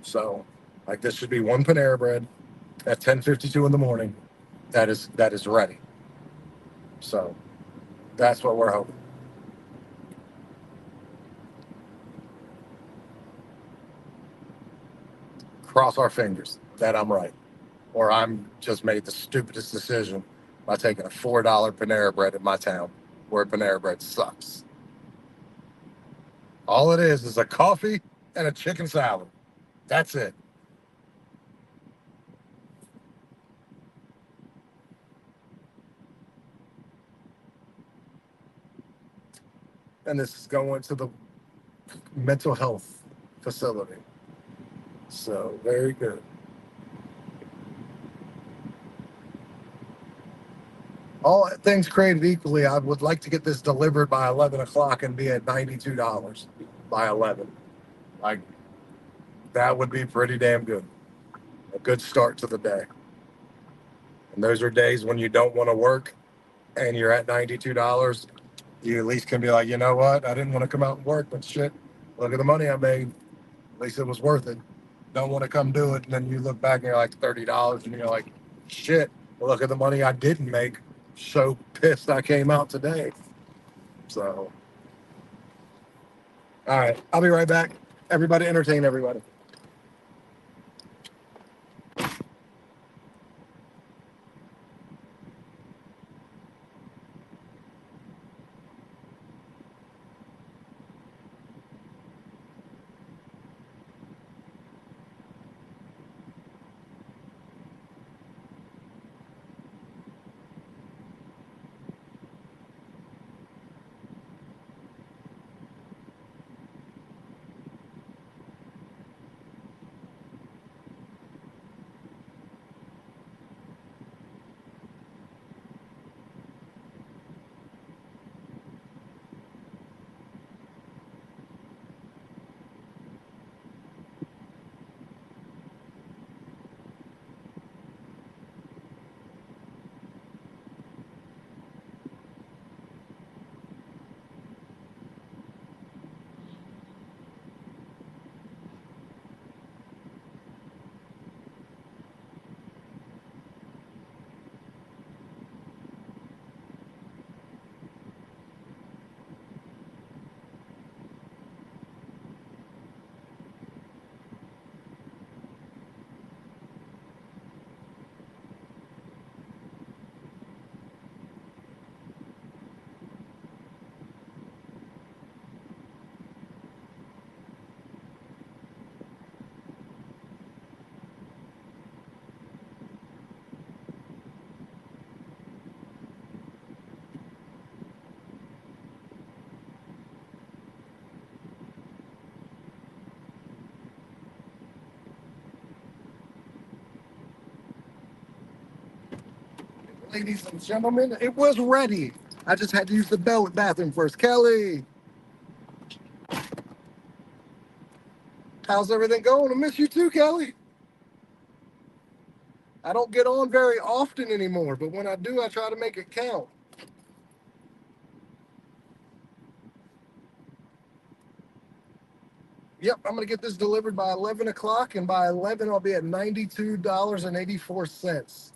So, like this should be one Panera Bread at 10:52 in the morning. That is ready. So that's what we're hoping. Cross our fingers that I'm right, or I'm just made the stupidest decision by taking a $4 Panera Bread in my town, where Panera Bread sucks. All it is a coffee and a chicken salad. That's it. And this is going to the mental health facility. So very good. All things created equally, I would like to get this delivered by 11 o'clock and be at $92 by 11. Like that would be pretty damn good. A good start to the day. And those are days when you don't want to work and you're at $92. You at least can be like, you know what? I didn't want to come out and work, but shit, look at the money I made. At least it was worth it. Don't want to come do it. And then you look back and you're like $30 and you're like, shit, look at the money I didn't make. So pissed I came out today. So, all right, I'll be right back. Everybody entertain everybody. Ladies and gentlemen, it was ready. I just had to use the bathroom first. Kelly, how's everything going? I miss you too, Kelly. I don't get on very often anymore, but when I do, I try to make it count. Yep, I'm gonna get this delivered by 11 o'clock, and by 11 I'll be at $92.84.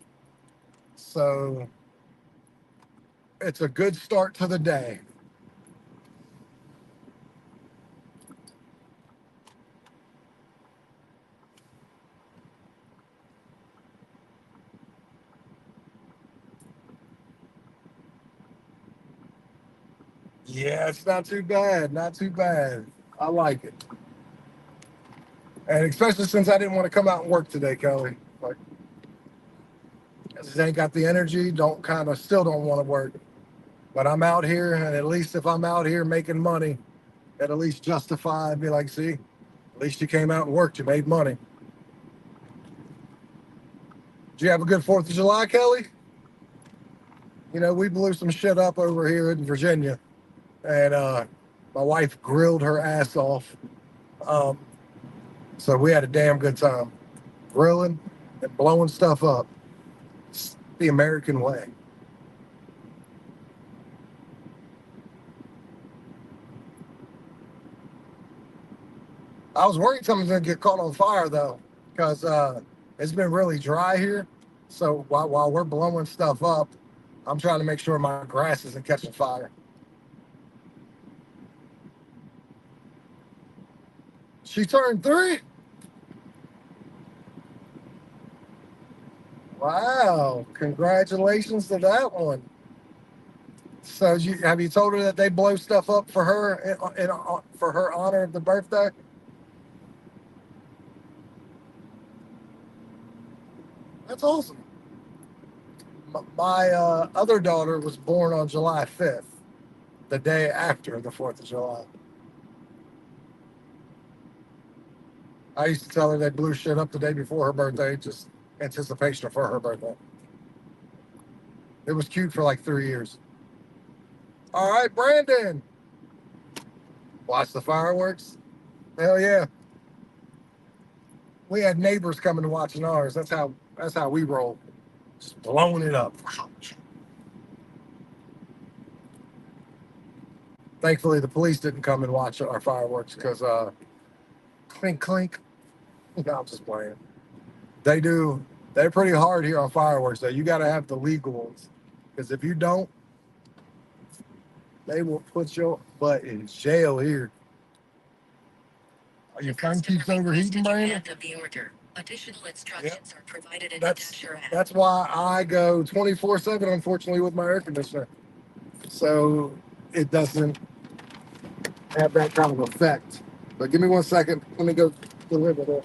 So it's a good start to the day. Yeah, it's not too bad. Not too bad. I like it. And especially since I didn't want to come out and work today, Kelly. Like, I just ain't got the energy, don't kind of still don't want to work. But I'm out here, and at least if I'm out here making money, that at least justify and be like, see, at least you came out and worked, you made money. Did you have a good 4th of July, Kelly? You know, we blew some shit up over here in Virginia, and my wife grilled her ass off. Um, so we had a damn good time grilling and blowing stuff up. It's the American way. I was worried something's gonna get caught on fire though, because it's been really dry here. So while we're blowing stuff up, I'm trying to make sure my grass isn't catching fire. She turned 3. Wow! Congratulations to that one. So have you told her that they blow stuff up for her for her honor of the birthday? That's awesome. My other daughter was born on July 5th, the day after the 4th of July. I used to tell her they blew shit up the day before her birthday, just anticipation for her birthday. It was cute for like 3 years. All right, Brandon. Watch the fireworks. Hell yeah. We had neighbors coming to watching ours. That's how we roll. Just blowing it up. Thankfully, the police didn't come and watch our fireworks because clink clink. No, I'm just playing. They do. They're pretty hard here on fireworks. Though you got to have the legal ones, because if you don't, they will put your butt in jail here. Your phone keeps overheating, Brandon. The order. Additional instructions are provided in the That's Dasher app. that's why I go 24/7. Unfortunately, with my air conditioner, so it doesn't have that kind of effect. But give me 1 second. Let me go deliver this.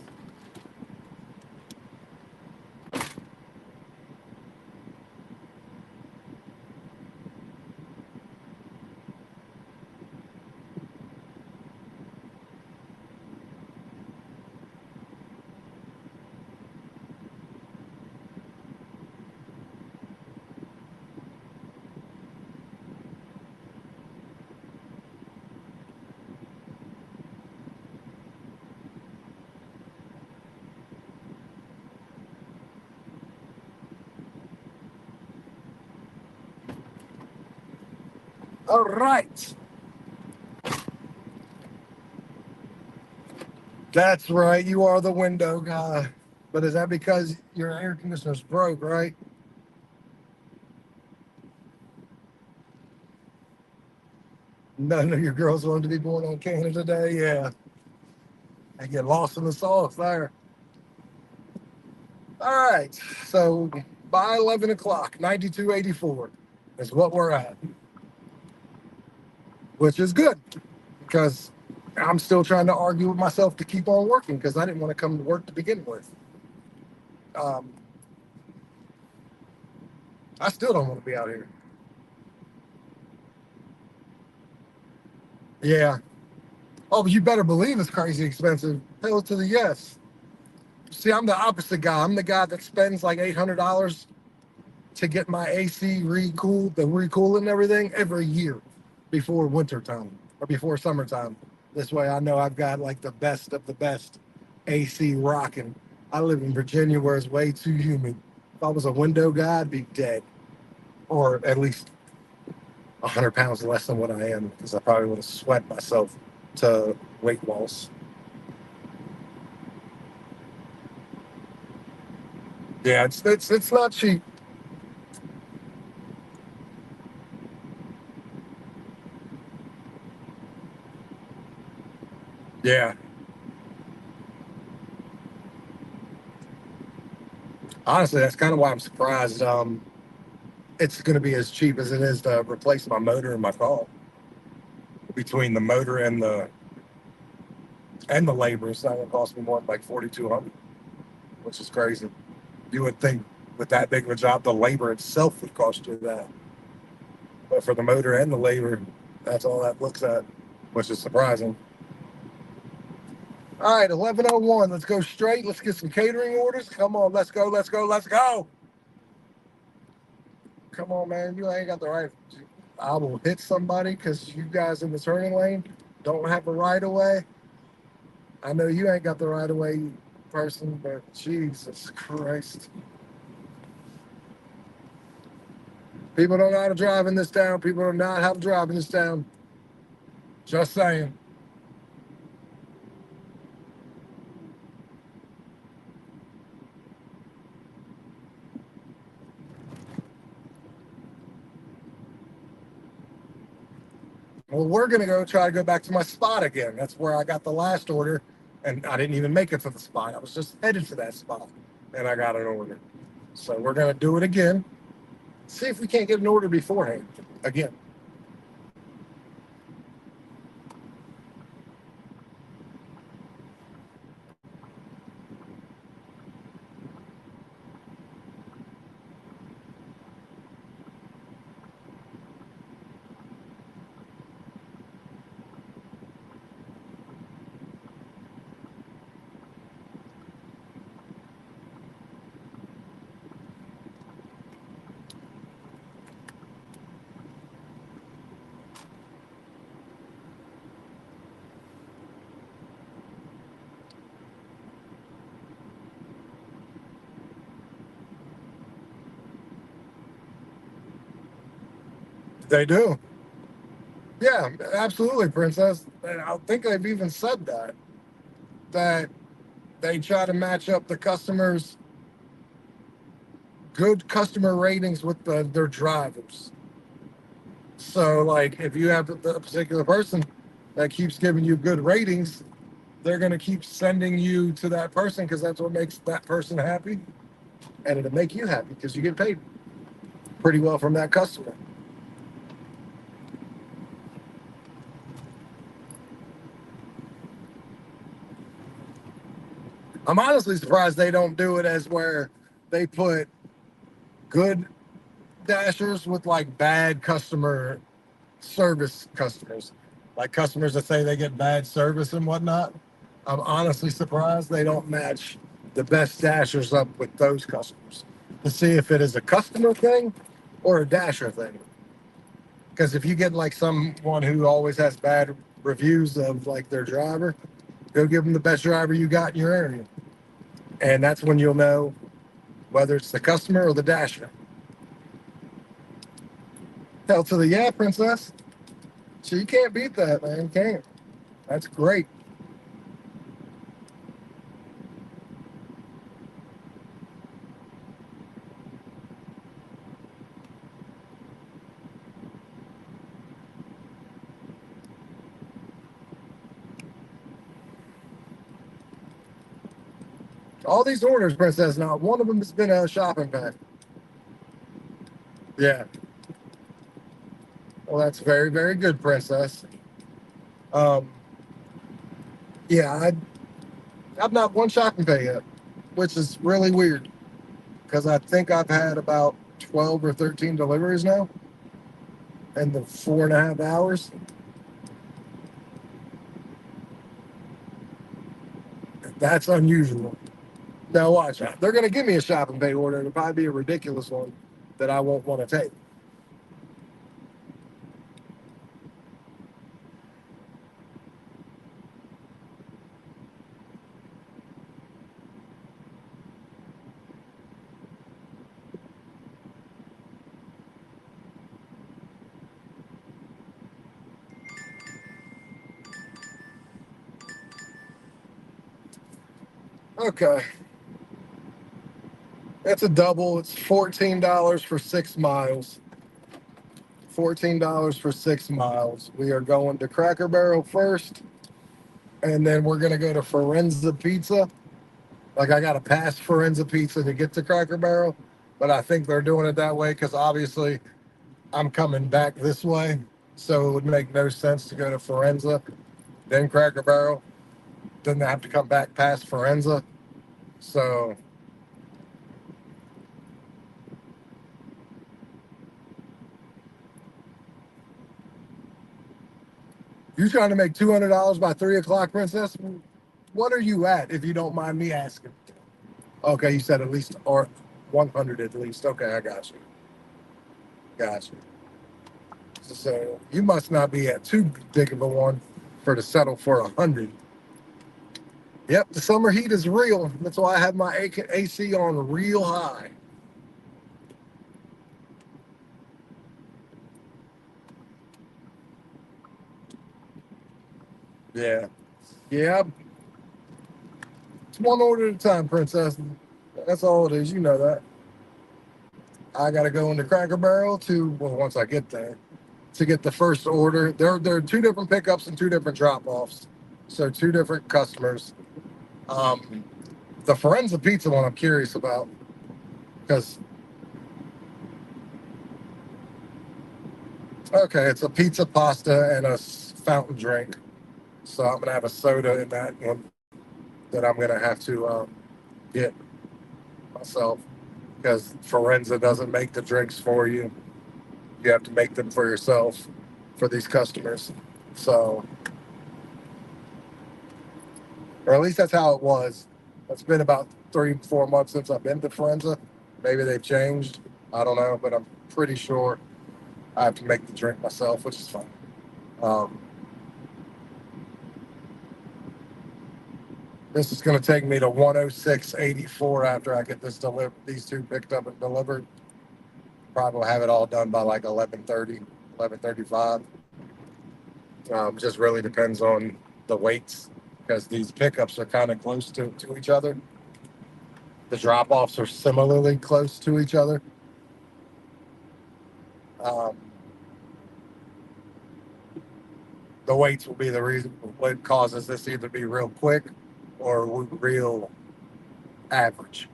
All right. That's right. You are the window guy. But is that because your air conditioner's broke, right? None of your girls wanted to be born on Canada Day. Yeah. They get lost in the sauce there. All right. So by 11 o'clock, 92.84 is what we're at, which is good because I'm still trying to argue with myself to keep on working because I didn't want to come to work to begin with. Um, I still don't want to be out here. Yeah. Oh, but you better believe it's crazy expensive. Hell to the yes. See, I'm the opposite guy. I'm the guy that spends like $800 to get my AC recooled, the recooling and everything every year before winter time or before summertime. This way I know I've got like the best of the best AC rocking. I live in Virginia where it's way too humid. If I was a window guy, I'd be dead, or at least 100 pounds less than what I am, because I probably would have sweat myself to weight loss. Yeah, it's not cheap. Yeah, honestly, that's kind of why I'm surprised. It's going to be as cheap as it is to replace my motor in my car. Between the motor and the labor, it's not going to cost me more than like 4,200, which is crazy. You would think with that big of a job, the labor itself would cost you that, but for the motor and the labor, that's all that looks at, which is surprising. All right, 11:01. Let's go straight. Let's get some catering orders. Come on, let's go, let's go, let's go. Come on, man. You ain't got the right. I will hit somebody because you guys in the turning lane don't have a right of way. I know you ain't got the right of way person, but Jesus Christ. People don't know how to drive in this town. People don't know how to drive in this town. Just saying. Well, we're gonna go try to go back to my spot again. That's where I got the last order, and I didn't even make it to the spot. I was just headed to that spot, and I got an order. So we're gonna do it again. See if we can't get an order beforehand again. They do. Yeah, absolutely, Princess. And I think they've even said that they try to match up the customers' good customer ratings with their drivers. So, like, if you have a particular person that keeps giving you good ratings, they're going to keep sending you to that person because that's what makes that person happy. And it'll make you happy because you get paid pretty well from that customer. I'm honestly surprised they don't do it as where they put good dashers with like bad customer service customers, like customers that say they get bad service and whatnot. I'm honestly surprised they don't match the best dashers up with those customers to see if it is a customer thing or a dasher thing. Because if you get like someone who always has bad reviews of like their driver, go give them the best driver you got in your area, and that's when you'll know whether it's the customer or the dasher. Hell to the yeah, princess. So you can't beat that, man. You can't. That's great. All these orders, princess. Not one of them has been a shopping bag. Yeah. Well, that's very, very good, princess. Um, yeah, I've not one shopping bag yet, which is really weird because I think I've had about 12 or 13 deliveries now in the 4.5 hours. That's unusual. Now watch out. They're gonna give me a shopping bag order. It'll probably be a ridiculous one that I won't want to take. Okay. It's a double. It's $14 for 6 miles. $14 for 6 miles. We are going to Cracker Barrel first, and then we're gonna go to Forenza Pizza. Like I gotta pass Forenza Pizza to get to Cracker Barrel, but I think they're doing it that way because obviously I'm coming back this way, so it would make no sense to go to Forenza, then Cracker Barrel, then I have to come back past Forenza. So you trying to make $200 by 3 o'clock, Princess? What are you at, if you don't mind me asking? Okay, you said at least or 100 at least. Okay, I got you. Got you. So you must not be at too big of a one for to settle for 100. Yep, the summer heat is real. That's why I have my AC on real high. Yeah. Yeah. It's one order at a time, Princess. That's all it is. You know that. I gotta go into Cracker Barrel to once I get there to get the first order. There are two different pickups and two different drop offs. So two different customers. Um, the Forenza Pizza one I'm curious about because okay, it's a pizza, pasta, and a fountain drink. So I'm gonna have a soda in that one that I'm gonna have to get myself because Forenza doesn't make the drinks for you. You have to make them for yourself for these customers. So, or at least that's how it was. It's been about 3, 4 months since I've been to Forenza. Maybe they've changed. I don't know, but I'm pretty sure I have to make the drink myself, which is fine. Um, this is going to take me to 106.84 after I get this delivered. These two picked up and delivered. Probably will have it all done by like 11:30, 11:35. Just really depends on the weights because these pickups are kind of close to each other. The drop offs are similarly close to each other. Um, the weights will be the reason what causes this either be real quick or real average.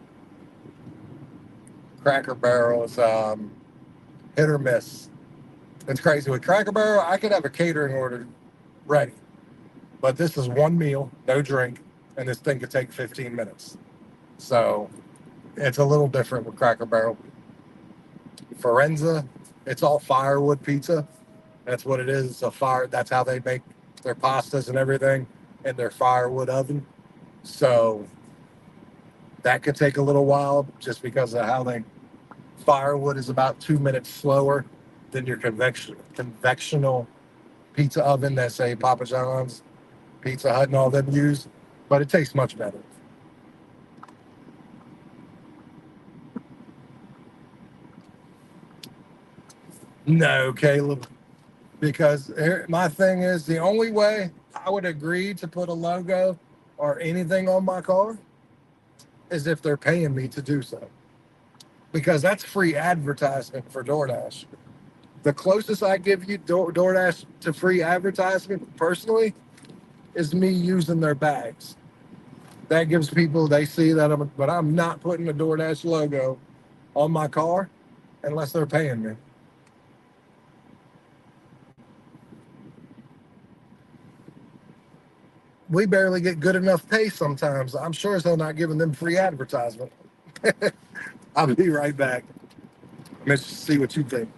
Cracker Barrel is hit or miss. It's crazy. With Cracker Barrel, I could have a catering order ready, but this is one meal, no drink, and this thing could take 15 minutes. So it's a little different with Cracker Barrel. Forenza, it's all firewood pizza. That's what it is. It's a fire. That's how they make their pastas and everything in their firewood oven. So that could take a little while just because of how they firewood is about 2 minutes slower than your convectional pizza oven that say Papa John's, Pizza Hut, and all them use. But it tastes much better. No, Caleb, because my thing is the only way I would agree to put a logo or anything on my car is if they're paying me to do so, because that's free advertisement for DoorDash. The closest I give you DoorDash to free advertisement personally is me using their bags. That gives people they see that but I'm not putting the DoorDash logo on my car unless they're paying me. We barely get good enough pay sometimes. I'm sure as hell not giving them free advertisement. I'll be right back. Let's see what you think.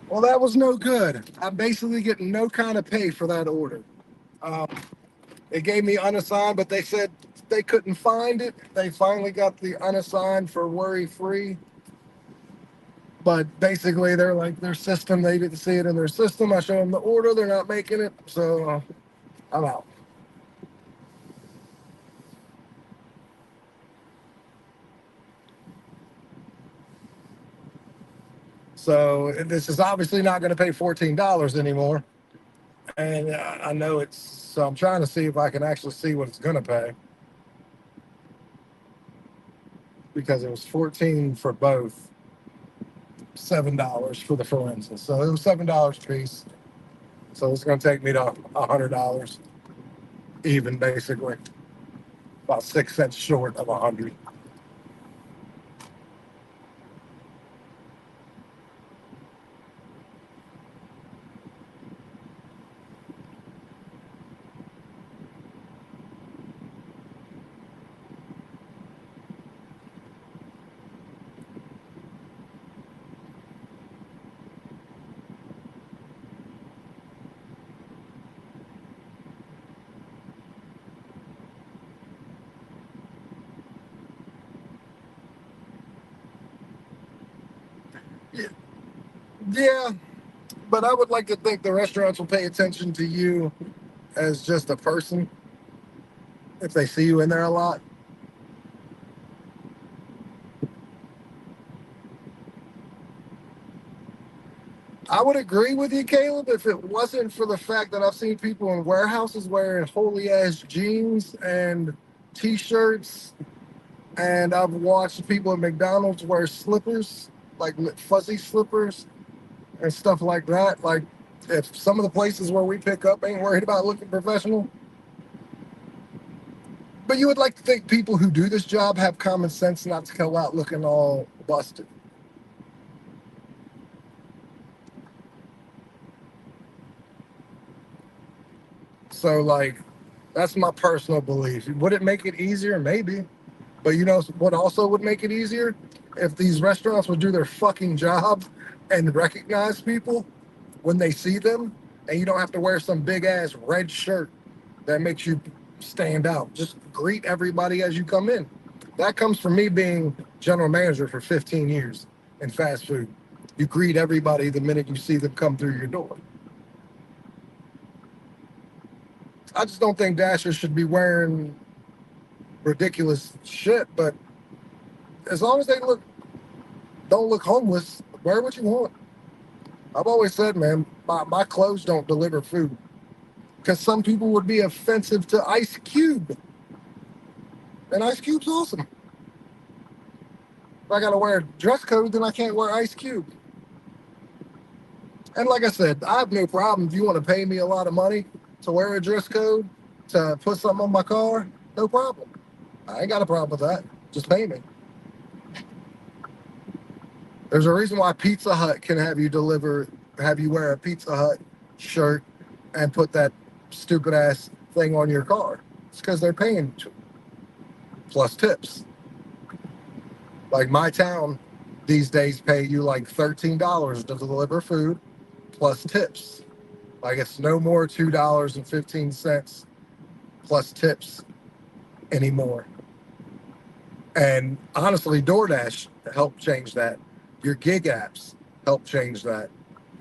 Well, that was no good. I'm basically getting no kind of pay for that order. Um, it gave me unassigned, but they said they couldn't find it. They finally got the unassigned for worry free. But basically, they're like their system. They didn't see it in their system. I show them the order. They're not making it. So I'm out. So this is obviously not going to pay $14 anymore. And I know it's, so I'm trying to see if I can actually see what it's going to pay because it was 14 for both, $7 for the forensics. So it was $7 a piece. So it's going to take me to $100 even, basically, about 6 cents short of 100. Yeah, but I would like to think the restaurants will pay attention to you as just a person if they see you in there a lot. I would agree with you, Caleb, if it wasn't for the fact that I've seen people in warehouses wearing holy ass jeans and t-shirts, and I've watched people at McDonald's wear slippers, like fuzzy slippers and stuff like that. Like, if some of the places where we pick up ain't worried about looking professional, but you would like to think people who do this job have common sense not to go out looking all busted. So, like, that's my personal belief. Would it make it easier? Maybe. But you know what also would make it easier? If these restaurants would do their fucking job and recognize people when they see them, and you don't have to wear some big ass red shirt that makes you stand out. Just greet everybody as you come in. That comes from me being general manager for 15 years in fast food. You greet everybody the minute you see them come through your door. I just don't think Dashers should be wearing ridiculous shit, but as long as they don't look homeless, wear what you want. I've always said, man, my clothes don't deliver food because some people would be offensive to Ice Cube, and Ice Cube's awesome. If I got to wear a dress code, then I can't wear Ice Cube. And like I said, I have no problem if you want to pay me a lot of money to wear a dress code, to put something on my car, no problem. I ain't got a problem with that. Just pay me. There's a reason why Pizza Hut can have you wear a Pizza Hut shirt and put that stupid ass thing on your car. It's because they're paying plus tips. Like my town these days pay you like $13 to deliver food plus tips. Like it's no more $2.15 plus tips anymore. And honestly, DoorDash helped change that. Your gig apps helped change that.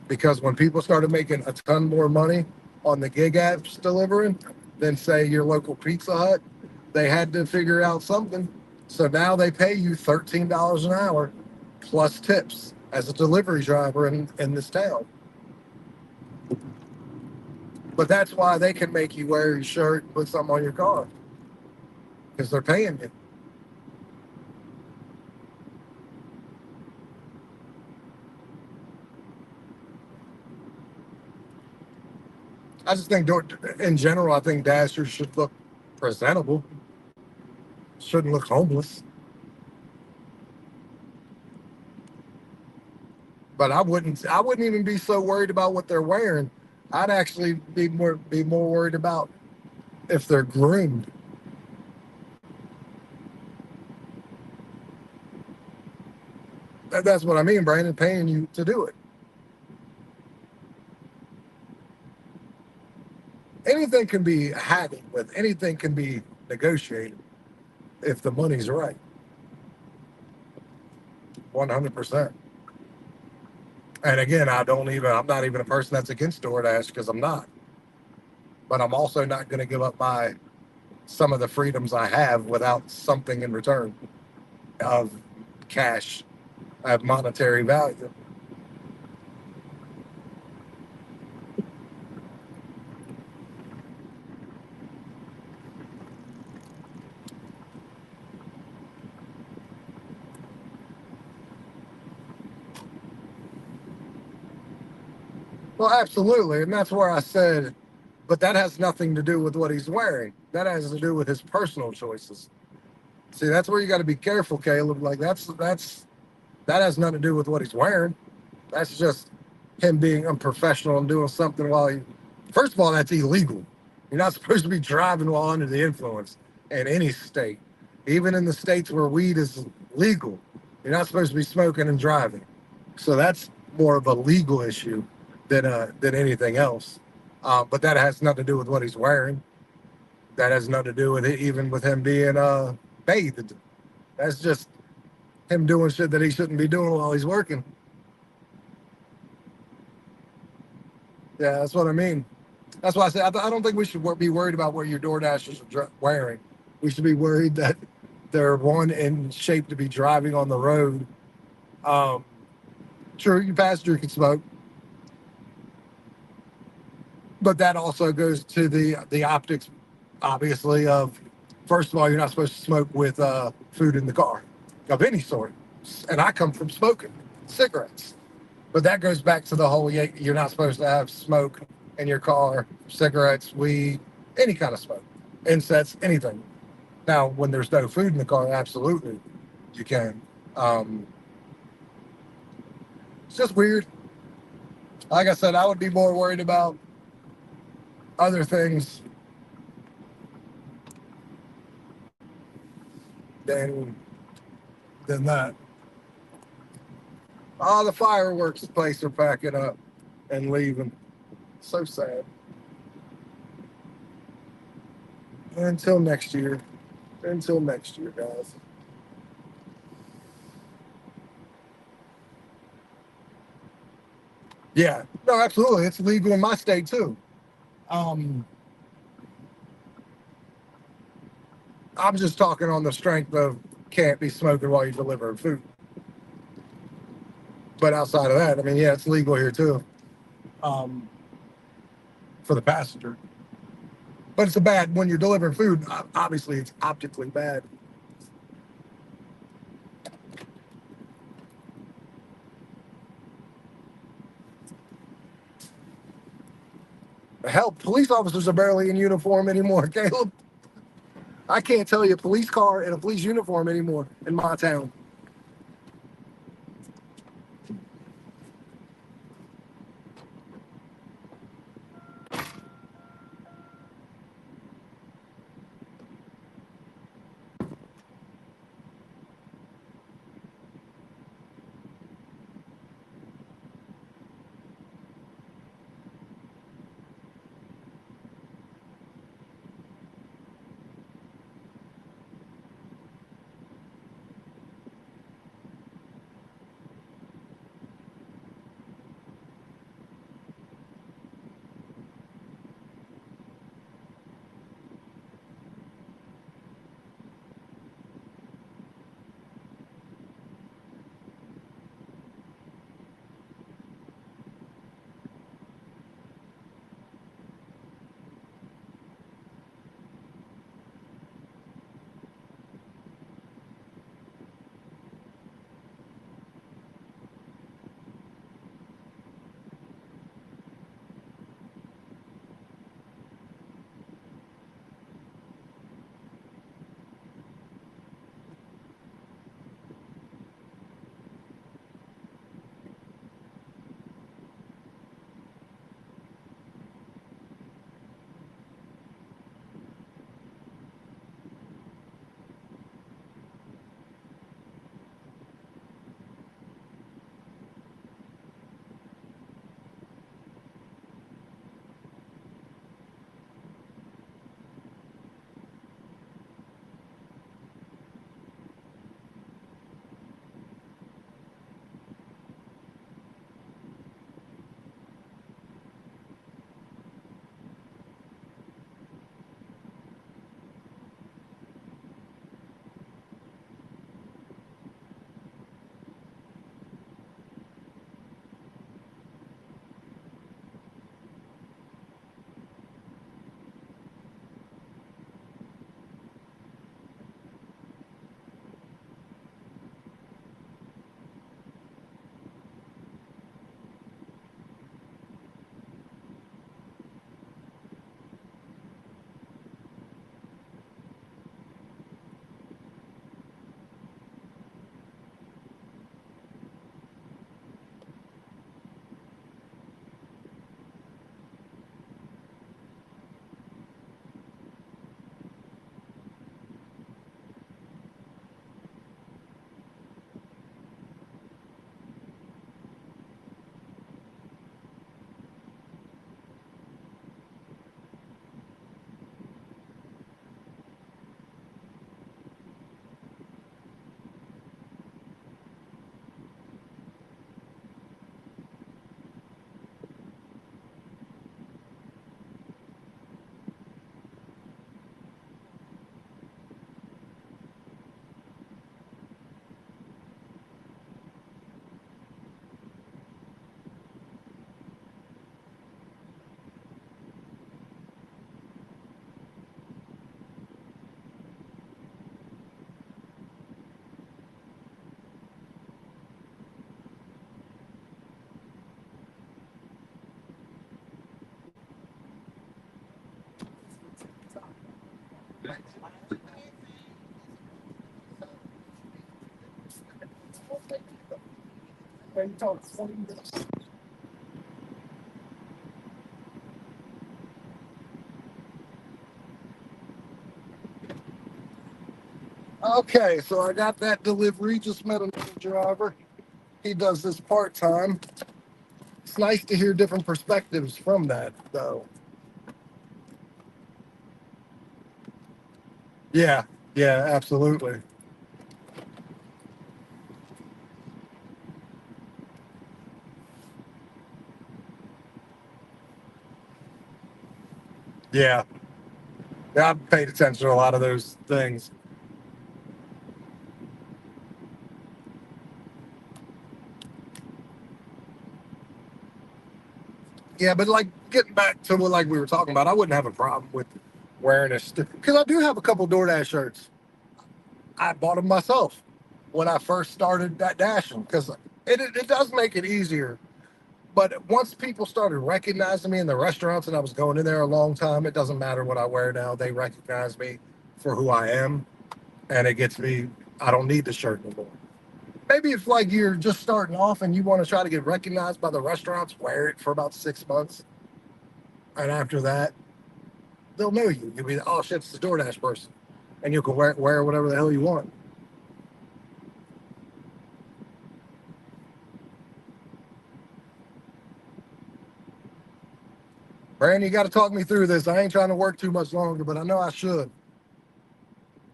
Because when people started making a ton more money on the gig apps delivering than say your local Pizza Hut, they had to figure out something. So now they pay you $13 an hour plus tips as a delivery driver in this town. But that's why they can make you wear your shirt and put something on your car because they're paying you. I just think, in general, I think Dashers should look presentable, shouldn't look homeless. But I wouldn't even be so worried about what they're wearing. I'd actually be more worried about if they're groomed. That's what I mean, Brandon, paying you to do it. anything can be haggled with, anything can be negotiated if the money's right. 100%. And again, I'm not even a person that's against DoorDash because I'm not. But I'm also not going to give up some of the freedoms I have without something in return of cash, of monetary value. Well, absolutely. And that's where I said, but that has nothing to do with what he's wearing. That has to do with his personal choices. See, that's where you got to be careful, Caleb. Like that has nothing to do with what he's wearing. That's just him being unprofessional and doing something while he. First of all, that's illegal. You're not supposed to be driving while under the influence in any state, even in the states where weed is legal. You're not supposed to be smoking and driving. So that's more of a legal issue than anything else. But that has nothing to do with what he's wearing. That has nothing to do with it, even with him being bathed. That's just him doing shit that he shouldn't be doing while he's working. Yeah, that's what I mean. That's why I said I don't think we should be worried about what your DoorDashers are wearing. We should be worried that they're one in shape to be driving on the road. Um, True, your passenger can smoke, but that also goes to the optics, obviously. Of first of all, you're not supposed to smoke with food in the car of any sort, and I come from smoking cigarettes. But that goes back to the whole you're not supposed to have smoke in your car, cigarettes, weed, any kind of smoke, incense, anything. Now, when there's no food in the car, absolutely you can. Um, it's just weird. Like I said, I would be more worried about other things than that. Oh, the fireworks place are packing up and leaving. So sad. Until next year. Until next year, guys. Yeah, no, absolutely. It's legal in my state too. Um, I'm just talking on the strength of can't be smoking while you deliver food. But outside of that, I mean, yeah, it's legal here too, um, for the passenger. But it's a bad when you're delivering food. Obviously, it's optically bad. Hell, police officers are barely in uniform anymore, Caleb. I can't tell you a police car in a police uniform anymore in my town. Okay, so I got that delivery. Just met another driver. He does this part time. It's nice to hear different perspectives from that, though. Yeah, yeah, absolutely. Yeah, yeah, I've paid attention to a lot of those things. Yeah, but like getting back to what like we were talking about, I wouldn't have a problem with wearing a because I do have a couple DoorDash shirts. I bought them myself when I first started that dashing because it does make it easier. But once people started recognizing me in the restaurants and I was going in there a long time, it doesn't matter what I wear now. They recognize me for who I am, and it gets me. I don't need the shirt anymore. Maybe if like you're just starting off and you want to try to get recognized by the restaurants, wear it for about 6 months, and after that, they'll know you. You'll be, oh shit, it's the DoorDash person, and you can wear whatever the hell you want. Brandon, you got to talk me through this. I ain't trying to work too much longer, but I know I should.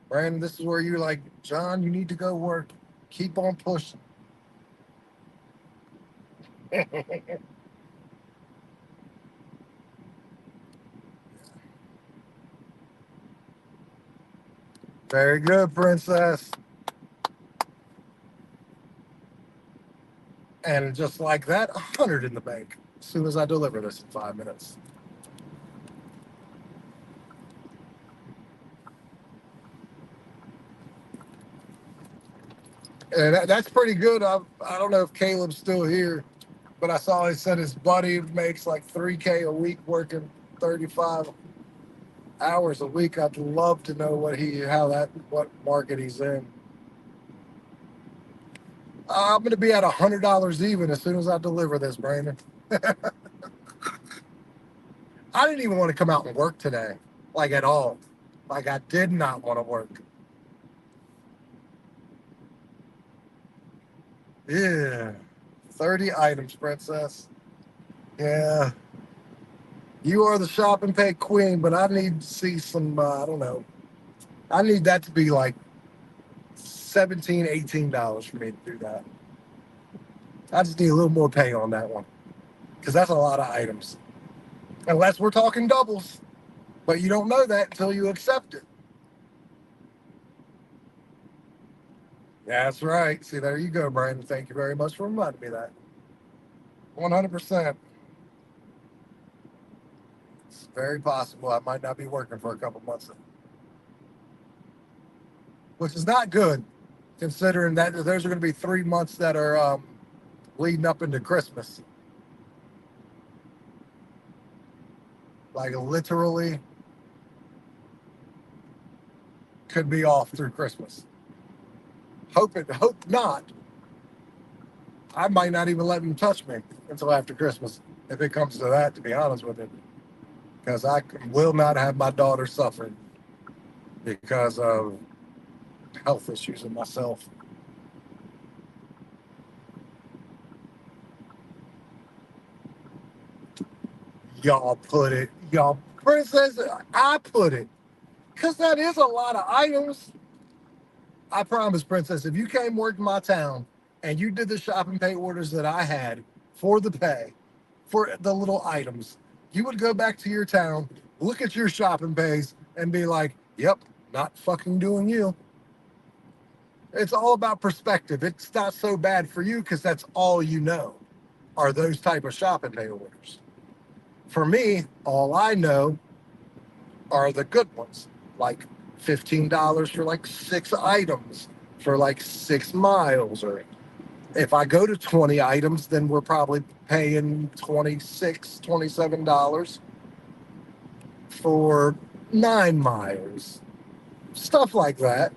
Brandon, this is where you're like, John, you need to go work. Keep on pushing. Very good, princess. And just like that, 100 in the bank as soon as I deliver this in 5 minutes. And that's pretty good. I don't know if Caleb's still here, but I saw he said his buddy makes like 3K a week working 35 hours a week. I'd love to know what market he's in. I'm going to be at $100 even as soon as I deliver this, Brandon. I didn't even want to come out and work today, like at all. Like I did not want to work. Yeah. 30 items, princess. Yeah. You are the shop and pay queen, but I need to see some, I don't know. I need that to be like 17, $18 for me to do that. I just need a little more pay on that one because that's a lot of items. Unless we're talking doubles, but you don't know that until you accept it. That's right. See, there you go, Brandon. Thank you very much for reminding me of that. 100%. It's very possible I might not be working for a couple months, which is not good considering that those are going to be 3 months that are leading up into Christmas. Like literally could be off through Christmas. Hope not. I might not even let him touch me until after Christmas if it comes to that, to be honest with you. Because I will not have my daughter suffering because of health issues in myself. Y'all, princess, I put it. Because that is a lot of items. I promise, princess, if you came work in my town and you did the shop and pay orders that I had for the pay, for the little items, you would go back to your town, look at your shopping pays, and be like, yep, not fucking doing you. It's all about perspective. It's not so bad for you because that's all you know are those type of shopping pay orders. For me, all I know are the good ones, like $15 for like 6 items for like 6 miles. Or if I go to 20 items, then we're probably paying $27 for 9 miles. stuff like that.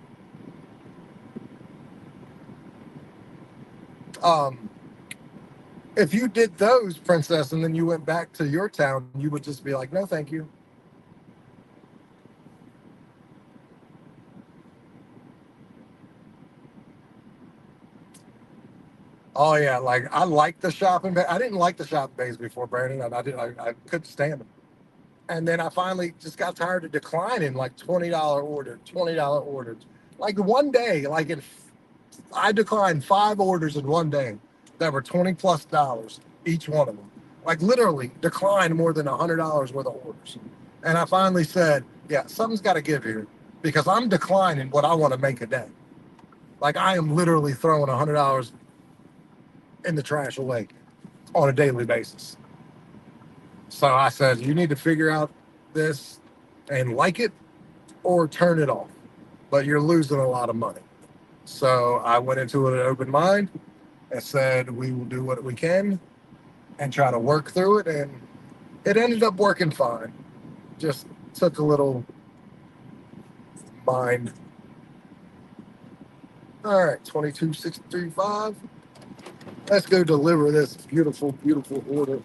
Um, if you did those, Princess, and then you went back to your town, you would just be like, no, thank you. Oh yeah, like I like the shopping. I didn't like the shopping bays before, Brandon. And I couldn't stand them. And then I finally just got tired of declining like $20 order, $20 orders. Like one day, I declined 5 orders in one day that were $20+ each one of them. Like literally declined more than $100 worth of orders. And I finally said, yeah, something's got to give here because I'm declining what I want to make a day. Like I am literally throwing $100 in the trash away on a daily basis. So I said, you need to figure out this and like it or turn it off. But you're losing a lot of money. So I went into it with an open mind and said, we will do what we can and try to work through it. And it ended up working fine. Just took a little mind. All right, 22635. Let's go deliver this beautiful, beautiful order.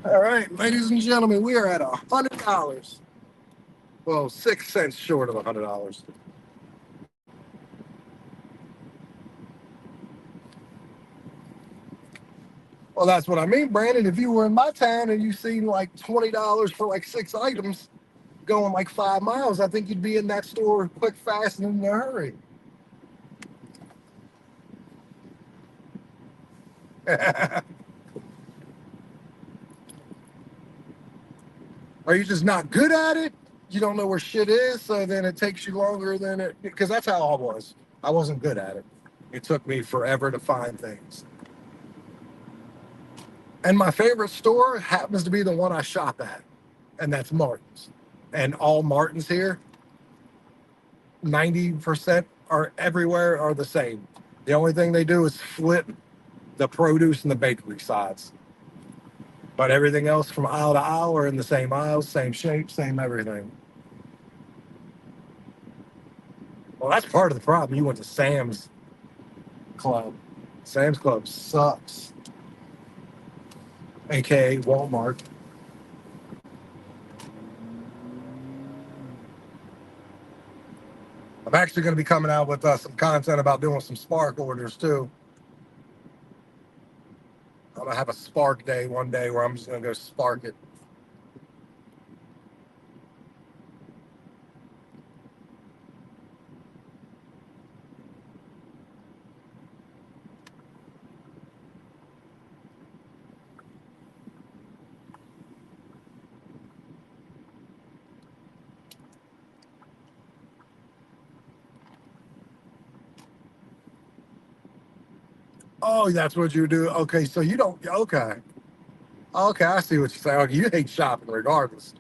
All right, ladies and gentlemen, we are at $100. Well, 6 cents short of $100. Well, that's what I mean, Brandon. If you were in my town and you seen like $20 for like 6 items going like 5 miles, I think you'd be in that store quick, fast, and in a hurry. Are you just not good at it? You don't know where shit is, so then it takes you longer than it. Because that's how I was. I wasn't good at it. It took me forever to find things. And my favorite store happens to be the one I shop at, and that's Martin's. And all Martin's here, 90% are everywhere are the same. The only thing they do is flip the produce and the bakery sides. But everything else from aisle to aisle are in the same aisle, same shape, same everything. Well, that's part of the problem. You went to Sam's Club. Sam's Club sucks, aka Walmart. I'm actually going to be coming out with some content about doing some Spark orders too. I'm going to have a Spark day one day where I'm just going to go spark it. Oh, that's what you do. Okay, so you don't. Okay, okay, I see what you're saying. Okay, you hate shopping regardless.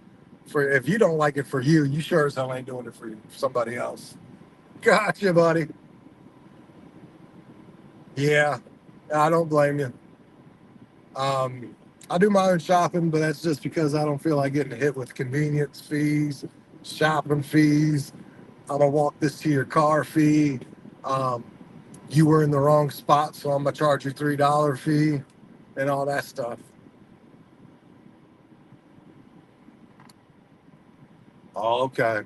For if you don't like it for you, you sure as hell ain't doing it for somebody else. Gotcha, buddy. Yeah, I don't blame you. Um, I do my own shopping, but that's just because I don't feel like getting hit with convenience fees, shopping fees. I'm gonna walk this to your car fee. Um, you were in the wrong spot, so I'm gonna charge you $3 fee and all that stuff. Oh, okay.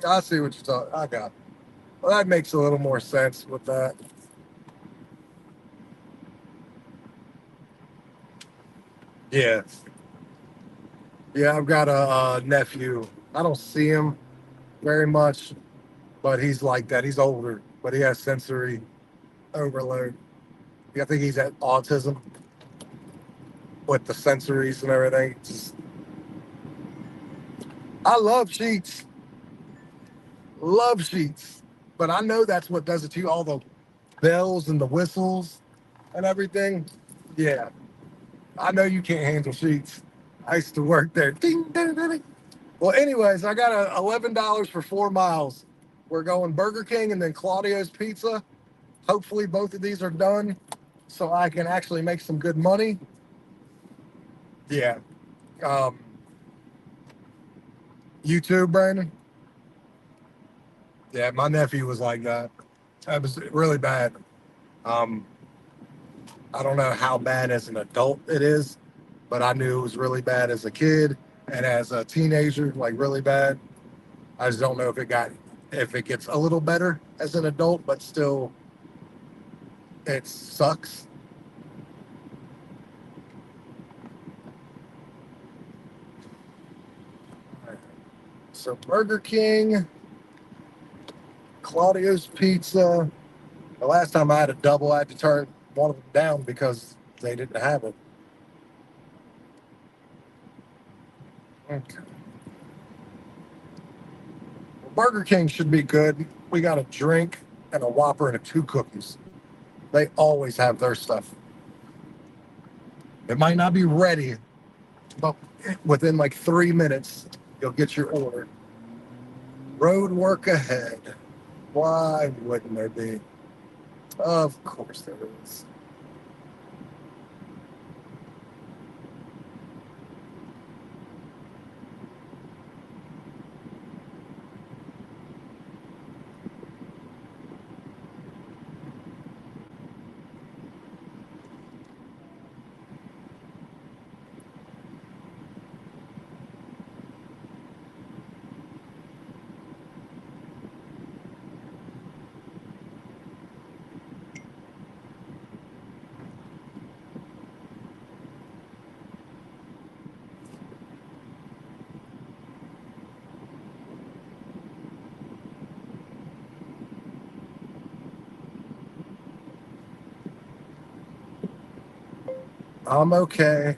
I see what you're talking. I got. Well, that makes a little more sense with that. Yeah, yeah. I've got a nephew. I don't see him very much, but he's like that. He's older, but he has sensory. overload. I think he's at autism with the sensories and everything. I love Sheets, love Sheets, but I know that's what does it to you. All the bells and the whistles and everything. Yeah, I know you can't handle Sheets. I used to work there. Ding, ding, ding, ding. Well, anyways, I got a $11 for 4 miles. We're going Burger King and then Claudio's Pizza. Hopefully, both of these are done so I can actually make some good money. Yeah. Um, you too, Brandon? Yeah, my nephew was like that. That was really bad. Um, I don't know how bad as an adult it is, but I knew it was really bad as a kid and as a teenager, like really bad. I just don't know if it gets a little better as an adult, but still, it sucks. So Burger King, Claudio's Pizza. The last time I had a double, I had to turn one of them down because they didn't have it. Okay. Well, Burger King should be good. We got a drink and a Whopper and 2 cookies. They always have their stuff. It might not be ready, but within like 3 minutes, you'll get your order. Road work ahead. Why wouldn't there be? Of course there is. I'm okay,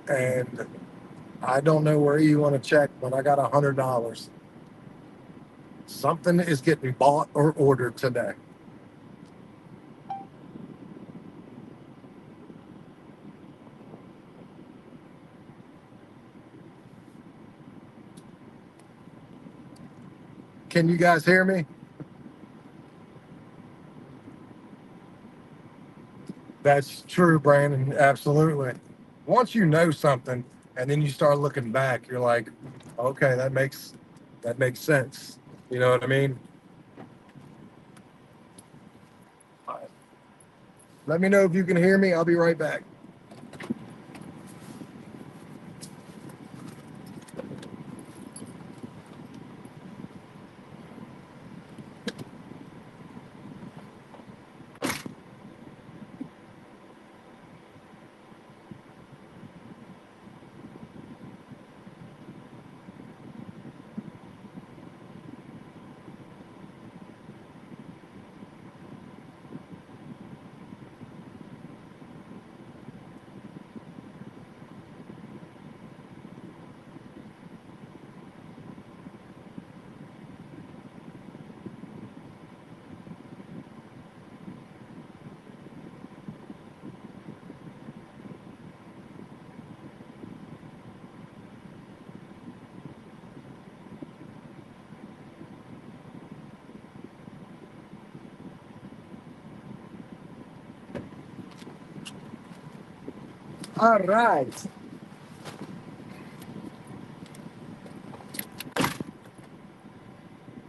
and I don't know where you want to check, but I got $100. Something is getting bought or ordered today. Can you guys hear me? That's true, Brandon. Absolutely. Once you know something and then you start looking back, you're like, okay, that makes sense. You know what I mean? Let me know if you can hear me. I'll be right back. All right.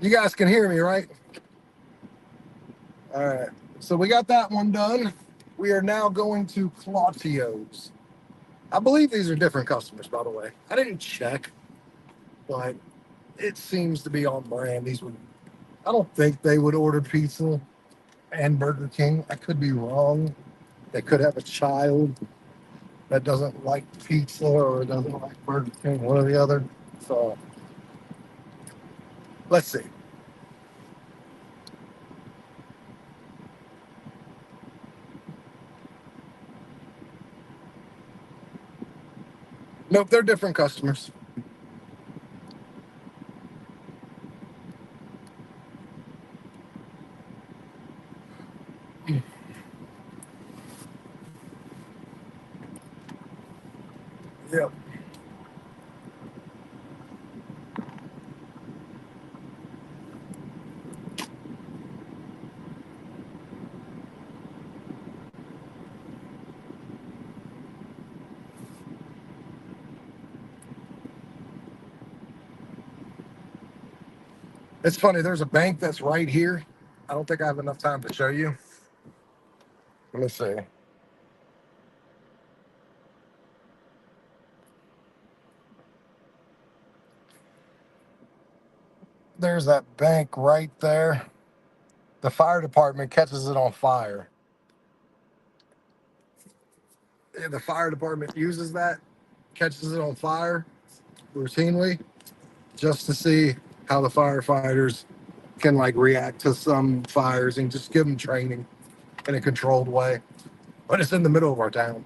You guys can hear me, right? All right. So we got that one done. We are now going to Claudio's. I believe these are different customers, by the way. I didn't check, but it seems to be on brand. I don't think they would order pizza and Burger King. I could be wrong. They could have a child that doesn't like pizza or doesn't like Burger King, one or the other. So let's see. Nope, they're different customers. Yep. It's funny. There's a bank that's right here. I don't think I have enough time to show you. Let me see. There's that bank right there. The fire department catches it on fire. Yeah, the fire department uses that, catches it on fire routinely, just to see how the firefighters can like react to some fires and just give them training in a controlled way. But it's in the middle of our town.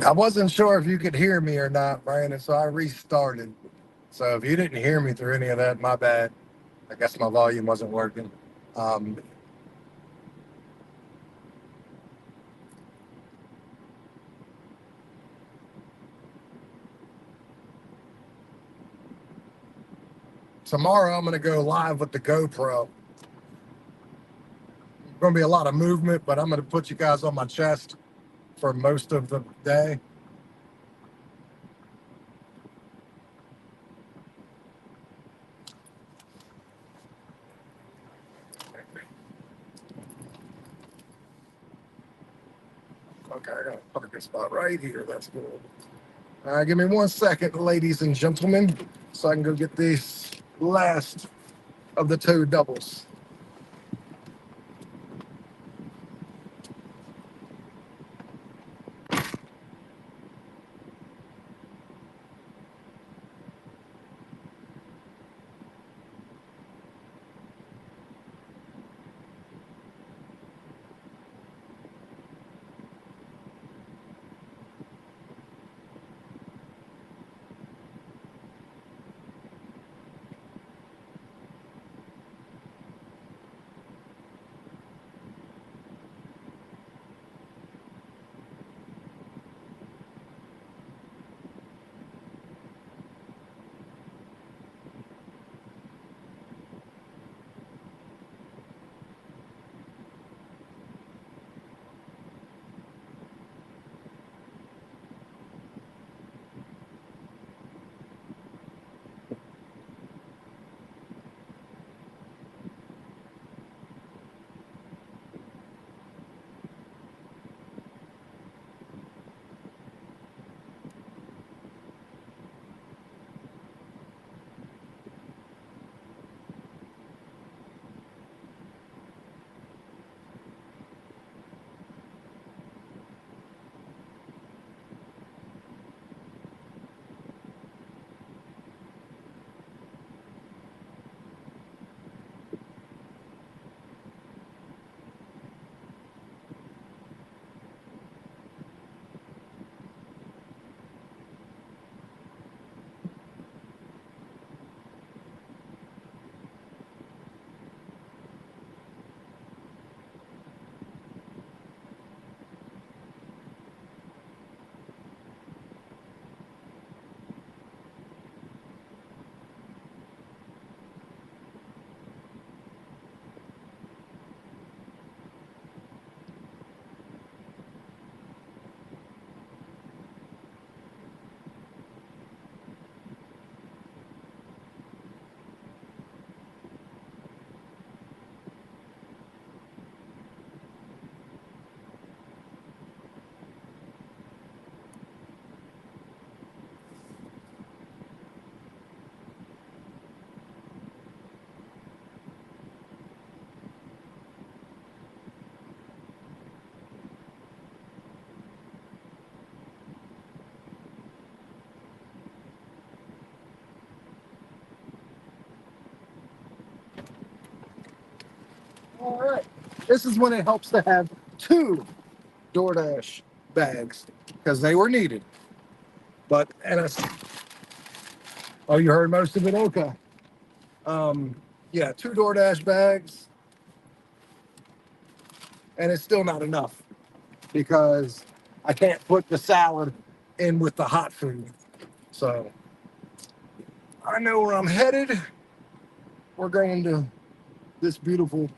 I wasn't sure if you could hear me or not, Brandon, so I restarted. So if you didn't hear me through any of that, my bad. I guess my volume wasn't working. Um, Tomorrow I'm going to go live with the GoPro. Going to be a lot of movement, but I'm going to put you guys on my chest for most of the day. Okay, I got a parking spot right here. That's good. Give me 1 second, ladies and gentlemen, so I can go get this last of the two doubles. All right. This is when it helps to have two DoorDash bags because they were needed. But and I, oh, you heard most of it. Okay. Yeah, two DoorDash bags, and it's still not enough because I can't put the salad in with the hot food. So I know where I'm headed. We're going to this beautiful,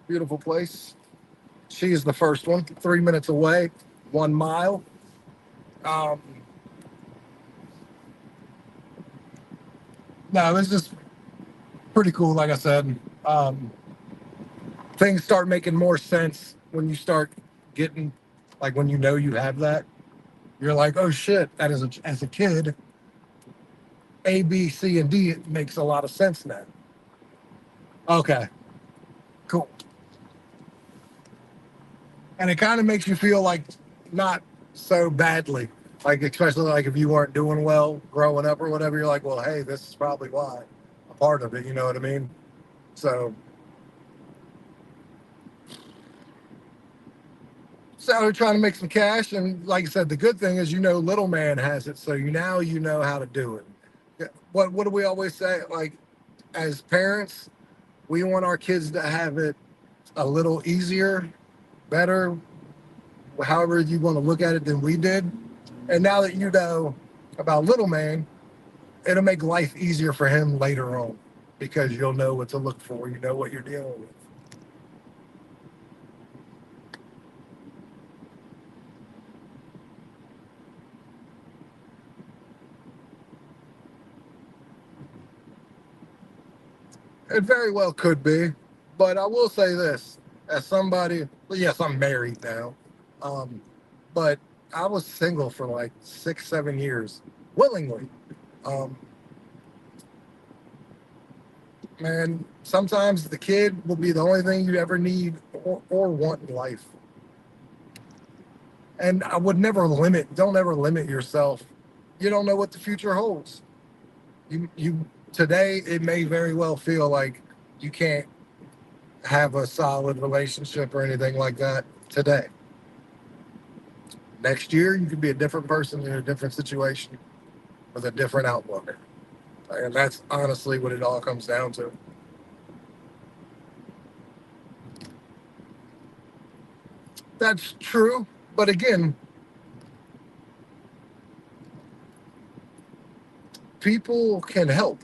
beautiful place. She is the first one, 3 minutes away, 1 mile. Um, no, it's just pretty cool. Like I said, things start making more sense when you start getting, like when you know you have that. You're like, oh shit, that is as a kid, A, B, C, and D it makes a lot of sense now. Okay, cool. And it kind of makes you feel like not so badly. Like especially like if you weren't doing well growing up or whatever, you're like, well, hey, this is probably why. A part of it, you know what I mean? So they're trying to make some cash, and like I said, the good thing is little man has it, so you know how to do it. Yeah, what do we always say? Like as parents, we want our kids to have it a little easier, better, however you want to look at it than we did. And now that you know about little man, it'll make life easier for him later on because you'll know what to look for. You know what you're dealing with. It very well could be, but I will say this: as somebody, well, yes, I'm married now, um, but I was single for like 6, 7 years, willingly. Um, man, sometimes the kid will be the only thing you ever need or want in life. And I would never limit. Don't ever limit yourself. You don't know what the future holds. You today it may very well feel like you can't have a solid relationship or anything like that today. Next year, you could be a different person in a different situation with a different outlook. And that's honestly what it all comes down to. That's true. But again, people can help.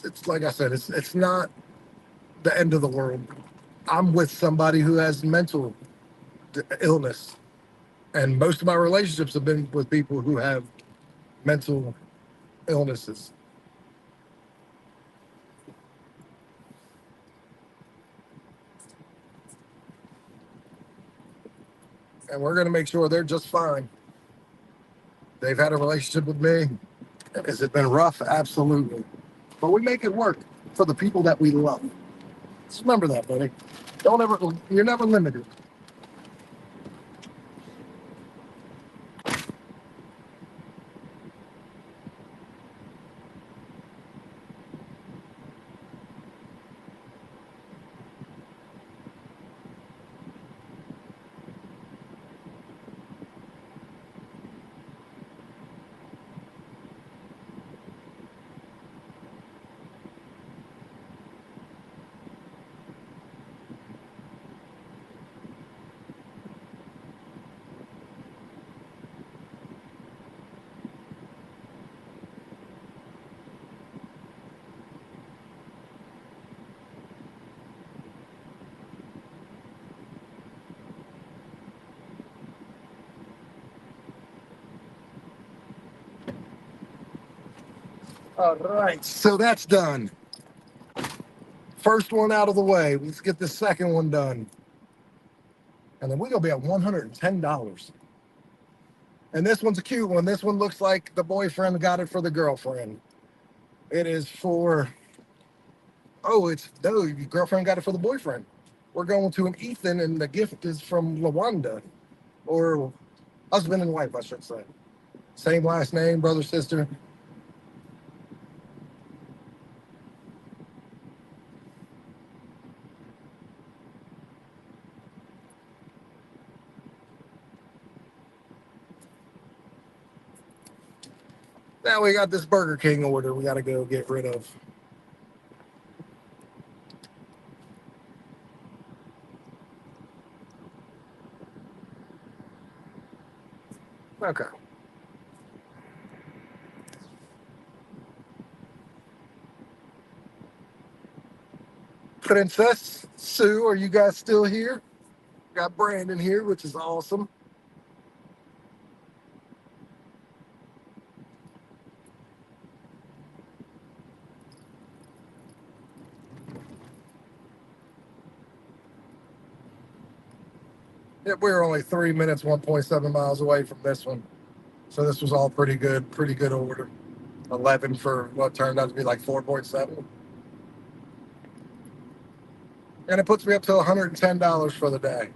It's like I said, it's not the end of the world. I'm with somebody who has mental illness, and most of my relationships have been with people who have mental illnesses. And we're going to make sure they're just fine. They've had a relationship with me. Has it been rough? Absolutely. But we make it work for the people that we love. Just remember that, buddy. Don't ever, you're never limited. All right. So that's done. First one out of the way. Let's get the second one done. And then we're going to be at $110. And this one's a cute one. This one looks like the boyfriend got it for the girlfriend. It is for, oh, it's, no, your girlfriend got it for the boyfriend. We're going to an Ethan, and the gift is from Lawanda, or husband and wife, I should say. Same last name, brother, sister. Now we got this Burger King order we got to go get rid of. Okay. Princess, Sue, are you guys still here? Got Brandon here, which is awesome. Yeah, we're only 3 minutes, 1.7 miles away from this one. So this was all pretty good order. 11 for what turned out to be like 4.7. And it puts me up to $110 for the day.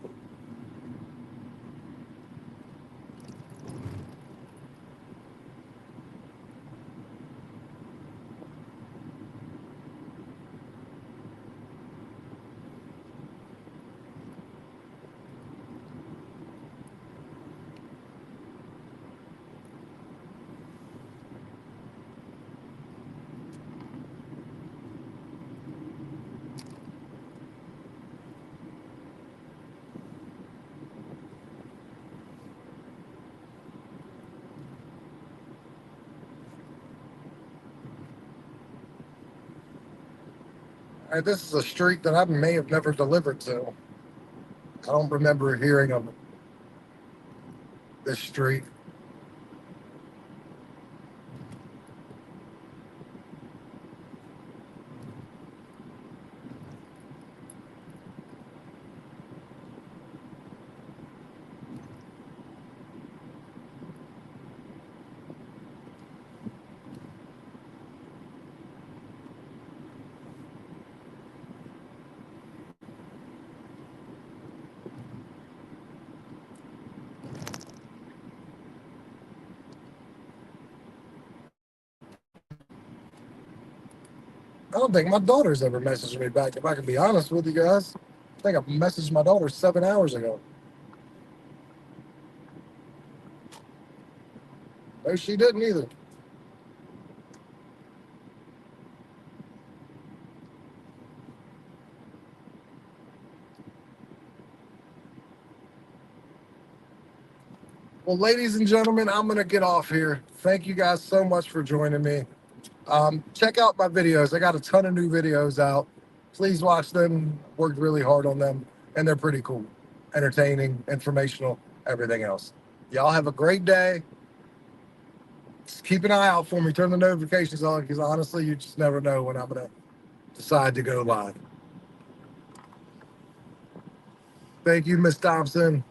And this is a street that I may have never delivered to. I don't remember hearing of this street. I don't think my daughter's ever messaged me back. If I can be honest with you guys, I think I messaged my daughter 7 hours ago. No, she didn't either. Well, ladies and gentlemen, I'm going to get off here. Thank you guys so much for joining me. Check out my videos. I got a ton of new videos out. Please watch them. Worked really hard on them, and they're pretty cool, entertaining, informational, everything else. Y'all have a great day. Just keep an eye out for me. Turn the notifications on because honestly, you just never know when I'm going to decide to go live. Thank you, Miss Thompson.